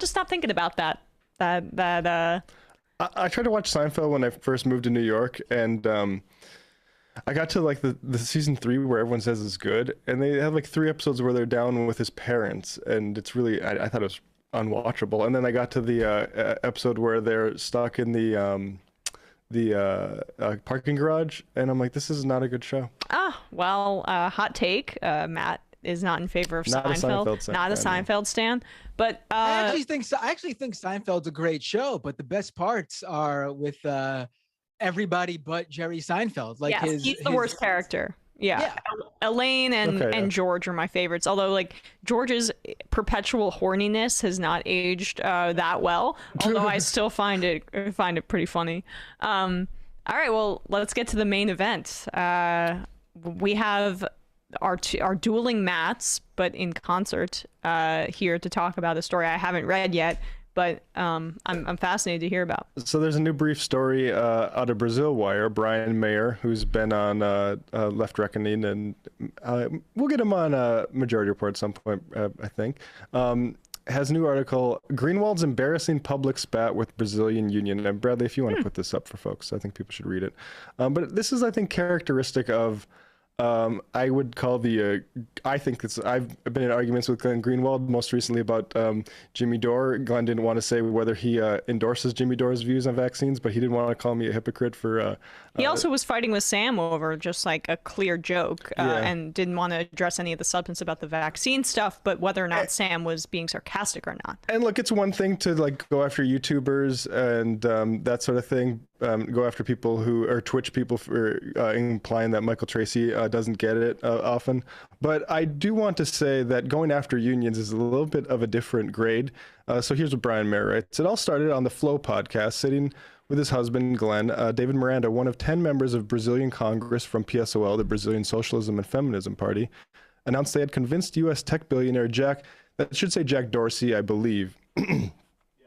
stop thinking about that. I tried to watch Seinfeld when I first moved to New York, and I got to like the season 3 where everyone says it's good, and they have like 3 episodes where they're down with his parents, and it's really I thought it was unwatchable. And then I got to the episode where they're stuck in the parking garage, and I'm like, this is not a good show. Well, hot take, Matt is not in favor of Seinfeld. Not a Seinfeld stan. But I actually think Seinfeld's a great show, but the best parts are with everybody but Jerry Seinfeld. Like yes, he's the worst character. Yeah. Elaine and George are my favorites. Although, like, George's perpetual horniness has not aged that well. Although I still find it pretty funny. All right, well, let's get to the main event. We have our dueling Matts, but in concert, here to talk about a story I haven't read yet. But I'm fascinated to hear about. So there's a new brief story out of Brazil Wire. Brian Mayer, who's been on Left Reckoning, and we'll get him on Majority Report at some point, I think, has a new article, Greenwald's embarrassing public spat with Brazilian Union. And Bradley, if you want to put this up for folks, I think people should read it. But this is, I think, characteristic of I would call I think I've been in arguments with Glenn Greenwald most recently about Jimmy Dore. Glenn didn't want to say whether he endorses Jimmy Dore's views on vaccines, but he didn't want to call me a hypocrite for... he also was fighting with Sam over just like a clear joke and didn't want to address any of the substance about the vaccine stuff, but whether or not Sam was being sarcastic or not. And look, it's one thing to like go after YouTubers and that sort of thing, go after people who are Twitch people for implying that Michael Tracy doesn't get it often. But I do want to say that going after unions is a little bit of a different grade. So here's what Brian Mayer writes. It all started on the Flow podcast, sitting with his husband, Glenn. David Miranda, one of 10 members of Brazilian Congress from PSOL, the Brazilian Socialism and Feminism Party, announced they had convinced U.S. tech billionaire Jack Dorsey, I believe. I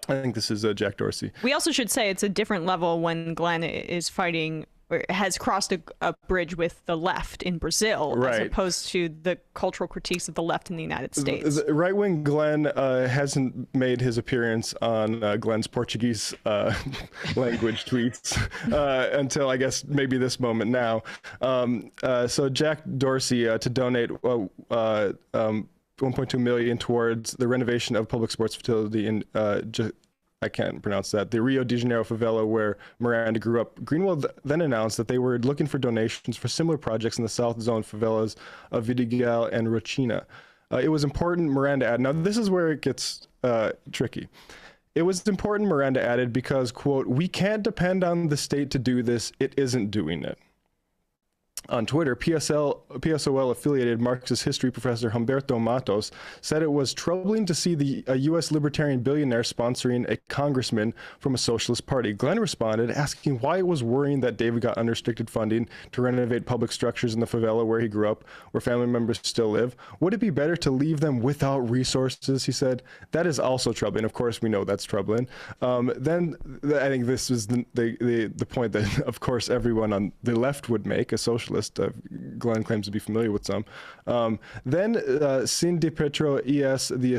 think this is Jack Dorsey. We also should say it's a different level when Glenn is fighting or has crossed a bridge with the left in Brazil, as opposed to the cultural critiques of the left in the United States. The right-wing Glenn hasn't made his appearance on Glenn's Portuguese language tweets until, I guess, maybe this moment now. So Jack Dorsey to donate 1.2 million towards the renovation of public sports facility in I can't pronounce that, the Rio de Janeiro favela where Miranda grew up. Greenwald then announced that they were looking for donations for similar projects in the South Zone favelas of Vidigal and Rochina. It was important, Miranda added. Now this is where it gets tricky. It was important, Miranda added, because, quote, we can't depend on the state to do this. It isn't doing it. On Twitter, PSOL-affiliated Marxist history professor Humberto Matos said it was troubling to see a U.S. libertarian billionaire sponsoring a congressman from a socialist party. Glenn responded, asking why it was worrying that David got unrestricted funding to renovate public structures in the favela where he grew up, where family members still live. Would it be better to leave them without resources, he said. That is also troubling. Of course, we know that's troubling. Then I think this is the point that, of course, everyone on the left would make, a socialist. Glenn claims to be familiar with some. Then Sin de Petro ES, the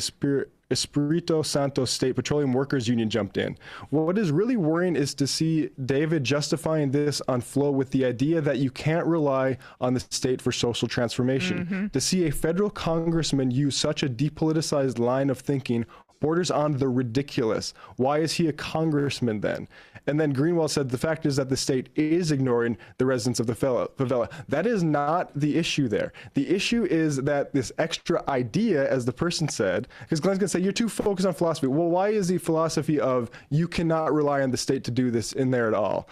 Espirito Santo State Petroleum Workers Union jumped in. What is really worrying is to see David justifying this on Flow with the idea that you can't rely on the state for social transformation. Mm-hmm. To see a federal congressman use such a depoliticized line of thinking borders on the ridiculous. Why is he a congressman then? And then Greenwald said the fact is that the state is ignoring the residents of the favela. That is not the issue there. The issue is that this extra idea, as the person said, because Glenn's going to say, you're too focused on philosophy. Well, why is the philosophy of you cannot rely on the state to do this in there at all?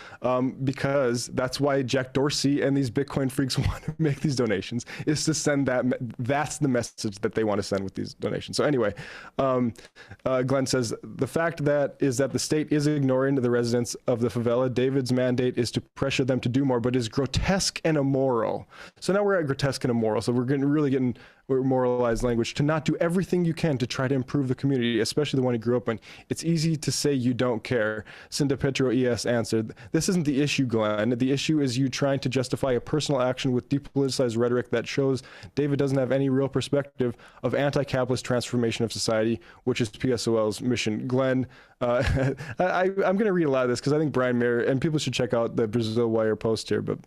Because that's why Jack Dorsey and these Bitcoin freaks want to make these donations, is to send that's the message that they want to send with these donations. So anyway, Glenn says, the fact that the state is ignoring the residents of the favela. David's mandate is to pressure them to do more, but is grotesque and immoral. So now we're at grotesque and immoral. So we're really getting moralized language, to not do everything you can to try to improve the community, especially the one you grew up in. It's easy to say you don't care. Cinda Petro ES answered, this isn't the issue, Glenn. The issue is you trying to justify a personal action with depoliticized rhetoric that shows David doesn't have any real perspective of anti-capitalist transformation of society, which is PSOL's mission. Glenn, I'm going to read a lot of this because I think Brian Mayer, and people should check out the Brazil Wire post here, but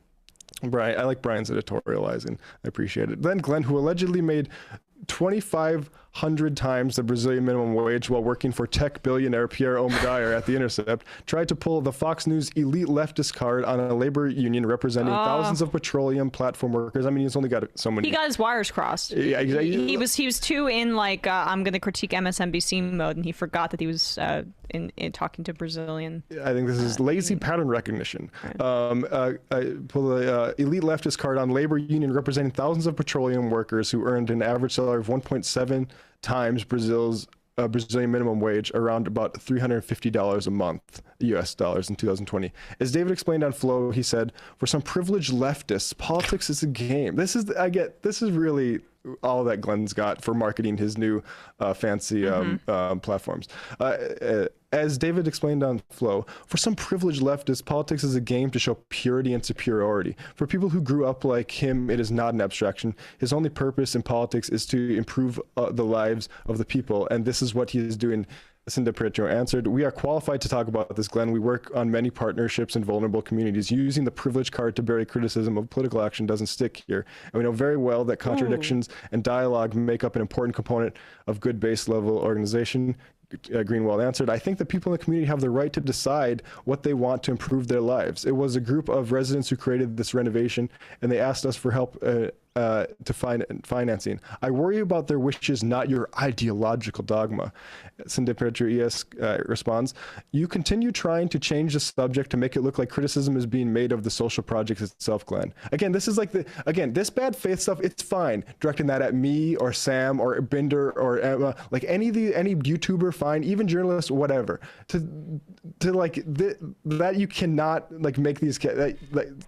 I like Brian's editorializing. I appreciate it. Then Glenn, who allegedly made 2,500 100 times the Brazilian minimum wage while working for tech billionaire Pierre Omidyar at The Intercept, tried to pull the Fox News elite leftist card on a labor union representing thousands of petroleum platform workers. I mean, he's only got so many. He got his wires crossed. Yeah, exactly. He was too in like I'm going to critique MSNBC mode, and he forgot that he was in talking to Brazilian. I think this is lazy pattern recognition. Pull the elite leftist card on labor union representing thousands of petroleum workers who earned an average salary of 1.7 times Brazil's Brazilian minimum wage, around about $350 a month, US dollars in 2020. As David explained on Flow, he said, for some privileged leftists, politics is a game. This is really all that Glenn's got for marketing his new fancy platforms. As David explained on Flow, for some privileged leftists, politics is a game to show purity and superiority. For people who grew up like him, it is not an abstraction. His only purpose in politics is to improve the lives of the people, and this is what he is doing. Cinda Pietro answered, we are qualified to talk about this, Glenn. We work on many partnerships in vulnerable communities. Using the privilege card to bury criticism of political action doesn't stick here. And we know very well that contradictions and dialogue make up an important component of good base level organization. Greenwald answered, I think the people in the community have the right to decide what they want to improve their lives. It was a group of residents who created this renovation, and they asked us for help to find financing. I worry about their wishes, not your ideological dogma. Cindy Petru ES responds, you continue trying to change the subject to make it look like criticism is being made of the social project itself, Glenn. Again, this is like this bad faith stuff, it's fine. Directing that at me or Sam or Binder or Emma, like any YouTuber, fine, even journalists, whatever. That you cannot like make these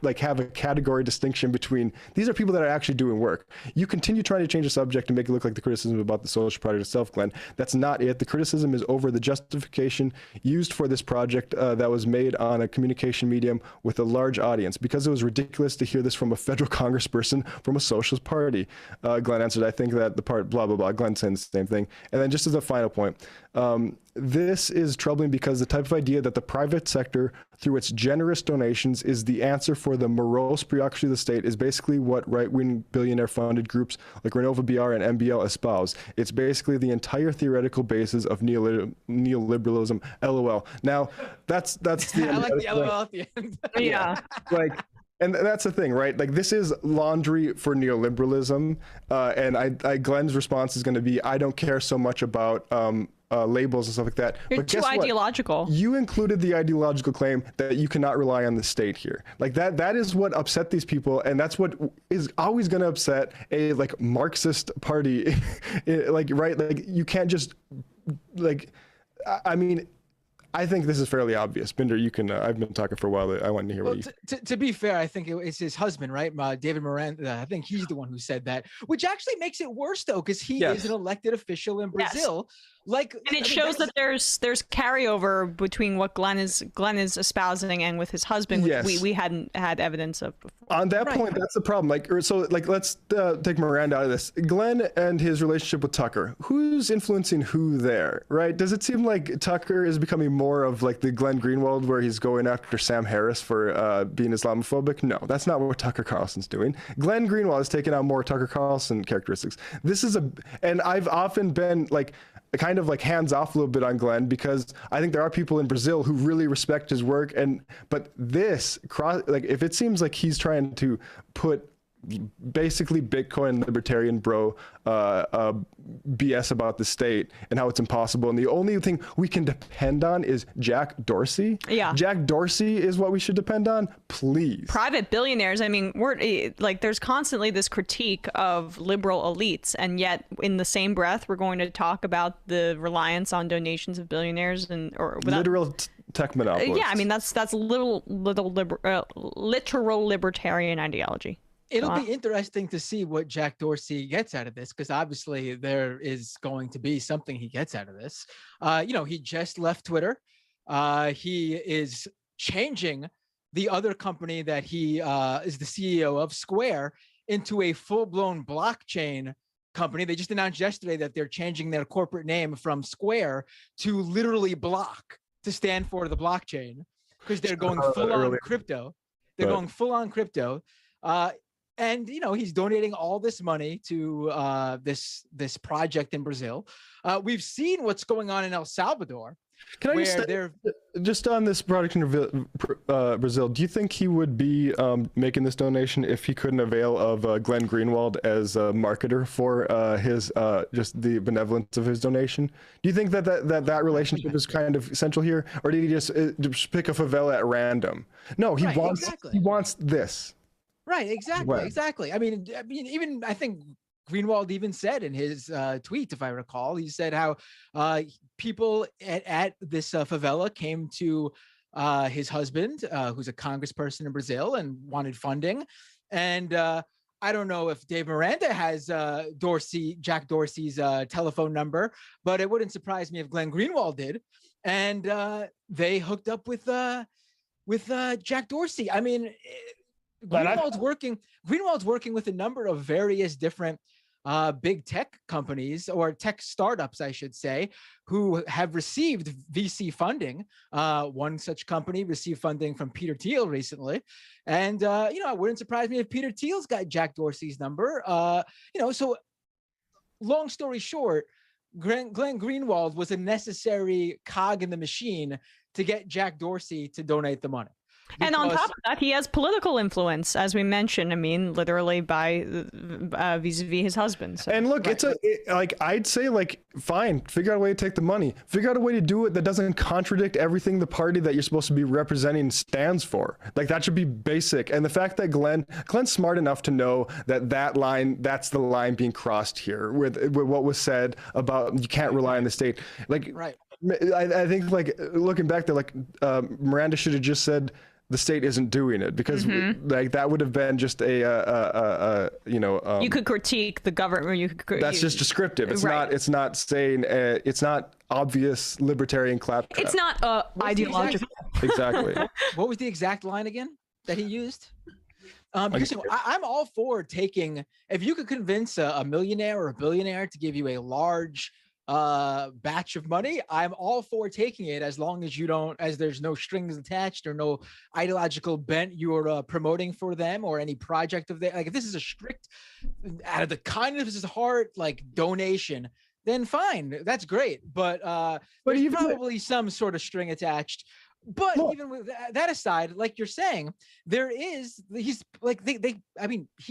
like have a category distinction between these are people that are actually doing work. You continue trying to change the subject to make it look like the criticism about the social project itself, Glenn. That's not it. The criticism is over the justification used for this project that was made on a communication medium with a large audience, because it was ridiculous to hear this from a federal congressperson from a socialist party. Glenn answered, I think that the part blah, blah, blah. Glenn saying the same thing. And then just as a final point, this is troubling because the type of idea that the private sector, through its generous donations, is the answer for the morose bureaucracy of the state is basically what right-wing billionaire-funded groups like Renova BR and MBL espouse. It's basically the entire theoretical basis of neoliberalism. LOL. Now, that's the I like the LOL at the end. Yeah. And that's the thing, right? Like, this is laundry for neoliberalism. And Glenn's response is going to be, I don't care so much about labels and stuff like that. You're but too guess ideological. What? You included the ideological claim that you cannot rely on the state here. Like that is what upset these people, and that's what is always going to upset a like Marxist party. Like, right? Like, you can't just like, I mean, I think this is fairly obvious. Binder, you can. I've been talking for a while. I wanted to hear what you. To be fair, I think it's his husband, right? David Miranda. I think he's the one who said that, which actually makes it worse, though, because he is an elected official in Brazil. Yes. And it shows that there's carryover between what Glenn is espousing and with his husband, which we hadn't had evidence of before. On that point, that's the problem. Let's take Miranda out of this. Glenn and his relationship with Tucker. Who's influencing who there, right? Does it seem like Tucker is becoming more of like the Glenn Greenwald, where he's going after Sam Harris for being Islamophobic? No, that's not what Tucker Carlson's doing. Glenn Greenwald is taking on more Tucker Carlson characteristics. And I've often been like, kind of like hands off a little bit on Glenn, because I think there are people in Brazil who really respect his work, but this if it seems like he's trying to put basically Bitcoin libertarian BS about the state and how it's impossible, and the only thing we can depend on is Jack Dorsey. Yeah, Jack Dorsey is what we should depend on. Please, private billionaires. I mean, we're like, there's constantly this critique of liberal elites, and yet in the same breath we're going to talk about the reliance on donations of billionaires literal tech monopolists. Yeah, I mean that's literal libertarian ideology. It'll be interesting to see what Jack Dorsey gets out of this, because obviously there is going to be something he gets out of this. He just left Twitter. He is changing the other company that he is the CEO of, Square, into a full-blown blockchain company. They just announced yesterday that they're changing their corporate name from Square to literally block, to stand for the blockchain, because they're going full-on crypto. They're going full-on crypto. And he's donating all this money to this project in Brazil. We've seen what's going on in El Salvador. Can I just on this project in Brazil, do you think he would be making this donation if he couldn't avail of Glenn Greenwald as a marketer for his just the benevolence of his donation? Do you think that relationship is kind of essential here, or did he just pick a favela at random? No, he wants this. Right, exactly. I mean, even I think Greenwald even said in his tweet, if I recall, he said how people at this favela came to his husband, who's a congressperson in Brazil, and wanted funding. And I don't know if Dave Miranda has Jack Dorsey's telephone number, but it wouldn't surprise me if Glenn Greenwald did. And they hooked up with Jack Dorsey. I mean, Greenwald's working with a number of various different big tech companies, or tech startups, I should say, who have received VC funding. One such company received funding from Peter Thiel recently. And, it wouldn't surprise me if Peter Thiel's got Jack Dorsey's number. So long story short, Glenn Greenwald was a necessary cog in the machine to get Jack Dorsey to donate the money. And on top of that, he has political influence, as we mentioned. I mean, literally by vis-a-vis his husband. So. And look, I'd say, fine, figure out a way to take the money. Figure out a way to do it that doesn't contradict everything the party that you're supposed to be representing stands for. Like, that should be basic. And the fact that Glenn's smart enough to know that line, that's the line being crossed here with what was said about you can't rely on the state. Right. I think, looking back there, Miranda should have just said the state isn't doing it, because that would have been just you could critique the government. That's just descriptive. It's not. It's not saying. It's not obvious libertarian claptrap. It's not ideological. Exactly. What was the exact line again that he used? Because I'm all for taking. If you could convince a millionaire or a billionaire to give you a large batch of money, I'm all for taking it, as long as there's no strings attached or no ideological bent you're promoting for them, or any project of if this is a strict out of the kindness of his heart donation, then fine, that's great. But there's probably some sort of string attached. But even with that aside, like you're saying, he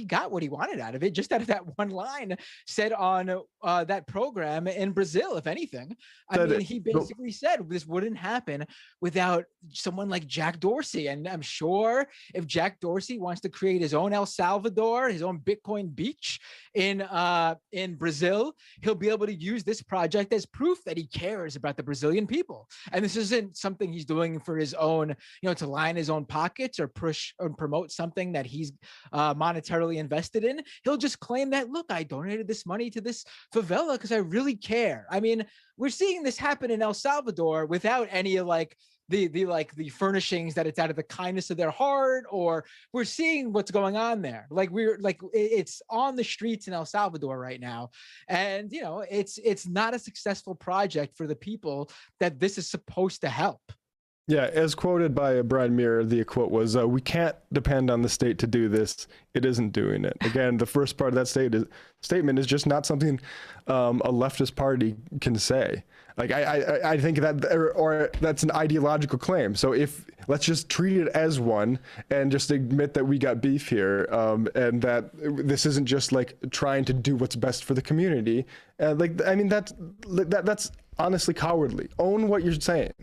got what he wanted out of it, just out of that one line said on that program in Brazil, if anything. He basically said this wouldn't happen without someone like Jack Dorsey. And I'm sure if Jack Dorsey wants to create his own El Salvador, his own Bitcoin beach in Brazil, he'll be able to use this project as proof that he cares about the Brazilian people. And this isn't something he's doing for his own, to line his own pockets or push or promote something that he's monetarily invested in. He'll just claim that, look, I donated this money to this favela because I really care. I mean, we're seeing this happen in El Salvador without any the furnishings that it's out of the kindness of their heart, or we're seeing what's going on there. It's on the streets in El Salvador right now. And, it's not a successful project for the people that this is supposed to help. Yeah, as quoted by Brian Muir, the quote was, we can't depend on the state to do this. It isn't doing it. Again, the first part of that statement is just not something a leftist party can say. I think that, or that's an ideological claim. So let's just treat it as one and just admit that we got beef here, and that this isn't just trying to do what's best for the community. That's honestly cowardly. Own what you're saying.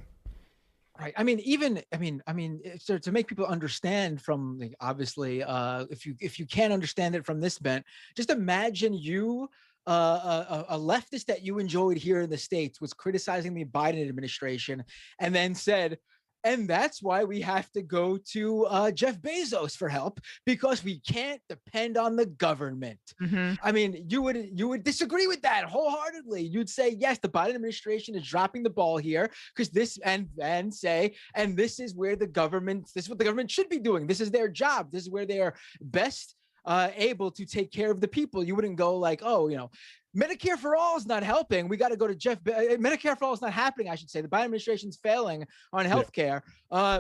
Right. To make people understand from obviously, if you can't understand it from this bent, just imagine you, a leftist that you enjoyed here in the States was criticizing the Biden administration and then said, and that's why we have to go to Jeff Bezos for help, because we can't depend on the government. I mean, you would disagree with that wholeheartedly. You'd say, yes, the Biden administration is dropping the ball here because this, and say, and this is what the government should be doing. This is their job. This is where they are best able to take care of the people. You wouldn't go Medicare for all is not helping. We got to go to Medicare for all is not happening, I should say. The Biden administration's failing on healthcare.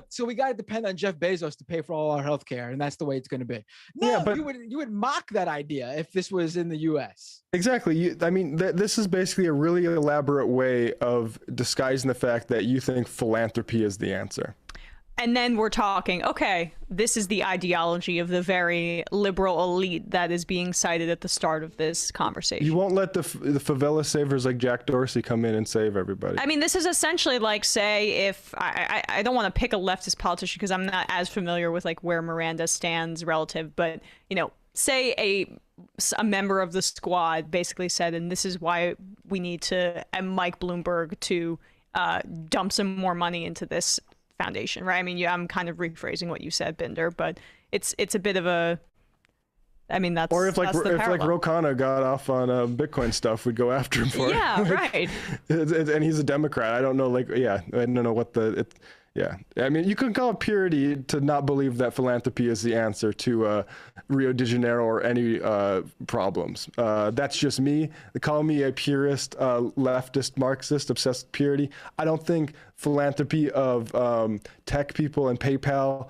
So we got to depend on Jeff Bezos to pay for all our healthcare, and that's the way it's going to be. No, but you would mock that idea if this was in the U.S. Exactly. I mean, this is basically a really elaborate way of disguising the fact that you think philanthropy is the answer. And then we're talking, okay, this is the ideology of the very liberal elite that is being cited at the start of this conversation. You won't let the favela savers like Jack Dorsey come in and save everybody. I mean, this is essentially like, say, if I don't want to pick a leftist politician because I'm not as familiar with like where Miranda stands relative, but, you know, say a member of the squad basically said, and this is why we need to, and Mike Bloomberg to dump some more money into this foundation, right? I mean, I'm kind of rephrasing what you said, Binder, but it's a bit of a, I mean, that's, or if like Ro Khanna got off on Bitcoin stuff, we'd go after him for it. Yeah, right. And he's a Democrat. I don't know, like, yeah, I don't know what yeah. I mean, you can call it purity to not believe that philanthropy is the answer to Rio de Janeiro or any problems. That's just me. They call me a purist, leftist, Marxist, obsessed with purity. I don't think philanthropy of tech people and PayPal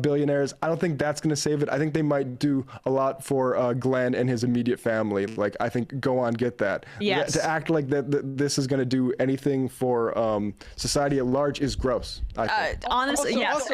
billionaires, I don't think that's going to save it. I think they might do a lot for Glenn and his immediate family. Like, I think go on, get that. Yes. To act like that this is going to do anything for society at large is gross. Honestly, yes.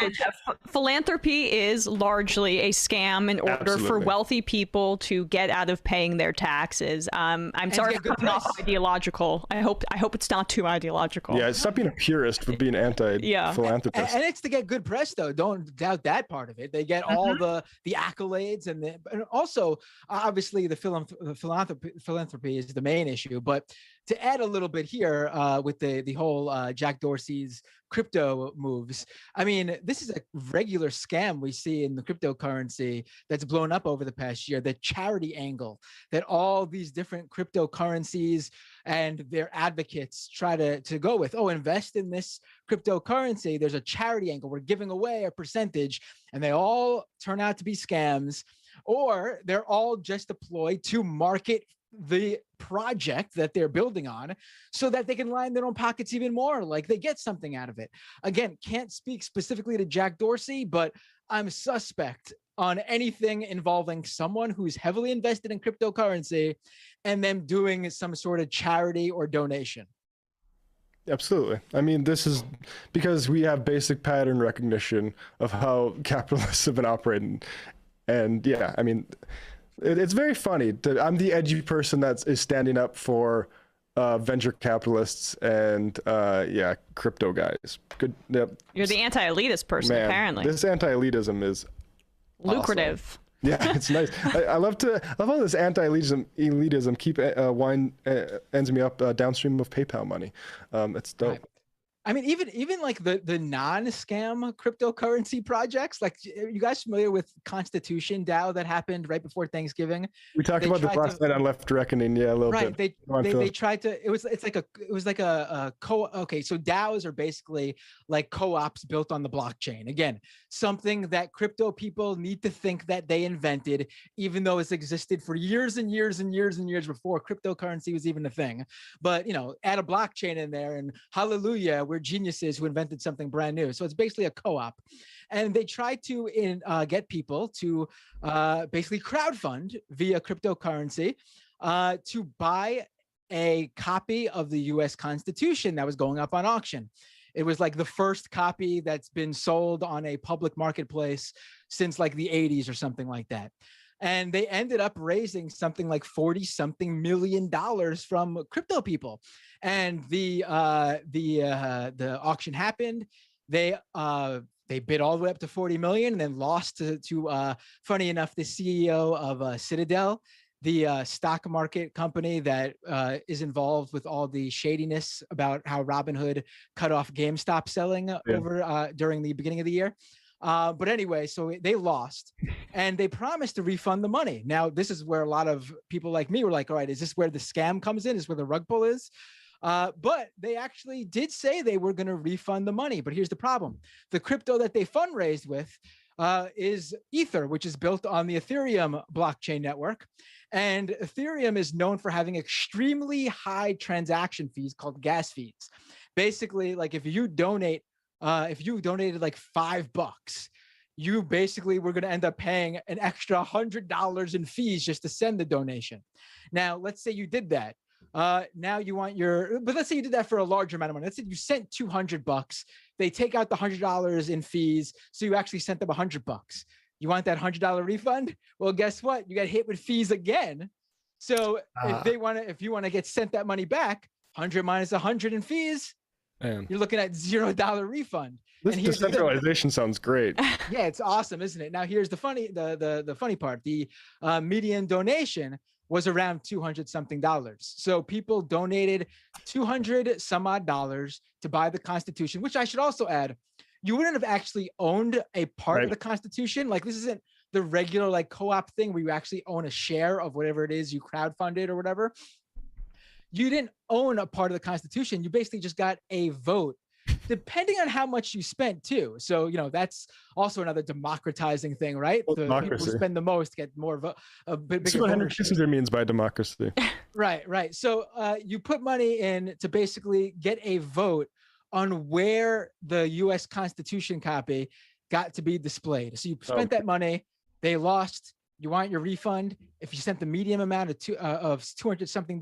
Philanthropy is largely a scam in order for wealthy people to get out of paying their taxes. I'm sorry if it's not ideological. I hope it's not too ideological. Yeah, stop being a purist for being anti-philanthropist. And it's to get good press, though. Don't doubt that part of it. They get all the accolades, and also obviously the philanthropy is the main issue. But to add a little bit here with the whole Jack Dorsey's crypto moves, I mean, this is a regular scam we see in the cryptocurrency that's blown up over the past year, the charity angle that all these different cryptocurrencies and their advocates try to go with. Oh, invest in this cryptocurrency. There's a charity angle. We're giving away a percentage, and they all turn out to be scams, or they're all just deployed to market the project that they're building on so that they can line their own pockets even more, like they get something out of it. Again, can't speak specifically to Jack Dorsey, but I'm suspect on anything involving someone who's heavily invested in cryptocurrency and them doing some sort of charity or donation. Absolutely. I mean, this is because we have basic pattern recognition of how capitalists have been operating. And yeah, I mean, it's very funny. I'm the edgy person that is standing up for venture capitalists and crypto guys. Good. Yep. You're the anti-elitist person, Man, apparently. This anti-elitism is lucrative. Awesome. Yeah, it's nice. I love all this anti-elitism keep ends me up downstream of PayPal money. It's dope. Right. I mean, even like the non-scam cryptocurrency projects, like, you guys familiar with Constitution DAO that happened right before Thanksgiving? We talked about this last night on Left Reckoning, yeah, a little bit. They tried to. It was like a okay. So DAOs are basically like co-ops built on the blockchain. Again, something that crypto people need to think that they invented, even though it's existed for years and years and years and years before cryptocurrency was even a thing. But add a blockchain in there, and hallelujah, we're geniuses who invented something brand new. So it's basically a co-op, and they try to get people to basically crowdfund via cryptocurrency to buy a copy of the U.S. Constitution that was going up on auction. It was like the first copy that's been sold on a public marketplace since like the 80s or something like that. And they ended up raising something like $40-something million from crypto people. And the auction happened. They bid all the way up to 40 million and then lost to funny enough, the CEO of Citadel, the stock market company that is involved with all the shadiness about how Robinhood cut off GameStop selling over during the beginning of the year. But anyway, so they lost, and they promised to refund the money. Now, this is where a lot of people like me were like, all right, is this where the scam comes in? Is this where the rug pull is? But they actually did say they were going to refund the money. But here's the problem. The crypto that they fundraised with is Ether, which is built on the Ethereum blockchain network. And Ethereum is known for having extremely high transaction fees called gas fees. Basically, like if you donated like $5, you basically were going to end up paying an extra $100 in fees just to send the donation. Now, let's say you did that. Now you want but let's say you did that for a larger amount of money. Let's say you sent $200. They take out the $100 in fees. So you actually sent them $100. You want that $100 refund? Well, guess what? You got hit with fees again. So if you want to get sent that money back, 100 minus 100 in fees, you're looking at $0 refund. This decentralization sounds great. Yeah, it's awesome, isn't it? Now here's the funny part. The median donation was around $200 something. So people donated $200 some odd dollars to buy the Constitution, which I should also add, you wouldn't have actually owned a part of the Constitution. Like this isn't the regular like co-op thing where you actually own a share of whatever it is you crowdfunded or whatever. You didn't own a part of the Constitution. You basically just got a vote, depending on how much you spent too. So, that's also another democratizing thing, right? The people who spend the most get more bigger. That's what Henry Kissinger means by democracy. Right. So you put money in to basically get a vote on where the U.S. Constitution copy got to be displayed. So you spent that money, they lost, you want your refund. If you sent the medium amount of $200 something,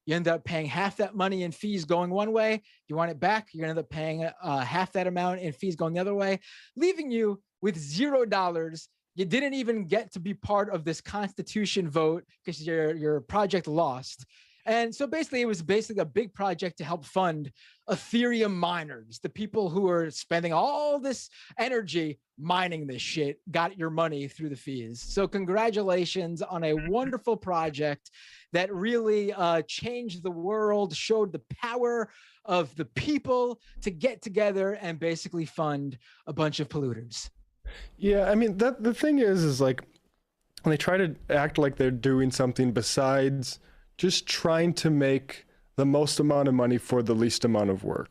you end up paying half that money in fees going one way. You want it back, you're going to end up paying half that amount in fees going the other way, leaving you with $0. You didn't even get to be part of this Constitution vote because your project lost. And so basically, it was a big project to help fund Ethereum miners. The people who are spending all this energy mining this shit got your money through the fees. So congratulations on a wonderful project that really changed the world, showed the power of the people to get together and basically fund a bunch of polluters. Yeah, I mean, the thing is like, when they try to act like they're doing something besides just trying to make the most amount of money for the least amount of work,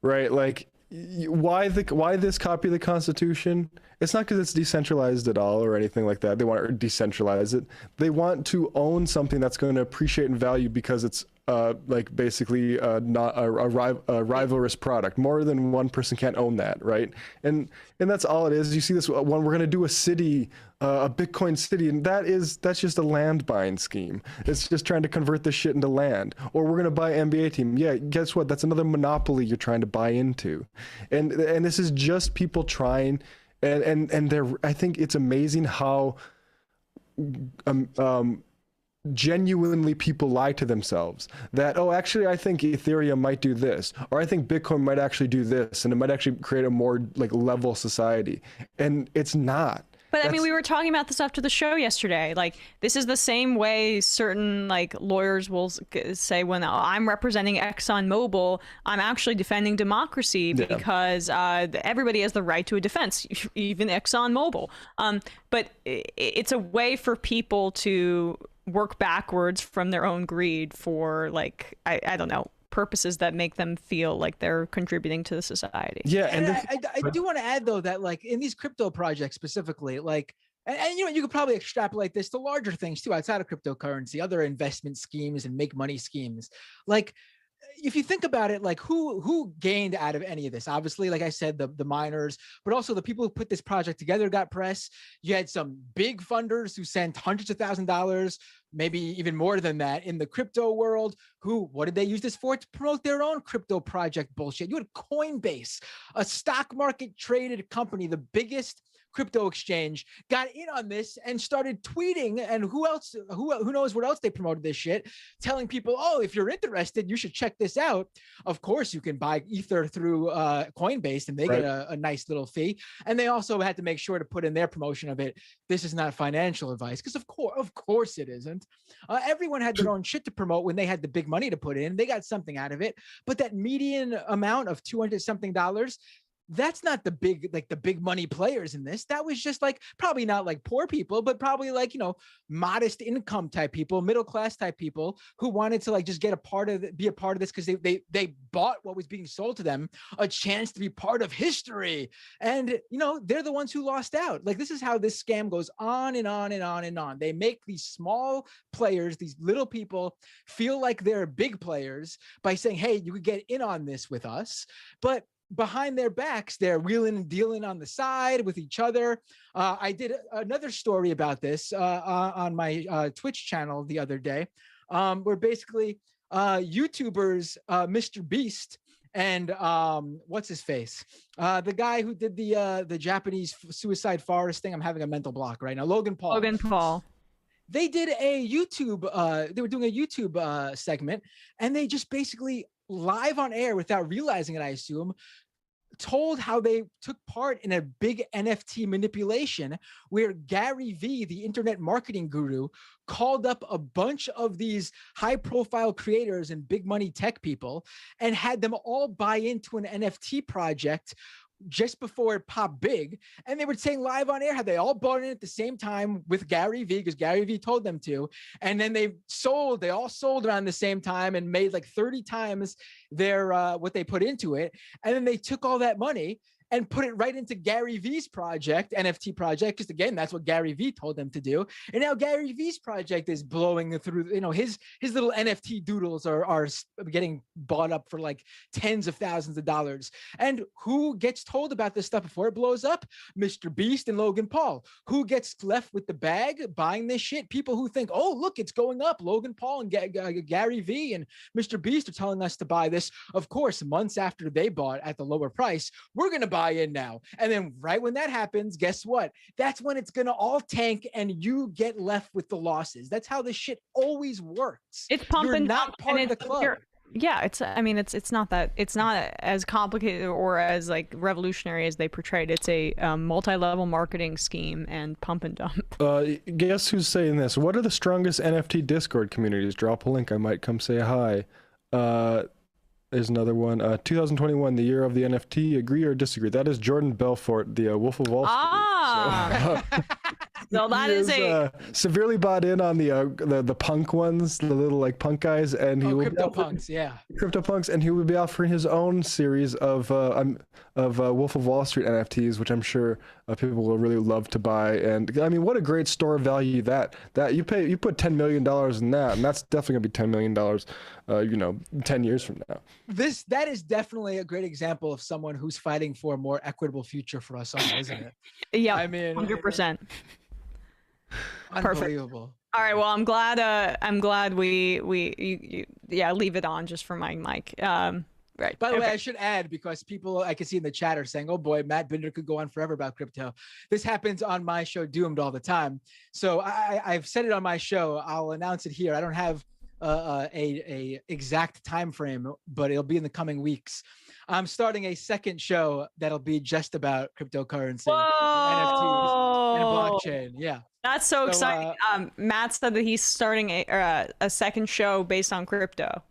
right? Like, why this copy of the Constitution? It's not because it's decentralized at all or anything like that. They want to decentralize it. They want to own something that's going to appreciate and value because it's like basically not a rivalrous product. More than one person can't own that, right? And that's all it is. You see this when we're going to do a city, a Bitcoin city, and that's just a land buying scheme. It's just trying to convert this shit into land. Or we're going to buy an NBA team. Yeah, guess what? That's another monopoly you're trying to buy into. And this is just people trying. And I think it's amazing how genuinely people lie to themselves that, oh, actually, I think Ethereum might do this, or I think Bitcoin might actually do this, and it might actually create a more like level society. And it's not. But I mean, we were talking about this after the show yesterday. Like, this is the same way certain like lawyers will say when I'm representing ExxonMobil, I'm actually defending democracy because everybody has the right to a defense, even ExxonMobil. But it's a way for people to work backwards from their own greed for like, I don't know, purposes that make them feel like they're contributing to the society. Yeah, and I do want to add though that like in these crypto projects specifically, like, and you could probably extrapolate this to larger things too outside of cryptocurrency, other investment schemes and make money schemes. Like, if you think about it, like who gained out of any of this? Obviously, like I said, the miners, but also the people who put this project together got press. You had some big funders who sent hundreds of $1,000s, maybe even more than that, in the crypto world. What did they use this for? To promote their own crypto project bullshit. You had Coinbase, a stock market traded company, the biggest crypto exchange, got in on this and started tweeting, and who knows what else they promoted this shit, telling people, oh, if you're interested, you should check this out. Of course, you can buy Ether through Coinbase, and they get a nice little fee. And they also had to make sure to put in their promotion of it, this is not financial advice, because of course it isn't. Everyone had their own shit to promote when they had the big money to put in. They got something out of it. But that median amount of $200 something, that's not the big money players in this. That was just like probably not like poor people, but probably like, you know, modest income type people, middle class type people who wanted to like just get be a part of this because they bought what was being sold to them, a chance to be part of history. And, you know, they're the ones who lost out. Like, this is how this scam goes on and on and on and on. They make these small players, these little people, feel like they're big players by saying, hey, you could get in on this with us. But behind their backs, they're wheeling and dealing on the side with each other. I did another story about this on my Twitch channel the other day, where basically YouTubers, Mr. Beast and what's his face? The guy who did the Japanese suicide forest thing. I'm having a mental block right now. Logan Paul. They did a YouTube, they were doing a YouTube segment, and they just basically live on air without realizing it, I assume, told how they took part in a big NFT manipulation where Gary Vee, the internet marketing guru, called up a bunch of these high profile creators and big money tech people and had them all buy into an NFT project just before it popped big. And they were saying live on air how they all bought in at the same time with Gary Vee, because Gary Vee told them to. And then they all sold around the same time and made like 30 times their what they put into it. And then they took all that money and put it right into Gary Vee's project, NFT project, because again, that's what Gary Vee told them to do. And now Gary Vee's project is blowing through, you know, his little NFT doodles are getting bought up for like tens of thousands of dollars. And who gets told about this stuff before it blows up? Mr. Beast and Logan Paul. Who gets left with the bag buying this shit? People who think, oh, look, it's going up. Logan Paul and Gary Vee and Mr. Beast are telling us to buy this. Of course, months after they bought at the lower price, we're going to buy in now. And then right when that happens, guess what? That's when it's going to all tank and you get left with the losses. That's how this shit always works. It's pump and not dump, part of the club. Yeah, it's not as complicated or as like revolutionary as they portrayed. It's a multi-level marketing scheme and pump and dump. Guess who's saying this? What are the strongest NFT Discord communities? Drop a link, I might come say hi. There's another one. 2021, the year of the NFT. Agree or disagree? That is Jordan Belfort, the Wolf of Wall Street. So that is severely bought in on the punk ones, the little like punk guys, and he will CryptoPunks, CryptoPunks, and he will be offering his own series of Wolf of Wall Street NFTs, which I'm sure people will really love to buy. And I mean, what a great store value that you put $10 million in that, and that's definitely gonna be $10 million, 10 years from now. That is definitely a great example of someone who's fighting for a more equitable future for us all, isn't it? Yeah, I mean, 100%. Unbelievable. All right, well, I'm glad we leave it on just for my mic. Right. By the way, I should add, because people I can see in the chat are saying, oh boy, Matt Binder could go on forever about crypto. This happens on my show, Doomed, all the time. So I've said it on my show. I'll announce it here. I don't have a exact time frame, but it'll be in the coming weeks. I'm starting a second show that'll be just about cryptocurrency, NFTs, and blockchain. Yeah. That's so exciting. Matt said that he's starting a second show based on crypto.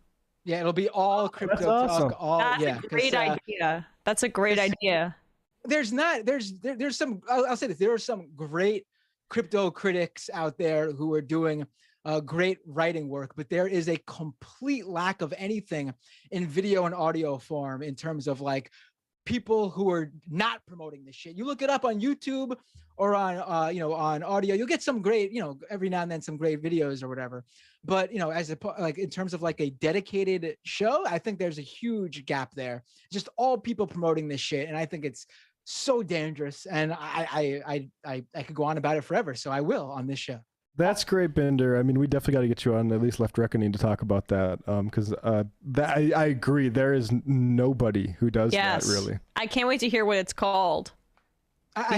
Yeah, it'll be all crypto talk. That's a great idea. That's a great idea. There's some, I'll say this, there are some great crypto critics out there who are doing great writing work, but there is a complete lack of anything in video and audio form in terms of like people who are not promoting this shit. You look it up on YouTube or on on audio, you'll get some great, every now and then some great videos or whatever. But in terms of like a dedicated show, I think there's a huge gap there. Just all people promoting this shit, and I think it's so dangerous. And I could go on about it forever, so I will on this show. That's great, Bender. I mean, we definitely got to get you on at least Left Reckoning to talk about that, because I agree. There is nobody who does that, really. I can't wait to hear what it's called. I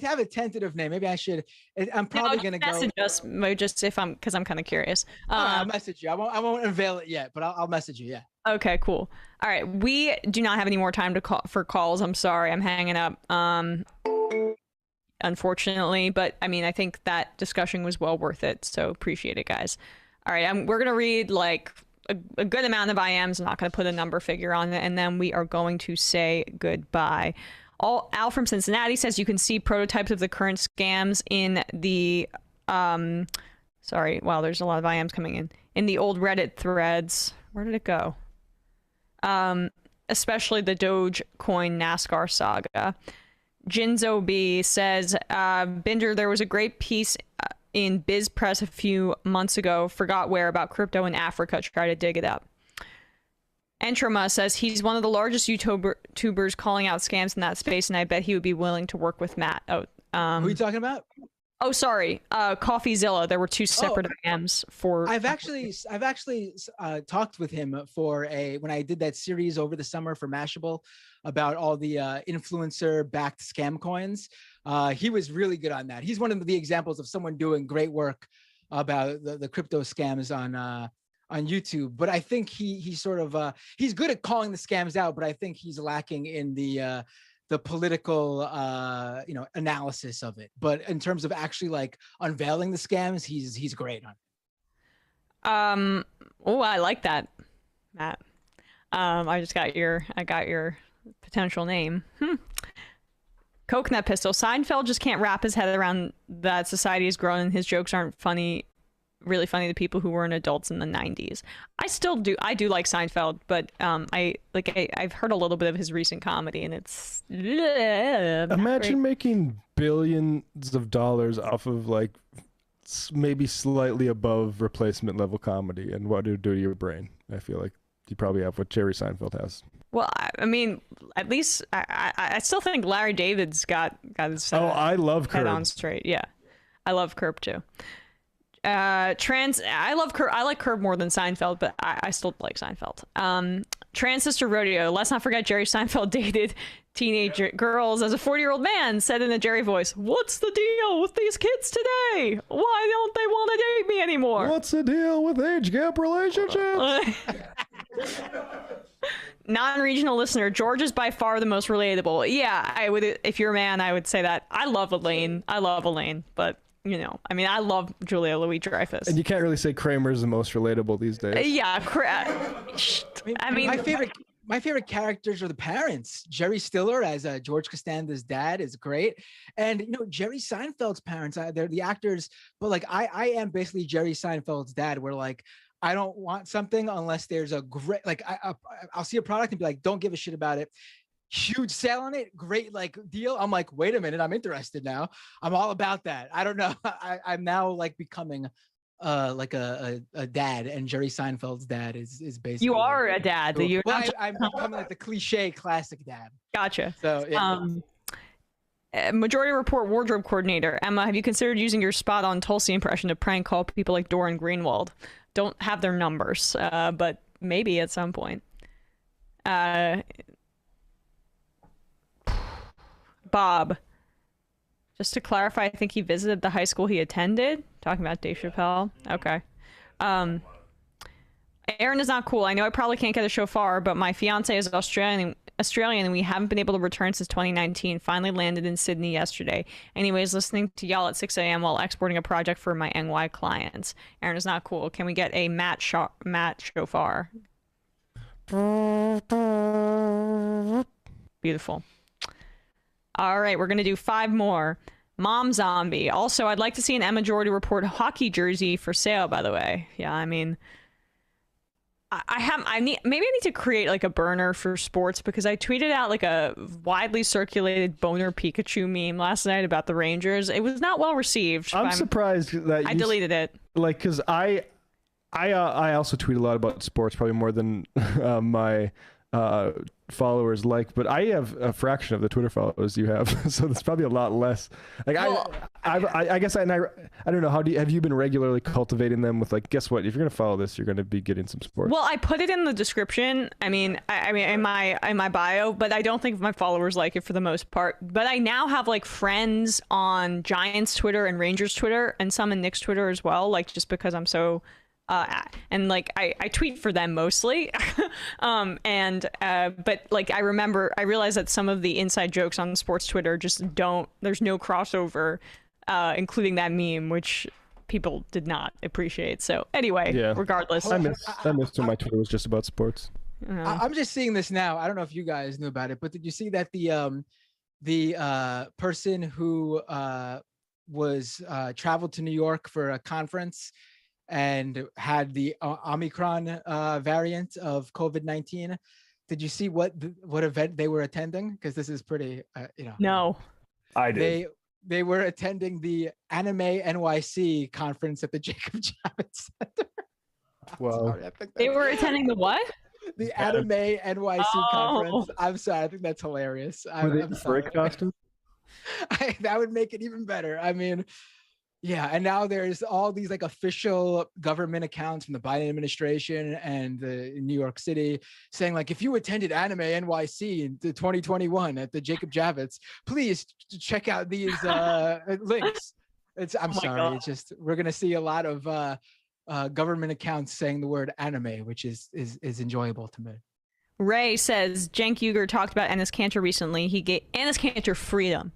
have a tentative name. Maybe I should. I'm probably going to go. Message us, just because I'm kind of curious. I'll message you. I won't unveil it yet, but I'll message you. Yeah. Okay, cool. All right, we do not have any more time for calls. I'm sorry, I'm hanging up. Unfortunately, but I mean, I think that discussion was well worth it. So appreciate it, guys. All right, we're gonna read like a good amount of IMs. I'm not going to put a number figure on it, and then we are going to say goodbye. Al from Cincinnati says you can see prototypes of the current scams in the sorry, wow, there's a lot of IMs coming in the old Reddit threads. Where did it go? Especially the Dogecoin NASCAR saga. Jinzo B says, Binder, there was a great piece in Biz Press a few months ago, forgot where, about crypto in Africa. Try to dig it up. Entroma says he's one of the largest YouTubers calling out scams in that space, and I bet he would be willing to work with Matt. Who are you talking about? Oh, sorry. CoffeeZilla. There were two separate IMs for. I've actually talked with him for when I did that series over the summer for Mashable about all the influencer-backed scam coins. He was really good on that. He's one of the examples of someone doing great work about the crypto scams on YouTube. But I think he sort of he's good at calling the scams out, but I think he's lacking in the political analysis of it. But in terms of actually like unveiling the scams, he's great on it. Oh, I like that, Matt. I got your potential name. Coconut Pistol. Seinfeld just can't wrap his head around that society has grown and his jokes aren't really funny to people who weren't adults in the 90s. I do like Seinfeld, but I've heard a little bit of his recent comedy and it's imagine making billions of dollars off of like maybe slightly above replacement level comedy, and what it would do to your brain. I feel like you probably have what Jerry Seinfeld has. Well, I mean, at least I still think Larry David's got his I love Curb. head on straight. Yeah, I love Curb too. I like Curb more than Seinfeld, but I still like Seinfeld. Transistor Rodeo. Let's not forget Jerry Seinfeld dated teenage girls as a 40-year-old man, said in a Jerry voice, "What's the deal with these kids today? Why don't they want to date me anymore? What's the deal with age gap relationships?" Non-regional listener, George is by far the most relatable. Yeah, I would. If you're a man, I would say that. I love Elaine, but I mean, I love Julia Louis-Dreyfus. And you can't really say Kramer's the most relatable these days. Yeah, I mean, my favorite characters are the parents. Jerry Stiller as George Costanza's dad is great, and Jerry Seinfeld's parents. They're the actors, but like I am basically Jerry Seinfeld's dad. Where like I don't want something unless there's a great I'll see a product and be like, don't give a shit about it. Huge sale on it, great like deal. I'm like, wait a minute, I'm interested now. I'm all about that. I don't know. I'm now like becoming like a dad, and Jerry Seinfeld's dad is basically. You are a dad. I'm becoming like the cliche classic dad. Gotcha. So yeah. Majority Report wardrobe coordinator Emma, have you considered using your spot on Tulsi impression to prank call people like Doran Greenwald? Don't have their numbers, but maybe at some point. Bob, just to clarify, I think he visited the high school he attended. Talking about Dave Chappelle. Okay. Aaron is not cool. I know I probably can't get a shofar, but my fiance is Australian, and we haven't been able to return since 2019. Finally landed in Sydney yesterday. Anyways, listening to y'all at 6 a.m. while exporting a project for my NY clients. Aaron is not cool. Can we get a Matt shofar? Beautiful. All right, we're going to do 5 more. Mom Zombie. Also, I'd like to see an Majority Report hockey jersey for sale, by the way. Yeah, I mean, I need to create like a burner for sports, because I tweeted out like a widely circulated boner Pikachu meme last night about the Rangers. It was not well received. I'm surprised that I deleted it. Like, because I also tweet a lot about sports, probably more than my followers like, but I have a fraction of the Twitter followers you have, so there's probably a lot less. Like, well, I guess I don't know, have you been regularly cultivating them with like, guess what, if you're gonna follow this, you're gonna be getting some sports? Well, I put it in the description. I mean in my bio, but I don't think my followers like it for the most part. But I now have like friends on Giants Twitter and Rangers Twitter, and some in Knicks Twitter as well, like just because I'm so and like I tweet for them mostly. But like I realized that some of the inside jokes on sports Twitter just there's no crossover, including that meme, which people did not appreciate. So anyway, regardless. I missed when my Twitter was just about sports. I'm just seeing this now. I don't know if you guys knew about it, but did you see that the person who was traveled to New York for a conference and had the Omicron variant of COVID-19? Did you see what event they were attending? Because this is pretty, No, I did. They were attending the Anime NYC conference at the Jacob Javits Center. Well, they were attending the what? The Anime NYC conference. I'm sorry, I think that's hilarious. Were they in break costume? That would make it even better. I mean, yeah, and now there's all these like official government accounts from the Biden administration and the New York City saying like, if you attended Anime NYC in 2021 at the Jacob Javits, please check out these links. I'm sorry, God. it's just we're gonna see a lot of government accounts saying the word anime, which is enjoyable to me. Ray says Cenk Uygur talked about Enes Kanter recently. He gave Enes Kanter freedom.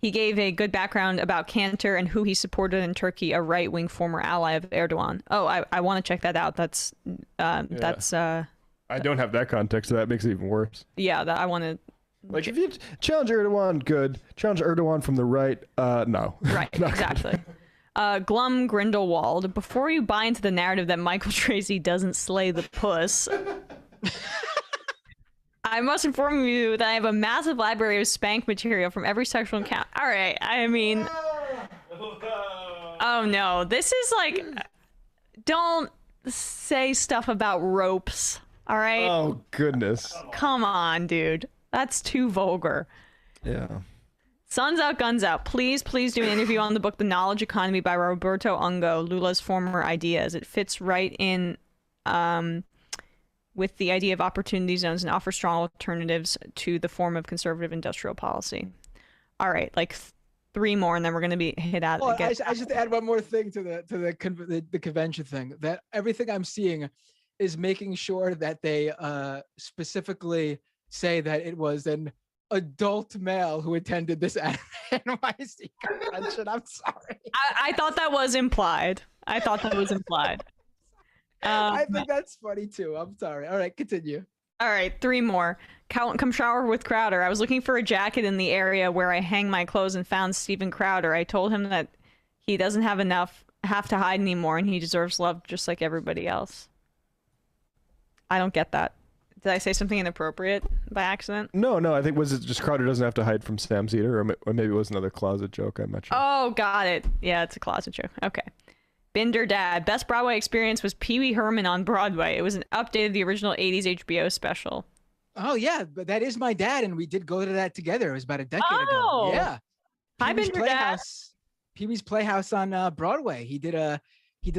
He gave a good background about Kanter and who he supported in Turkey, a right-wing former ally of Erdogan. Oh, I want to check that out. That's I don't have that context, so that makes it even worse. Yeah, I want to. Like, if you challenge Erdogan, good. Challenge Erdogan from the right, no. Right, exactly. Glum Grindelwald, before you buy into the narrative that Michael Tracy doesn't slay the puss, I must inform you that I have a massive library of spank material from every sexual encounter. All right, I mean, oh no, this is like, don't say stuff about ropes. All right. Oh goodness. Come on, dude. That's too vulgar. Yeah. Sun's out, guns out. Please do an interview on the book The Knowledge Economy by Roberto Ungo, Lula's former ideas. It fits right in with the idea of opportunity zones and offers strong alternatives to the form of conservative industrial policy. All right, like 3 more, and then we're going to be hit out. Well, I just add one more thing to the convention thing. That everything I'm seeing is making sure that they specifically say that it was an adult male who attended this NYC convention. I'm sorry. I thought that was implied. I think that's funny too. I'm sorry. All right, continue. All right, 3 more. Come shower with Crowder. I was looking for a jacket in the area where I hang my clothes and found Steven Crowder. I told him that he doesn't have to hide anymore, and he deserves love just like everybody else. I don't get that. Did I say something inappropriate by accident? No. I think was it just Crowder doesn't have to hide from Sam Seder, or maybe it was another closet joke. I'm not sure. Oh, got it. Yeah, it's a closet joke. Okay. Binder Dad. Best Broadway experience was Pee Wee Herman on Broadway. It was an update of the original 80s HBO special. Oh, yeah. But that is my dad, and we did go to that together. It was about a decade ago. Yeah. Hi, Binder Dad. Pee Wee's Playhouse on Broadway. He did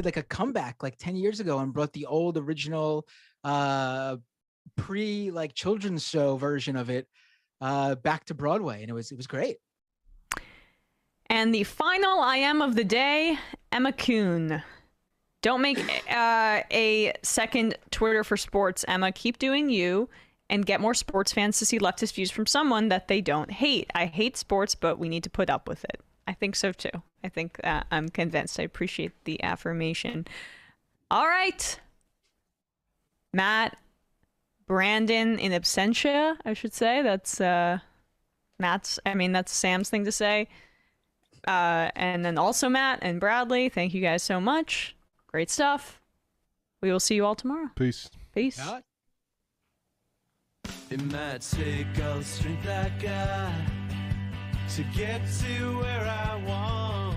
like a comeback like 10 years ago and brought the old original like children's show version of it back to Broadway, and it was great. And the final I am of the day, Emma Kuhn. Don't make a second Twitter for sports, Emma. Keep doing you and get more sports fans to see leftist views from someone that they don't hate. I hate sports, but we need to put up with it. I think so too. I think I'm convinced. I appreciate the affirmation. All right. Matt, Brandon in absentia, I should say. That's that's Sam's thing to say. And then also Matt and Bradley, thank you guys so much. Great stuff. We will see you all tomorrow. Peace. It might take all the strength I got to get to where I want,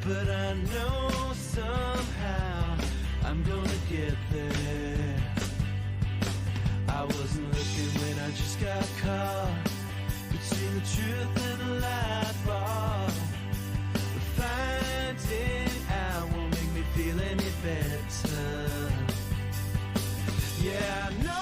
but I know somehow I'm gonna get there. I wasn't looking when I just got caught between the truth and the lie bar. But finding out won't make me feel any better. Yeah, I know.